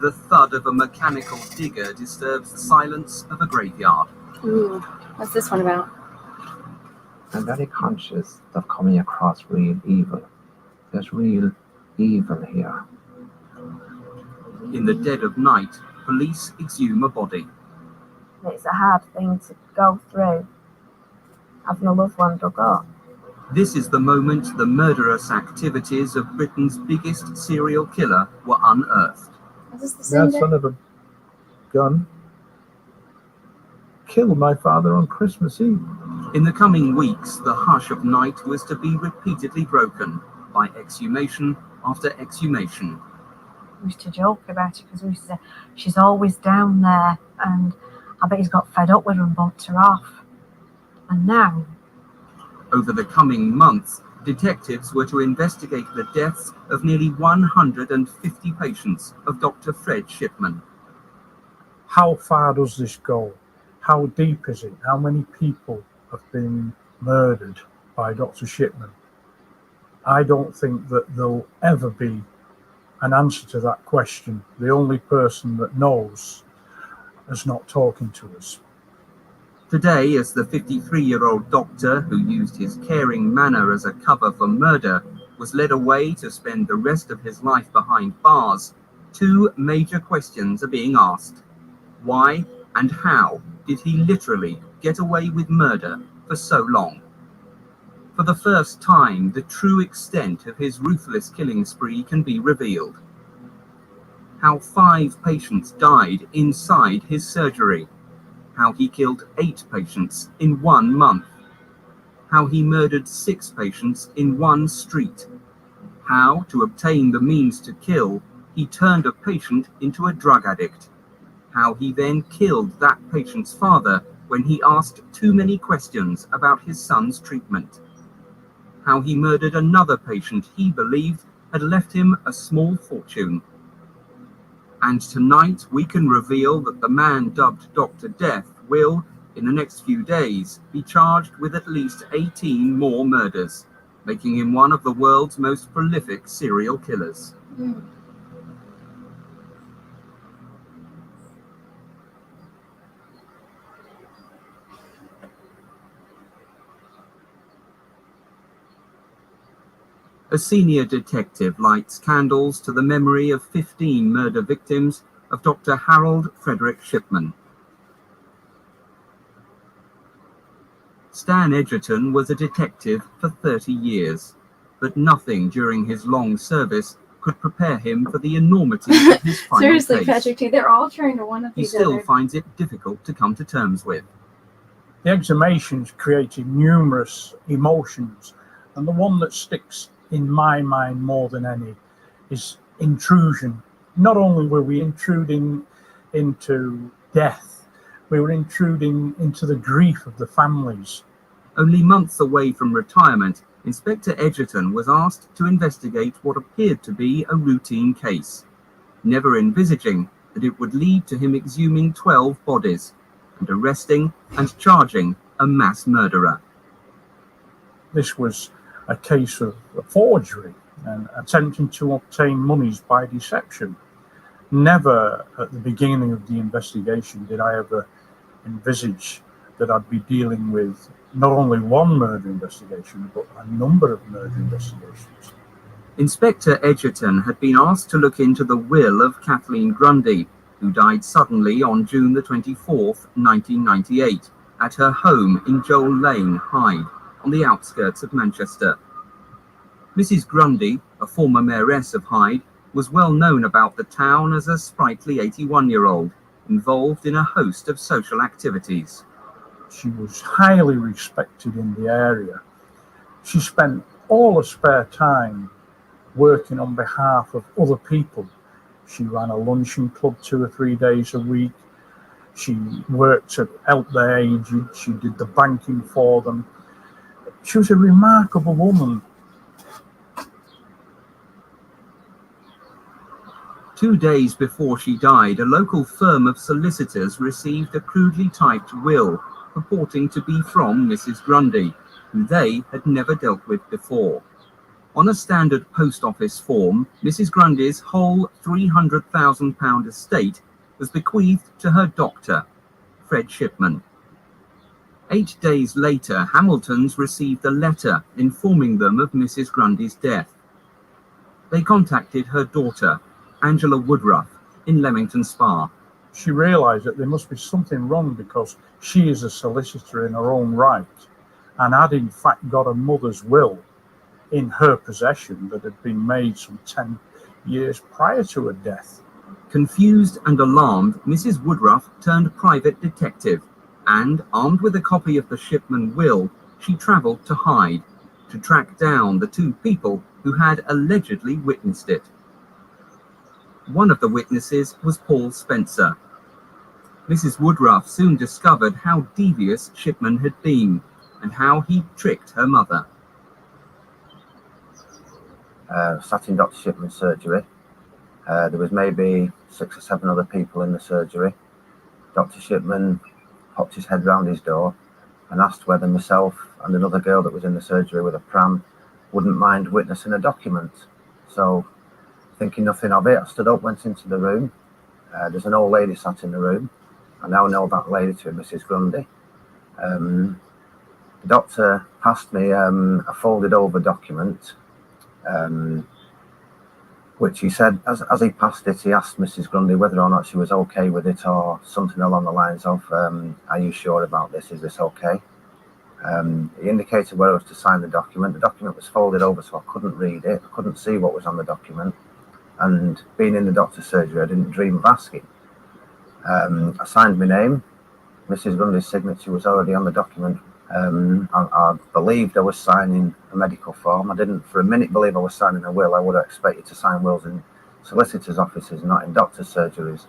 The thud of a mechanical digger disturbs the silence of a graveyard.
Ooh, what's this one about?
I'm very conscious of coming across real evil. There's real evil here.
In the dead of night, police exhume a body.
It's a hard thing to go through, having a loved one dug up.
This is the moment the murderous activities of Britain's biggest serial killer were unearthed.
Is this the same
That son of a gun killed my father on Christmas Eve.
In the coming weeks, the hush of night was to be repeatedly broken by exhumation after exhumation.
We used to joke about it because we used to say, she's always down there, and I bet he's got fed up with her and bumped her off. And now,
over the coming months, detectives were to investigate the deaths of nearly 150 patients of Dr. Fred Shipman.
How far does this go? How deep is it? How many people have been murdered by Dr. Shipman? I don't think that there'll ever be an answer to that question. The only person that knows is not talking to us.
Today, as the 53-year-old doctor who used his caring manner as a cover for murder was led away to spend the rest of his life behind bars, two major questions are being asked. Why and how did he literally get away with murder for so long? For the first time, the true extent of his ruthless killing spree can be revealed. How 5 patients died inside his surgery. How he killed 8 patients in 1 month. how he murdered 6 patients in one street, how, to obtain the means to kill, he turned a patient into a drug addict, how he then killed that patient's father when he asked too many questions about his son's treatment, how he murdered another patient he believed had left him a small fortune. And tonight we can reveal that the man dubbed Dr. Death will, in the next few days, be charged with at least 18 more murders, making him one of the world's most prolific serial killers. A senior detective lights candles to the memory of 15 murder victims of Dr. Harold Frederick Shipman. Stan Edgerton was a detective for 30 years, but nothing during his long service could prepare him for the enormity of his final
Seriously,
case.
Patrick T, they're all trying to one-up
He
each
still
other.
finds it difficult to come to terms with.
The exhumations created numerous emotions, and the one that sticks in my mind more than any is intrusion. Not only were we intruding into death, we were intruding into the grief of the families.
Only months away from retirement, Inspector Edgerton was asked to investigate what appeared to be a routine case, never envisaging that it would lead to him exhuming 12 bodies and arresting and charging a mass murderer.
This was a case of forgery and attempting to obtain monies by deception. Never at the beginning of the investigation did I ever envisage that I'd be dealing with not only one murder investigation, but a number of murder investigations.
Inspector Edgerton had been asked to look into the will of Kathleen Grundy, who died suddenly on June the 24th, 1998, at her home in Joel Lane, Hyde, on the outskirts of Manchester. Mrs. Grundy, a former mayoress of Hyde, was well known about the town as a sprightly 81-year-old, involved in a host of social activities.
She was highly respected in the area. She spent all her spare time working on behalf of other people. She ran a luncheon club 2 or 3 days a week. She worked to help the aged. She did the banking for them. She was a remarkable woman.
2 days before she died, a local firm of solicitors received a crudely typed will purporting to be from Mrs. Grundy, who they had never dealt with before. On a standard post office form, Mrs. Grundy's whole £300,000 estate was bequeathed to her doctor, Fred Shipman. 8 days later, Hamiltons received a letter informing them of Mrs. Grundy's death. They contacted her daughter, Angela Woodruff, in Leamington Spa.
She realised that there must be something wrong because she is a solicitor in her own right and had in fact got a mother's will in her possession that had been made some 10 years prior to her death.
Confused and alarmed, Mrs. Woodruff turned private detective and, armed with a copy of the Shipman will, she travelled to Hyde to track down the 2 people who had allegedly witnessed it. One of the witnesses was Paul Spencer. Mrs. Woodruff soon discovered how devious Shipman had been and how he tricked her mother.
Sat in Dr. Shipman's surgery. There was maybe 6 or 7 other people in the surgery. Dr. Shipman popped his head round his door and asked whether myself and another girl that was in the surgery with a pram wouldn't mind witnessing a document. So, thinking nothing of it, I stood up, went into the room. There's an old lady sat in the room. I now know that lady to be Mrs. Grundy. The doctor passed me a folded over document, which he said, as he passed it, he asked Mrs. Grundy whether or not she was okay with it or something along the lines of, are you sure about this? Is this okay? He indicated where I was to sign the document. The document was folded over so I couldn't read it. I couldn't see what was on the document. And being in the doctor's surgery, I didn't dream of asking. I signed my name. Mrs. Grundy's signature was already on the document I believed I was signing a medical form. I didn't for a minute believe I was signing a will. I would have expected to sign wills in solicitors' offices, not in doctors' surgeries.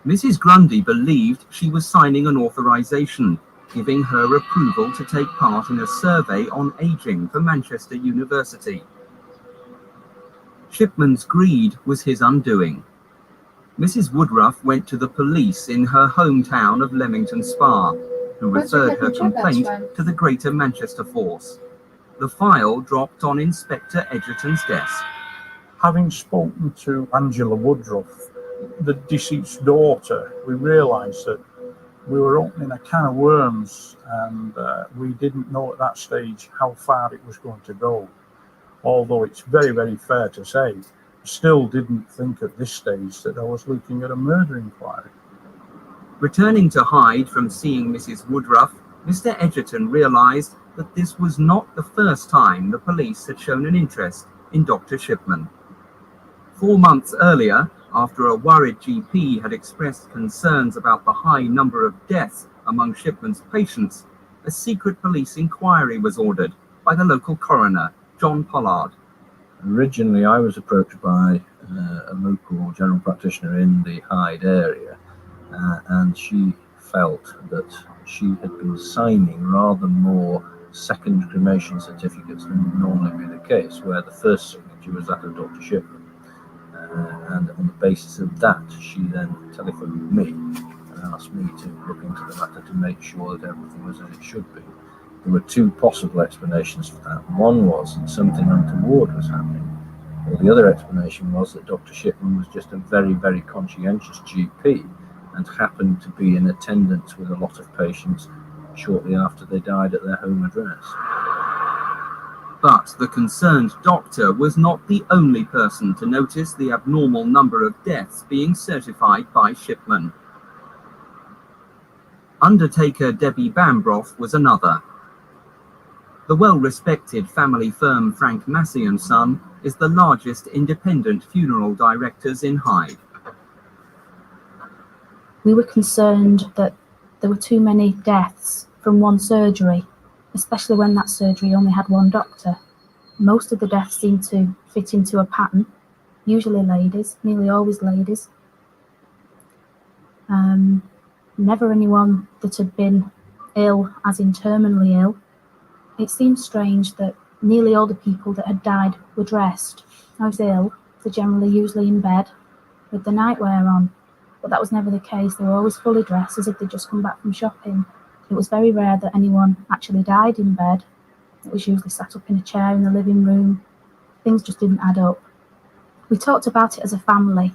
Mrs. Grundy believed she was signing an authorization, giving her approval to take part in a survey on aging for Manchester University. Shipman's greed was his undoing. Mrs. Woodruff went to the police in her hometown of Leamington Spa, who referred her complaint to the Greater Manchester Force. The file dropped on Inspector Edgerton's desk.
Having spoken to Angela Woodruff, the deceased's daughter, we realised that we were opening a can of worms, and we didn't know at that stage how far it was going to go. Although it's very, very fair to say, still didn't think at this stage that I was looking at a murder inquiry.
Returning to Hyde from seeing Mrs. Woodruff, Mr. Edgerton realised that this was not the first time the police had shown an interest in Dr. Shipman. 4 months earlier, after a worried GP had expressed concerns about the high number of deaths among Shipman's patients, a secret police inquiry was ordered by the local coroner, John Pollard.
Originally, I was approached by a local general practitioner in the Hyde area, and she felt that she had been signing rather more second cremation certificates than would normally be the case, where the first signature was that of Dr. Shipman. And on the basis of that, she then telephoned me and asked me to look into the matter to make sure that everything was as it should be. There were two possible explanations for that. One was that something untoward was happening, or the other explanation was that Dr. Shipman was just a very, very conscientious GP and happened to be in attendance with a lot of patients shortly after they died at their home address.
But the concerned doctor was not the only person to notice the abnormal number of deaths being certified by Shipman. Undertaker Debbie Bambroff was another. The well-respected family firm Frank Massey & Son is the largest independent funeral directors in Hyde.
We were concerned that there were too many deaths from one surgery, especially when that surgery only had one doctor. Most of the deaths seemed to fit into a pattern, usually ladies, nearly always ladies. Never anyone that had been ill, as in terminally ill. It seemed strange that nearly all the people that had died were dressed. I was ill, they're generally usually in bed with the nightwear on, but that was never the case. They were always fully dressed as if they'd just come back from shopping. It was very rare that anyone actually died in bed. It was usually sat up in a chair in the living room. Things just didn't add up. We talked about it as a family,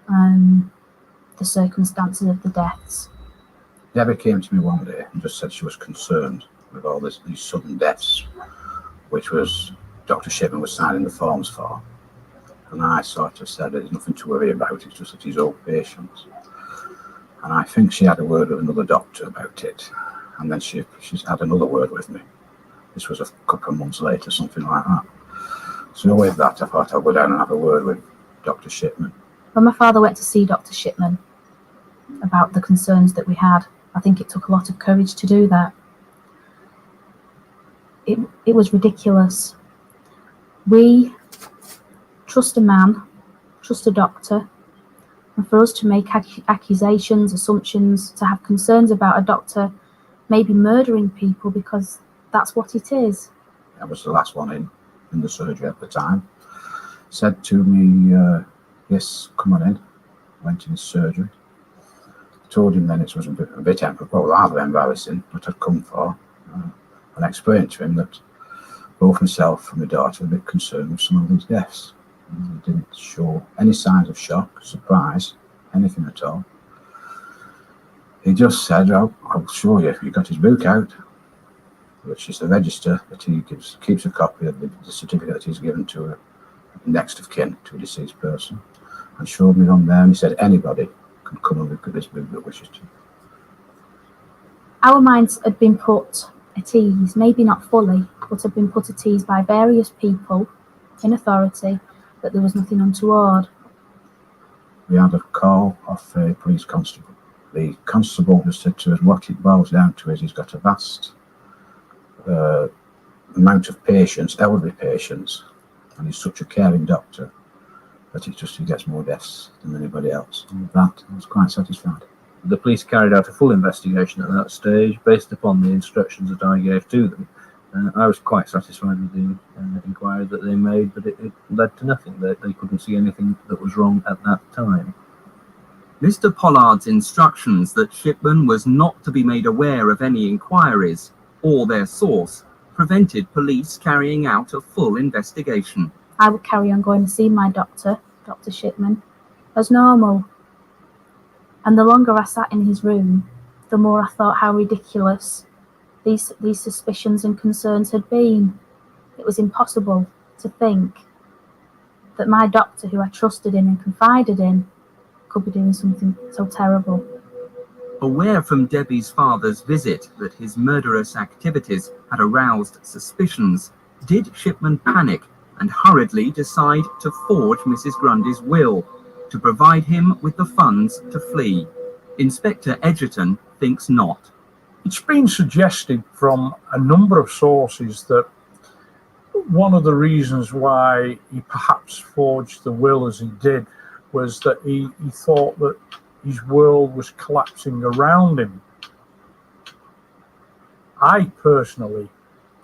the circumstances of the deaths.
Debbie came to me one day and just said she was concerned with all these sudden deaths, which was Dr. Shipman was signing the forms for. And I sort of said there's nothing to worry about, it's just that he's old patients. And I think she had a word with another doctor about it. And then she's had another word with me. This was a couple of months later, something like that. So with that, I thought I'd go down and have a word with Dr. Shipman.
When my father went to see Dr. Shipman about the concerns that we had, I think it took a lot of courage to do that. It was ridiculous. We trust a man, trust a doctor, and for us to make accusations, assumptions, to have concerns about a doctor maybe murdering people because that's what it is.
I was the last one in the surgery at the time. Said to me, yes, come on in. Went in his surgery. Told him then it was a bit rather embarrassing, what I'd come for. And I explained to him that both myself and my daughter were a bit concerned with some of these deaths. And he didn't show any signs of shock, surprise, anything at all. He just said, oh, I'll show you. He got his book out, which is the register that he keeps a copy of the certificate that he's given to a next of kin to a deceased person, and showed me on there, and he said anybody can come and look at this book that wishes to.
Our minds had been put at ease, maybe not fully, but had been put at ease by various people in authority that there was nothing untoward.
We had a call of a police constable The constable has said to us what it boils down to is he's got a vast amount of patients, elderly patients, and he's such a caring doctor that he gets more deaths than anybody else. And with that, I was quite satisfied.
The police carried out a full investigation at that stage based upon the instructions that I gave to them. I was quite satisfied with the inquiry that they made, but it led to nothing. They couldn't see anything that was wrong at that time.
Mr. Pollard's instructions that Shipman was not to be made aware of any inquiries or their source prevented police carrying out a full investigation.
I would carry on going to see my doctor, Dr. Shipman, as normal. And the longer I sat in his room, the more I thought how ridiculous these suspicions and concerns had been. It was impossible to think that my doctor, who I trusted in and confided in, could be doing something so terrible.
Aware from Debbie's father's visit that his murderous activities had aroused suspicions, did Shipman panic and hurriedly decide to forge Mrs. Grundy's will to provide him with the funds to flee? Inspector Edgerton thinks not.
It's been suggested from a number of sources that one of the reasons why he perhaps forged the will as he did was that he thought that his world was collapsing around him. I personally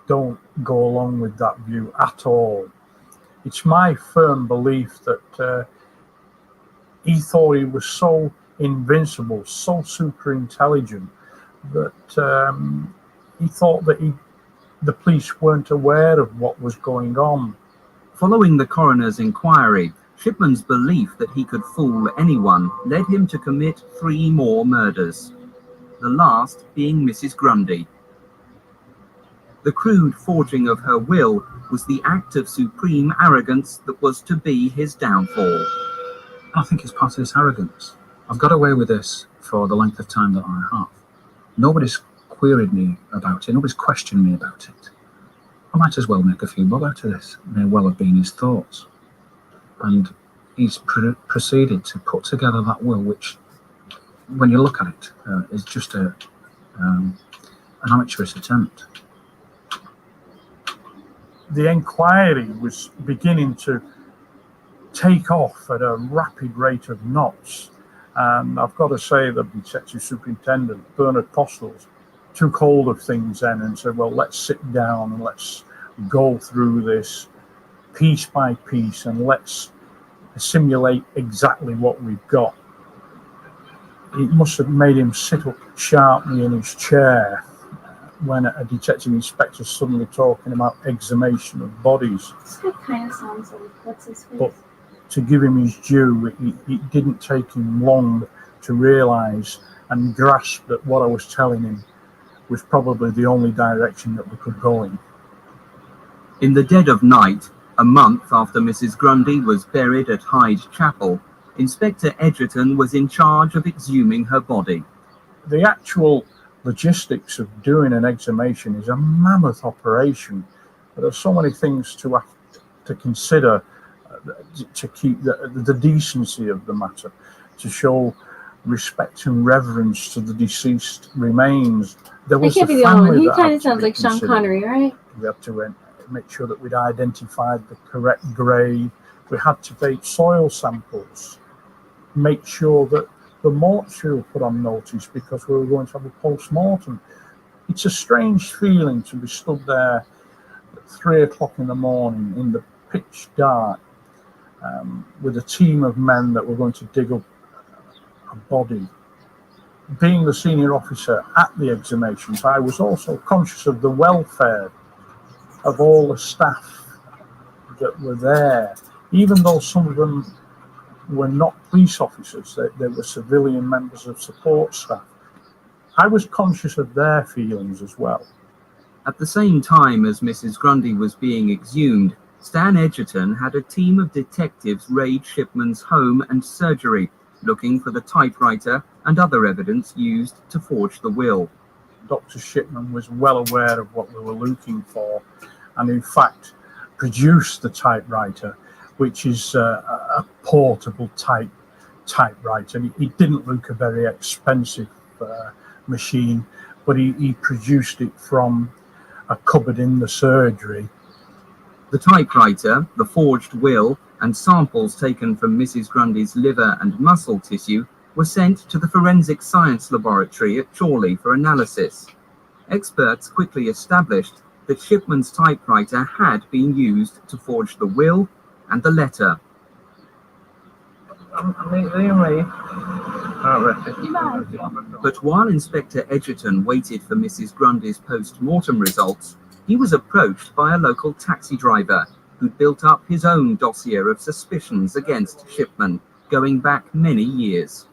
don't go along with that view at all. It's my firm belief that he thought he was so invincible, so super intelligent, that he thought that the police weren't aware of what was going on.
Following the coroner's inquiry, Shipman's belief that he could fool anyone led him to commit 3 more murders, the last being Mrs. Grundy. The crude forging of her will was the act of supreme arrogance that was to be his downfall.
I think it's part of this arrogance. I've got away with this for the length of time that I have. Nobody's queried me about it. Nobody's questioned me about it. I might as well make a few bob out of this. It may well have been his thoughts. And he's proceeded to put together that will, which, when you look at it, is just an amateurish attempt.
The inquiry was beginning to take off at a rapid rate of knots. And I've got to say that Detective Superintendent Bernard Postles took hold of things then and said, well, let's sit down and let's go through this piece by piece and let's simulate exactly what we've got. It must have made him sit up sharply in his chair when a detective inspector suddenly talking about exhumation of bodies.
It kind of sounds like what's his face.
But to give him his due, it didn't take him long to realise and grasp that what I was telling him was probably the only direction that we could go in.
In the dead of night, a month after Mrs. Grundy was buried at Hyde Chapel, Inspector Edgerton was in charge of exhuming her body.
The actual logistics of doing an exhumation is a mammoth operation. There are so many things to have to consider to keep the decency of the matter, to show respect and reverence to the deceased remains. There was
I can't be the only one. He kind of sounds like Sean Connery, right?
We had to make sure that we'd identified the correct grave. We had to take soil samples, make sure that the mortuary were put on notice because we were going to have a post-mortem. It's a strange feeling to be stood there at 3 o'clock in the morning in the pitch dark with a team of men that were going to dig up a body. Being the senior officer at the exhumations, I was also conscious of the welfare of all the staff that were there, even though some of them were not police officers, they were civilian members of support staff. I was conscious of their feelings as well.
At the same time as Mrs. Grundy was being exhumed, Stan Edgerton had a team of detectives raid Shipman's home and surgery, looking for the typewriter and other evidence used to forge the will.
Dr. Shipman was well aware of what we were looking for, and in fact produced the typewriter, which is a portable type typewriter. It didn't look a very expensive machine, but he produced it from a cupboard in the surgery.
The typewriter, the forged will, and samples taken from Mrs. Grundy's liver and muscle tissue were sent to the Forensic Science Laboratory at Chorley for analysis. Experts quickly established that Shipman's typewriter had been used to forge the will and the letter. But while Inspector Edgerton waited for Mrs. Grundy's post-mortem results, he was approached by a local taxi driver who'd built up his own dossier of suspicions against Shipman, going back many years.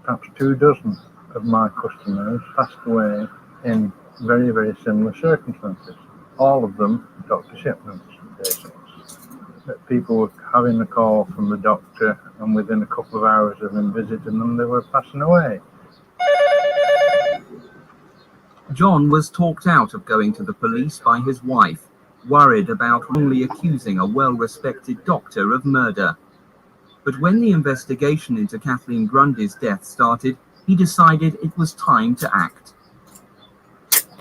Perhaps 24 of my customers passed away in very, very similar circumstances. All of them Dr. Shipman's patients. That people were having a call from the doctor, and within a couple of hours of him visiting them, they were passing away.
John was talked out of going to the police by his wife, worried about wrongly accusing a well-respected doctor of murder. But when the investigation into Kathleen Grundy's death started, he decided it was time to act.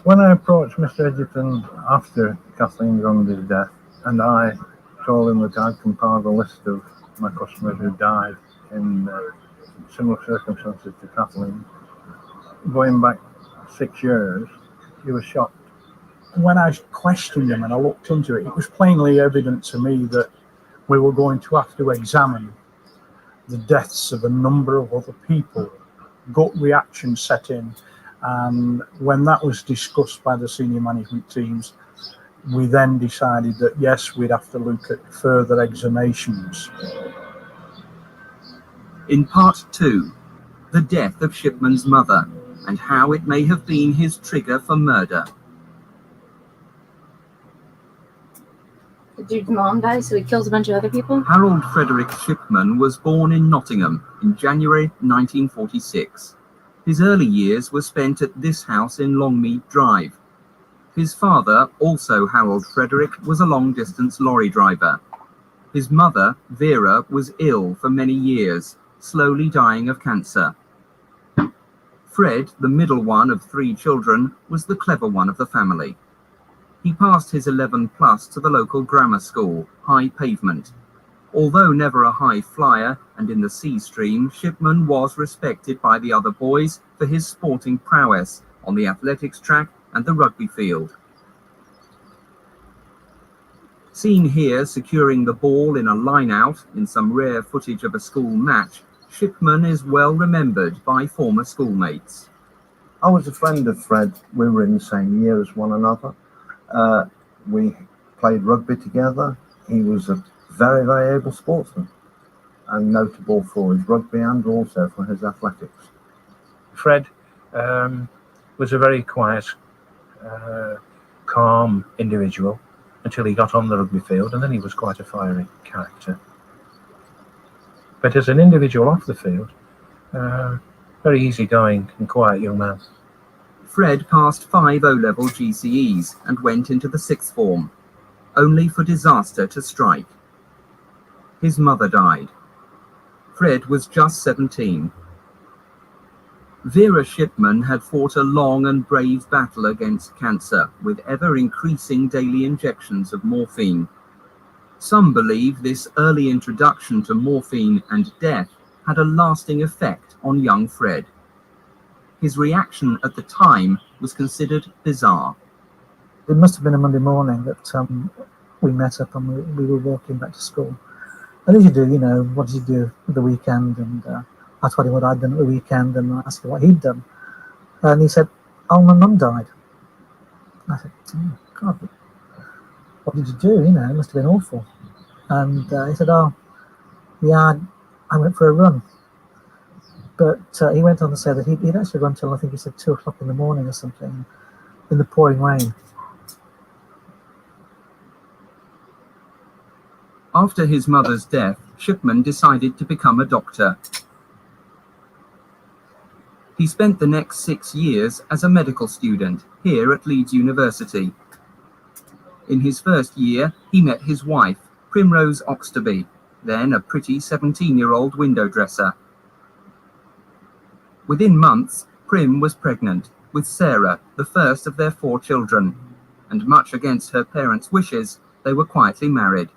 When I approached Mr. Edgerton after Kathleen Grundy's death, and I told him that I'd compiled a list of my customers who died in similar circumstances to Kathleen, going back 6 years, he was shocked.
When I questioned him and I looked into it, it was plainly evident to me that we were going to have to examine the deaths of a number of other people. Gut reaction set in, and when that was discussed by the senior management teams, we then decided that yes, we'd have to look at further exhumations.
In part 2, the death of Shipman's mother and how it may have been his trigger for murder.
Did your mom die, so he kills a bunch of other people?
Harold Frederick Shipman was born in Nottingham in January 1946. His early years were spent at this house in Longmead Drive. His father, also Harold Frederick, was a long-distance lorry driver. His mother, Vera, was ill for many years, slowly dying of cancer. Fred, the middle one of 3 children, was the clever one of the family. He passed his 11 plus to the local grammar school, High Pavement. Although never a high flyer and in the C stream, Shipman was respected by the other boys for his sporting prowess on the athletics track and the rugby field. Seen here securing the ball in a line-out in some rare footage of a school match, Shipman is well remembered by former schoolmates.
I was a friend of Fred. We were in the same year as one another. We played rugby together. He was a very, very able sportsman and notable for his rugby and also for his athletics.
Fred was a very quiet, calm individual until he got on the rugby field, and then he was quite a fiery character. But as an individual off the field, very easygoing and quiet young man.
Fred passed 5 O-level GCEs and went into the 6th form, only for disaster to strike. His mother died. Fred was just 17. Vera Shipman had fought a long and brave battle against cancer with ever-increasing daily injections of morphine. Some believe this early introduction to morphine and death had a lasting effect on young Fred. His reaction at the time was considered bizarre.
It must have been a Monday morning that we met up and we were walking back to school. And as you do, you know, what did you do at the weekend? And I told him what I'd done at the weekend and I asked him what he'd done. And he said, oh, my mum died. I said, oh, God, what did you do? You know, it must have been awful. And he said, oh, yeah, I went for a run. But he went on to say that he'd actually run till, I think he said, 2 o'clock in the morning or something, in the pouring rain.
After his mother's death, Shipman decided to become a doctor. He spent the next 6 years as a medical student here at Leeds University. In his first year, he met his wife, Primrose Oxterby, then a pretty 17-year-old window dresser. Within months, Prim was pregnant with Sarah, the first of their 4 children, and much against her parents' wishes, they were quietly married.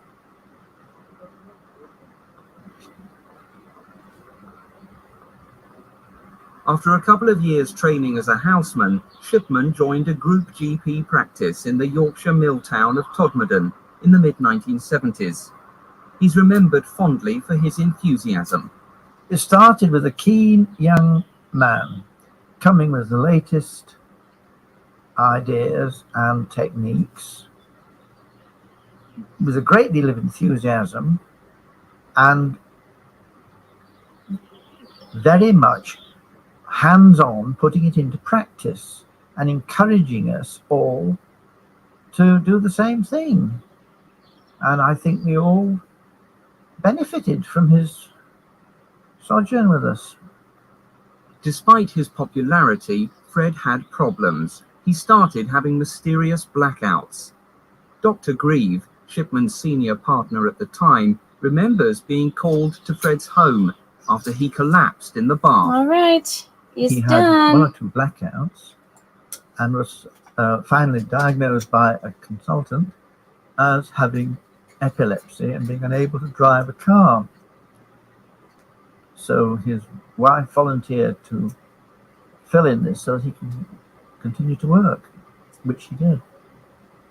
After a couple of years training as a houseman, Shipman joined a group GP practice in the Yorkshire mill town of Todmorden in the mid-1970s. He's remembered fondly for his enthusiasm.
It started with a keen young man coming with the latest ideas and techniques with a great deal of enthusiasm and very much hands-on, putting it into practice and encouraging us all to do the same thing. And I think we all benefited from his sojourn with us.
Despite his popularity, Fred had problems. He started having mysterious blackouts. Dr. Grieve, Shipman's senior partner at the time, remembers being called to Fred's home after he collapsed in the bath.
All right, he's
he
done.
Had 1 or 2 blackouts and was finally diagnosed by a consultant as having epilepsy and being unable to drive a car. So his wife volunteered to fill in this so that he can continue to work, which he did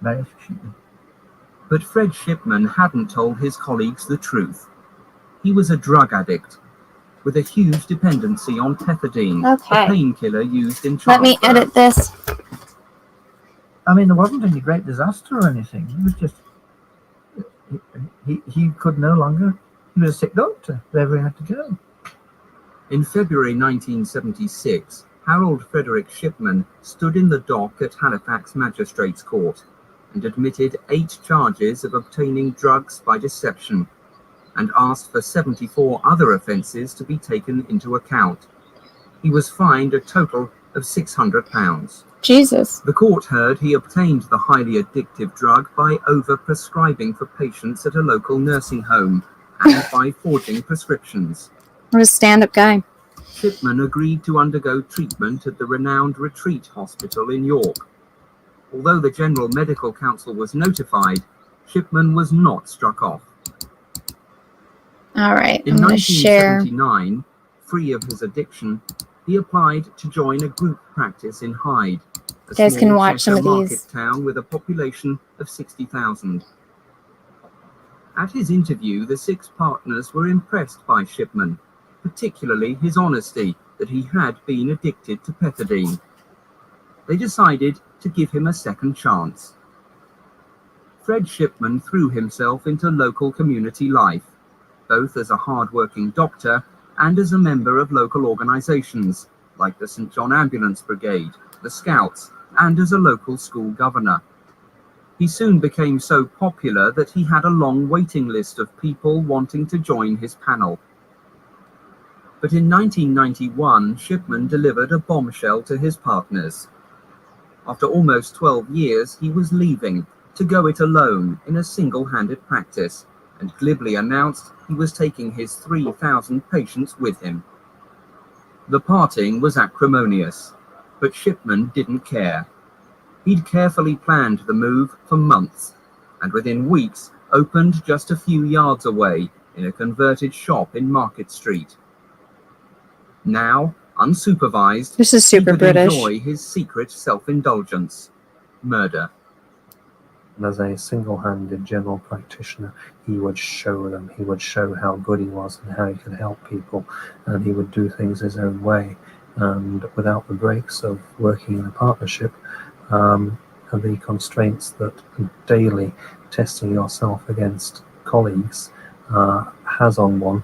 very efficiently.
But Fred Shipman hadn't told his colleagues the truth. He was a drug addict with a huge dependency on pethidine,
Okay.
a painkiller used in childbirth.
Let me edit this.
I mean, there wasn't any great disaster or anything. It was just he could no longer. He was a sick doctor wherever he had to go.
In February 1976, Harold Frederick Shipman stood in the dock at Halifax Magistrates Court and admitted 8 charges of obtaining drugs by deception and asked for 74 other offences to be taken into account. He was fined a total of £600.
Jesus.
The court heard he obtained the highly addictive drug by over-prescribing for patients at a local nursing home and by forging prescriptions.
What a stand-up guy.
Shipman agreed to undergo treatment at the renowned Retreat Hospital in York. Although the General Medical Council was notified, Shipman was not struck off.
All right,
In
I'm going to share.
1979, free of his addiction, he applied to join a group practice in Hyde, a
You guys can
small
watch some
Cheshire
of
market
these.
town with a population of 60,000. At his interview, the 6 partners were impressed by Shipman, particularly his honesty that he had been addicted to pethidine. They decided to give him a second chance. Fred Shipman threw himself into local community life, both as a hard-working doctor and as a member of local organisations like the St John Ambulance Brigade, the Scouts, and as a local school governor. He soon became so popular that he had a long waiting list of people wanting to join his panel. But in 1991, Shipman delivered a bombshell to his partners. After almost 12 years, he was leaving to go it alone in a single-handed practice, and glibly announced he was taking his 3,000 patients with him. The parting was acrimonious, but Shipman didn't care. He'd carefully planned the move for months, and within weeks opened just a few yards away in a converted shop in Market Street. Now, unsupervised,
This is super
he could
British.
enjoy his secret self-indulgence, murder.
And as a single-handed general practitioner, he would show them, he would show how good he was and how he could help people, and he would do things his own way. And without the breaks of working in a partnership, and the constraints that daily testing yourself against colleagues has on one,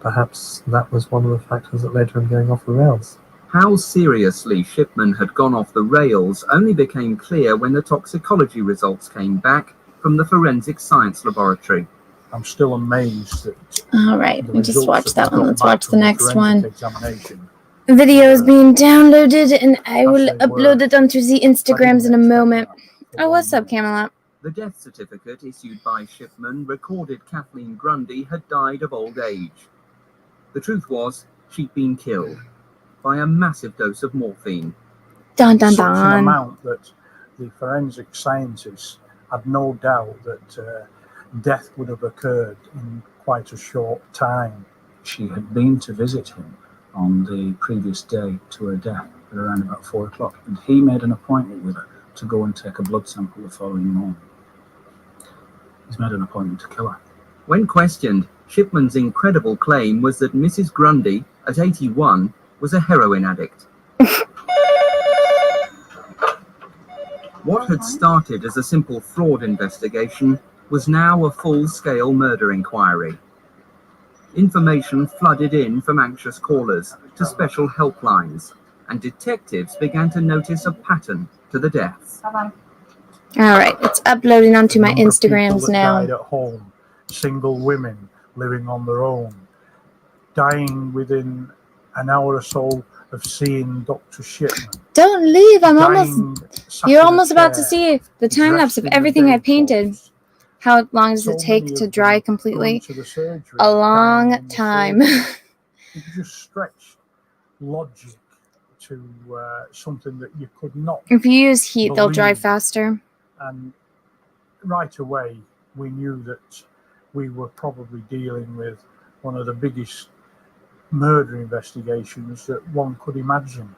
perhaps that was one of the factors that led to him going off the rails.
How seriously Shipman had gone off the rails only became clear when the toxicology results came back from the forensic science laboratory.
I'm still amazed that
All right, we just watched that one. Let's
back
watch the
from
next
forensic
one.
examination.
The video is being downloaded, and I will upload it onto the Instagrams in a moment. Oh, what's up, Camelot?
The death certificate issued by Shipman recorded Kathleen Grundy had died of old age. The truth was, she'd been killed by a massive dose of morphine.
Dun dun
Such an
dun.
amount that the forensic scientists had no doubt that death would have occurred in quite a short time.
She had been to visit him on the previous day to her death at around about 4 o'clock, and he made an appointment with her to go and take a blood sample the following morning. He's made an appointment to kill her.
When questioned, Shipman's incredible claim was that Mrs. Grundy, at 81, was a heroin addict. What had started as a simple fraud investigation was now a full-scale murder inquiry. Information flooded in from anxious callers to special helplines, and detectives began to notice a pattern to the deaths.
All right, it's uploading onto my
Number of people
Instagrams
that
now.
died at home, single women living on their own, dying within an hour or so of seeing Dr. Shipman.
Don't leave. I'm
Dying
almost.
sat
You're
in a
almost about to
chair,
see the time lapse of
dressed in the
everything I
day
painted. How long does it
So
take
many
to
of
dry
them
completely?
going to the surgery,
A
dying
long
in the
time.
surgery. It just stretched logic to something that you could not.
If you use heat, they'll dry
believe.
faster.
And right away, we knew that we were probably dealing with one of the biggest murder investigations that one could imagine.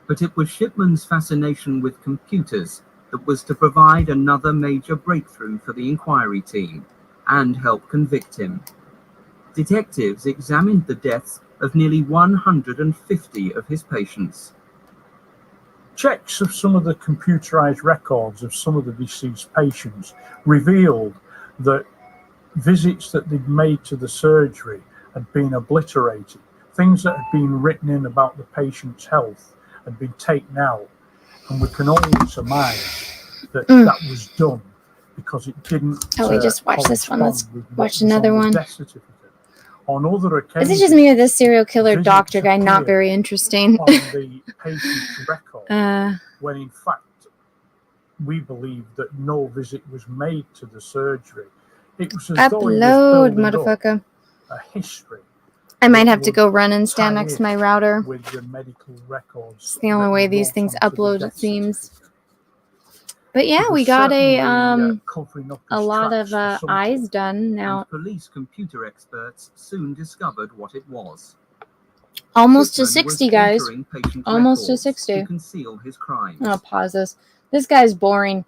But it was Shipman's fascination with computers that was to provide another major breakthrough for the inquiry team and help convict him. Detectives examined the deaths of nearly 150 of his patients.
Checks of some of the computerized records of some of the deceased patients revealed that visits that they'd made to the surgery had been obliterated. Things that had been written in about the patient's health had been taken out, and we can only surmise that that was done because it didn't.
Oh, we just watched this one. Let's
correspond with
watch
what was
another
on the
one.
death certificate. On other
Is
occasions,
it just me or this serial killer
visits
doctor guy not
appear
very interesting?
on the patient's record, when in fact we believe that no visit was made to the surgery. It was as though he was
Upload,
building up
motherfucker.
a history.
I might have to go run and stand next to my router.
With the medical records.
It's the only way these things upload, it seems. But yeah,
It
we
was
got
certainly, covering up
a
his
lot
tracks
of
for some
eyes done now.
And police computer experts soon discovered what it was.
Almost to
Shipman was
60, guys.
altering patient
Almost to
records
60.
to conceal his crimes.
I'll pause this. This guy's boring.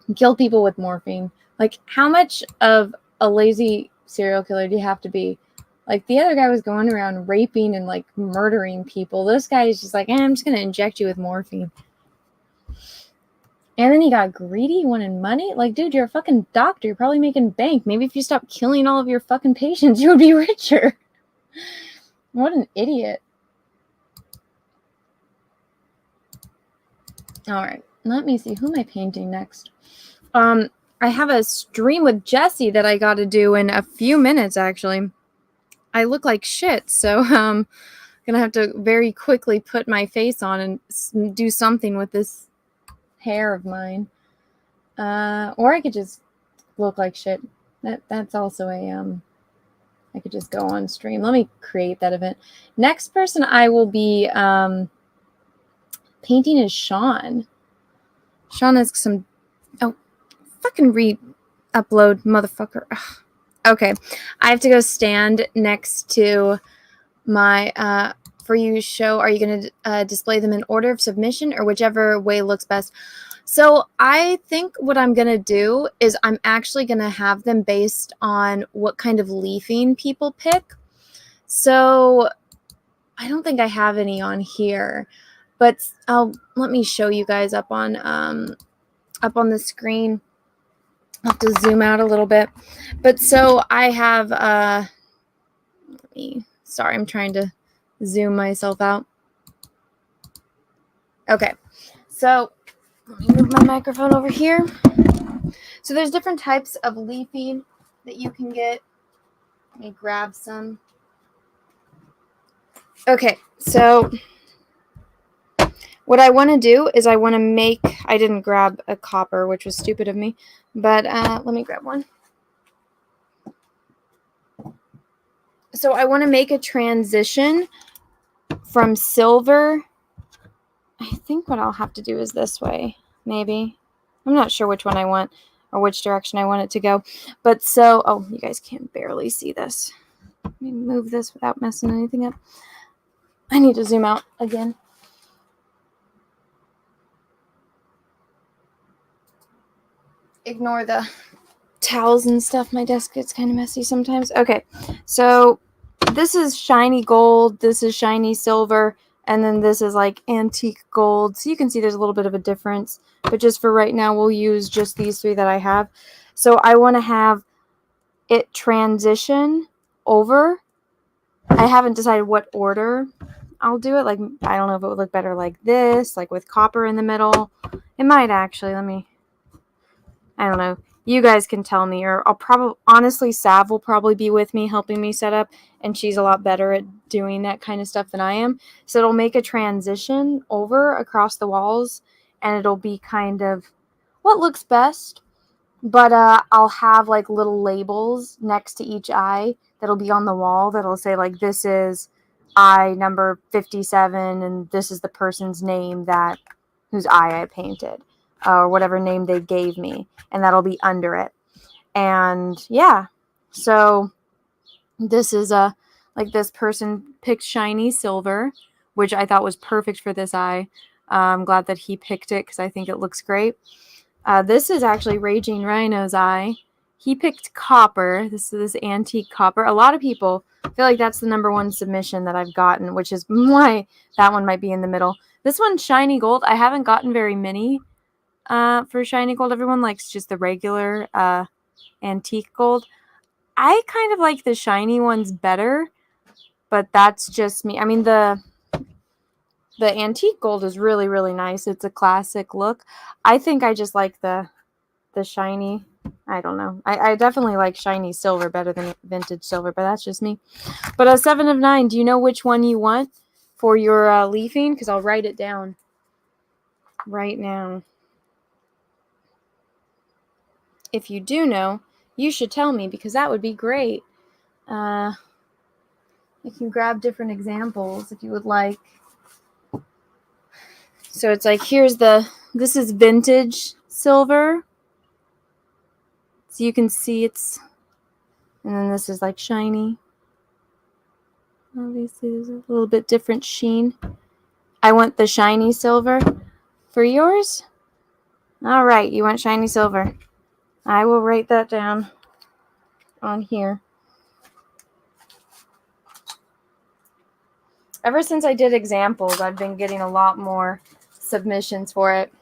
He killed people with morphine. Like, how much of a lazy serial killer do you have to be? Like, the other guy was going around raping and, like, murdering people. This guy is just like, I'm just going to inject you with morphine. And then he got greedy, he wanted money. Like, dude, you're a fucking doctor. You're probably making bank. Maybe if you stopped killing all of your fucking patients, you would be richer. What an idiot. All right, let me see. Who am I painting next? I have a stream with Jesse that I got to do in a few minutes, actually. I look like shit, so I'm going to have to very quickly put my face on and do something with this hair of mine. Or I could just look like shit. That's also a I could just go on stream. Let me create that event. Next person I will be painting is Sean. Sean has some fucking re-upload, motherfucker. Ugh. Okay, I have to go stand next to my For You show. Are you going to display them in order of submission or whichever way looks best? So I think what I'm going to do is I'm actually going to have them based on what kind of leafing people pick. So I don't think I have any on here, but let me show you guys up on the screen. I'll have to zoom out a little bit. But so I have, sorry, I'm trying to zoom myself out. Okay, so let me move my microphone over here. So there's different types of leafing that you can get. Let me grab some. Okay, so what I want to do is I want to make, I didn't grab a copper, which was stupid of me, but let me grab one. So I want to make a transition from silver, I think what I'll have to do is this way, maybe. I'm not sure which one I want or which direction I want it to go. But so, oh, you guys can barely see this. Let me move this without messing anything up. I need to zoom out again. Ignore the towels and stuff. My desk gets kind of messy sometimes. Okay, so this is shiny gold, this is shiny silver, and then this is like antique gold. So you can see there's a little bit of a difference, but just for right now, we'll use just these three that I have. So I want to have it transition over. I haven't decided what order I'll do it. Like, I don't know if it would look better like this, like with copper in the middle. It might actually. I don't know. You guys can tell me, or I'll probably, honestly, Sav will probably be with me helping me set up, and she's a lot better at doing that kind of stuff than I am. So it'll make a transition over across the walls, and it'll be kind of what looks best. But I'll have like little labels next to each eye that'll be on the wall that'll say like, this is eye number 57, and this is the person's name whose eye I painted, or whatever name they gave me, and that'll be under it. And yeah, so this is like this person picked shiny silver, which I thought was perfect for this eye. I'm glad that he picked it because I think it looks great. This is actually Raging Rhino's eye. He picked copper. This is this antique copper. A lot of people feel like that's the #1 submission that I've gotten, which is why that one might be in the middle. This one's shiny gold. I haven't gotten very many for shiny gold. Everyone likes just the regular antique gold. I kind of like the shiny ones better, but that's just me. I mean, the antique gold is really, really nice. It's a classic look. I think I just like the shiny. I don't know. I definitely like shiny silver better than vintage silver, but that's just me. But a 7 of 9, do you know which one you want for your leafing? Because I'll write it down right now. If you do know, you should tell me, because that would be great. I can grab different examples if you would like. So it's like, this is vintage silver. So you can see and then this is like shiny. Obviously there's a little bit different sheen. I want the shiny silver for yours. All right, you want shiny silver. I will write that down on here. Ever since I did examples, I've been getting a lot more submissions for it.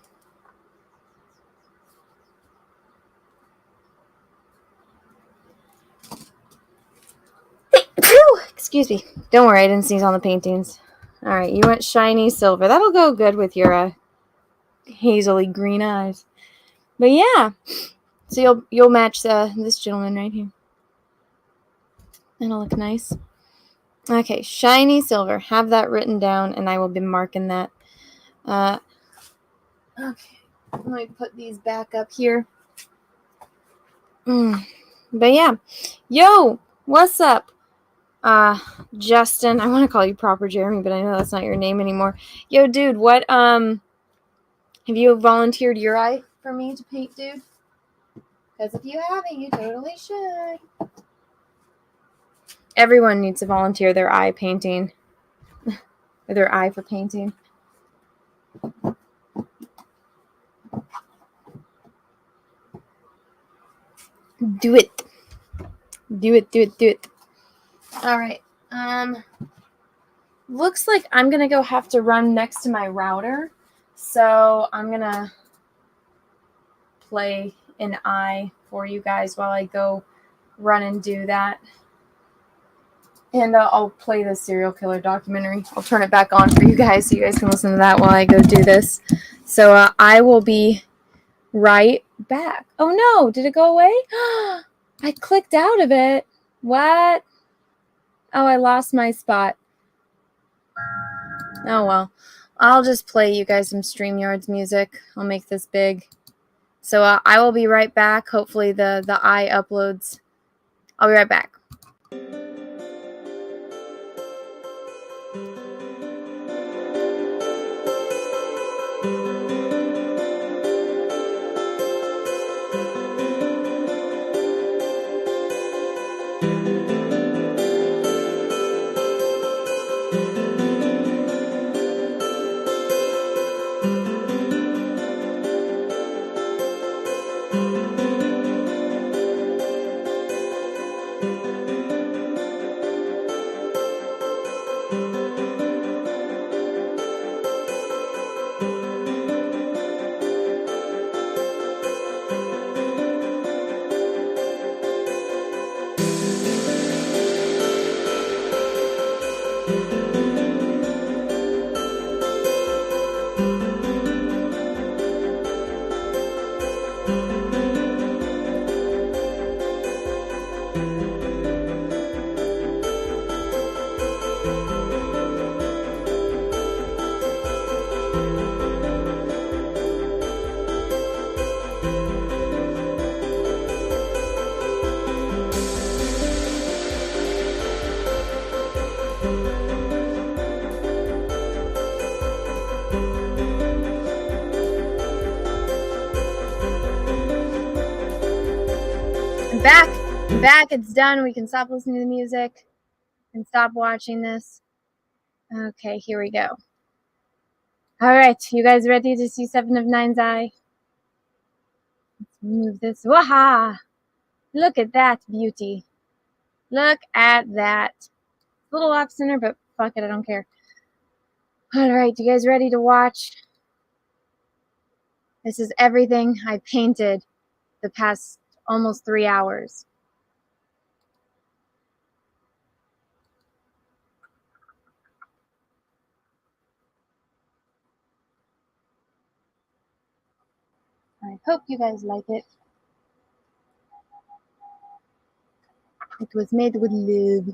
Excuse me. Don't worry, I didn't sneeze on the paintings. All right, you want shiny silver. That'll go good with your hazily green eyes. But yeah, so you'll match this gentleman right here. That'll look nice. Okay, shiny silver. Have that written down, and I will be marking that. Okay, let me put these back up here. But yeah, yo, what's up? Justin, I want to call you proper Jeremy, but I know that's not your name anymore. Yo, dude, what, have you volunteered your eye for me to paint, dude? Because if you haven't, you totally should. Everyone needs to volunteer their eye painting. Or their eye for painting. Do it. Do it, do it, do it. All right. Looks like I'm going to have to run next to my router. So I'm going to play an eye for you guys while I go run and do that. And I'll play the serial killer documentary. I'll turn it back on for you guys so you guys can listen to that while I go do this. So I will be right back. Oh no, did it go away? I clicked out of it. What? Oh, I lost my spot. Oh well. I'll just play you guys some StreamYard's music. I'll make this big. So I will be right back. Hopefully the eye uploads. I'll be right back. I'm back. It's done. We can stop listening to the music and stop watching this. Okay, here we go. All right, you guys ready to see 7 of 9's eye? Let's move this. Waha! Look at that beauty. Look at that. A little off center, but fuck it, I don't care. All right, you guys ready to watch? This is everything I painted the past almost 3 hours. I hope you guys like it. It was made with love.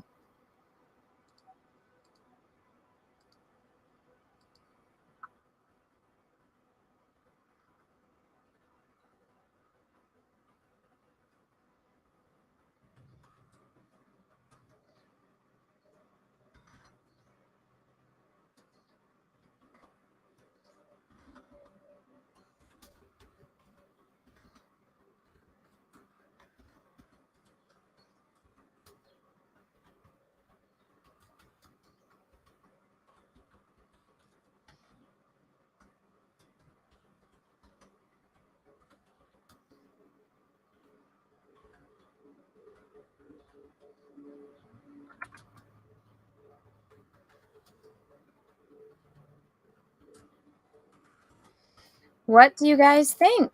What do you guys think?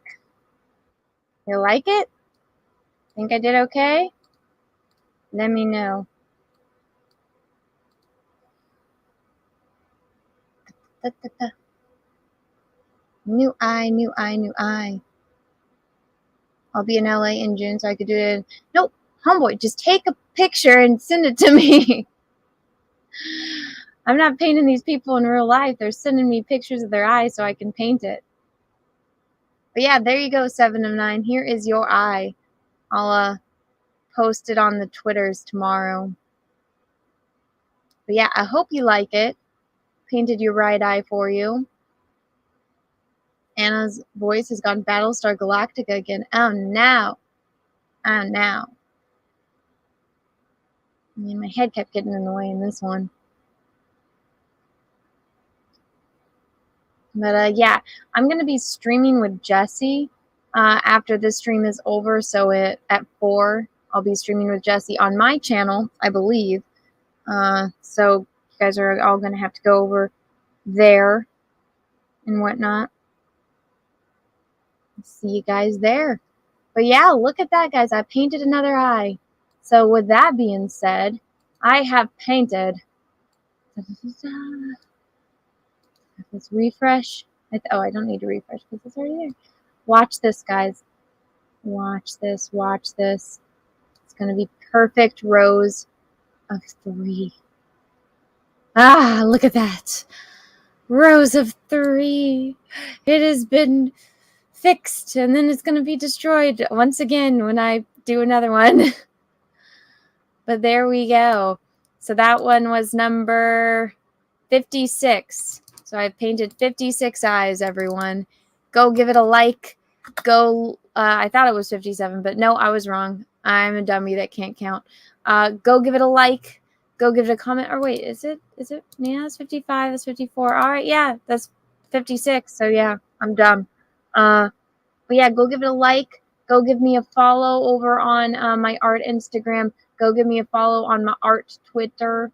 You like it? Think I did okay? Let me know. Da, da, da. New eye, new eye, new eye. I'll be in LA in June, so I could do it. Nope, homeboy, just take a picture and send it to me. I'm not painting these people in real life. They're sending me pictures of their eyes so I can paint it. But yeah, there you go, 7 of 9. Here is your eye. I'll post it on the Twitters tomorrow. But yeah, I hope you like it. Painted your right eye for you. Anna's voice has gone Battlestar Galactica again. Oh, no. Oh, no. I mean, my head kept getting in the way in this one. But yeah, I'm going to be streaming with Jesse after this stream is over. So at 4, I'll be streaming with Jesse on my channel, I believe. So you guys are all going to have to go over there and whatnot. See you guys there. But yeah, look at that, guys. I painted another eye. So with that being said, I have painted. Let's refresh. Oh, I don't need to refresh because it's already there. Watch this, guys. Watch this. Watch this. It's going to be perfect rows of 3. Ah, look at that. Rows of 3. It has been fixed, and then it's going to be destroyed once again when I do another one. But there we go. So that one was number 56. So I've painted 56 eyes, everyone. Go give it a like. Go, I thought it was 57, but no, I was wrong. I'm a dummy that can't count. Go give it a like. Go give it a comment. Or wait, is it? Yeah, that's 55. That's 54. All right, yeah, that's 56. So yeah, I'm dumb. But yeah, go give it a like. Go give me a follow over on my art Instagram. Go give me a follow on my art Twitter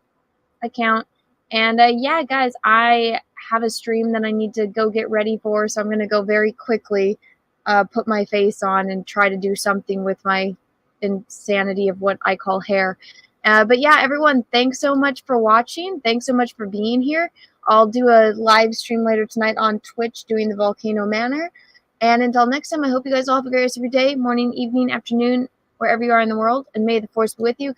account. And yeah, guys, I have a stream that I need to go get ready for, so I'm going to go very quickly put my face on and try to do something with my insanity of what I call hair. But yeah, everyone, thanks so much for watching. Thanks so much for being here. I'll do a live stream later tonight on Twitch doing the Volcano Manor. And until next time, I hope you guys all have a great rest of your day, morning, evening, afternoon, wherever you are in the world. And may the force be with you.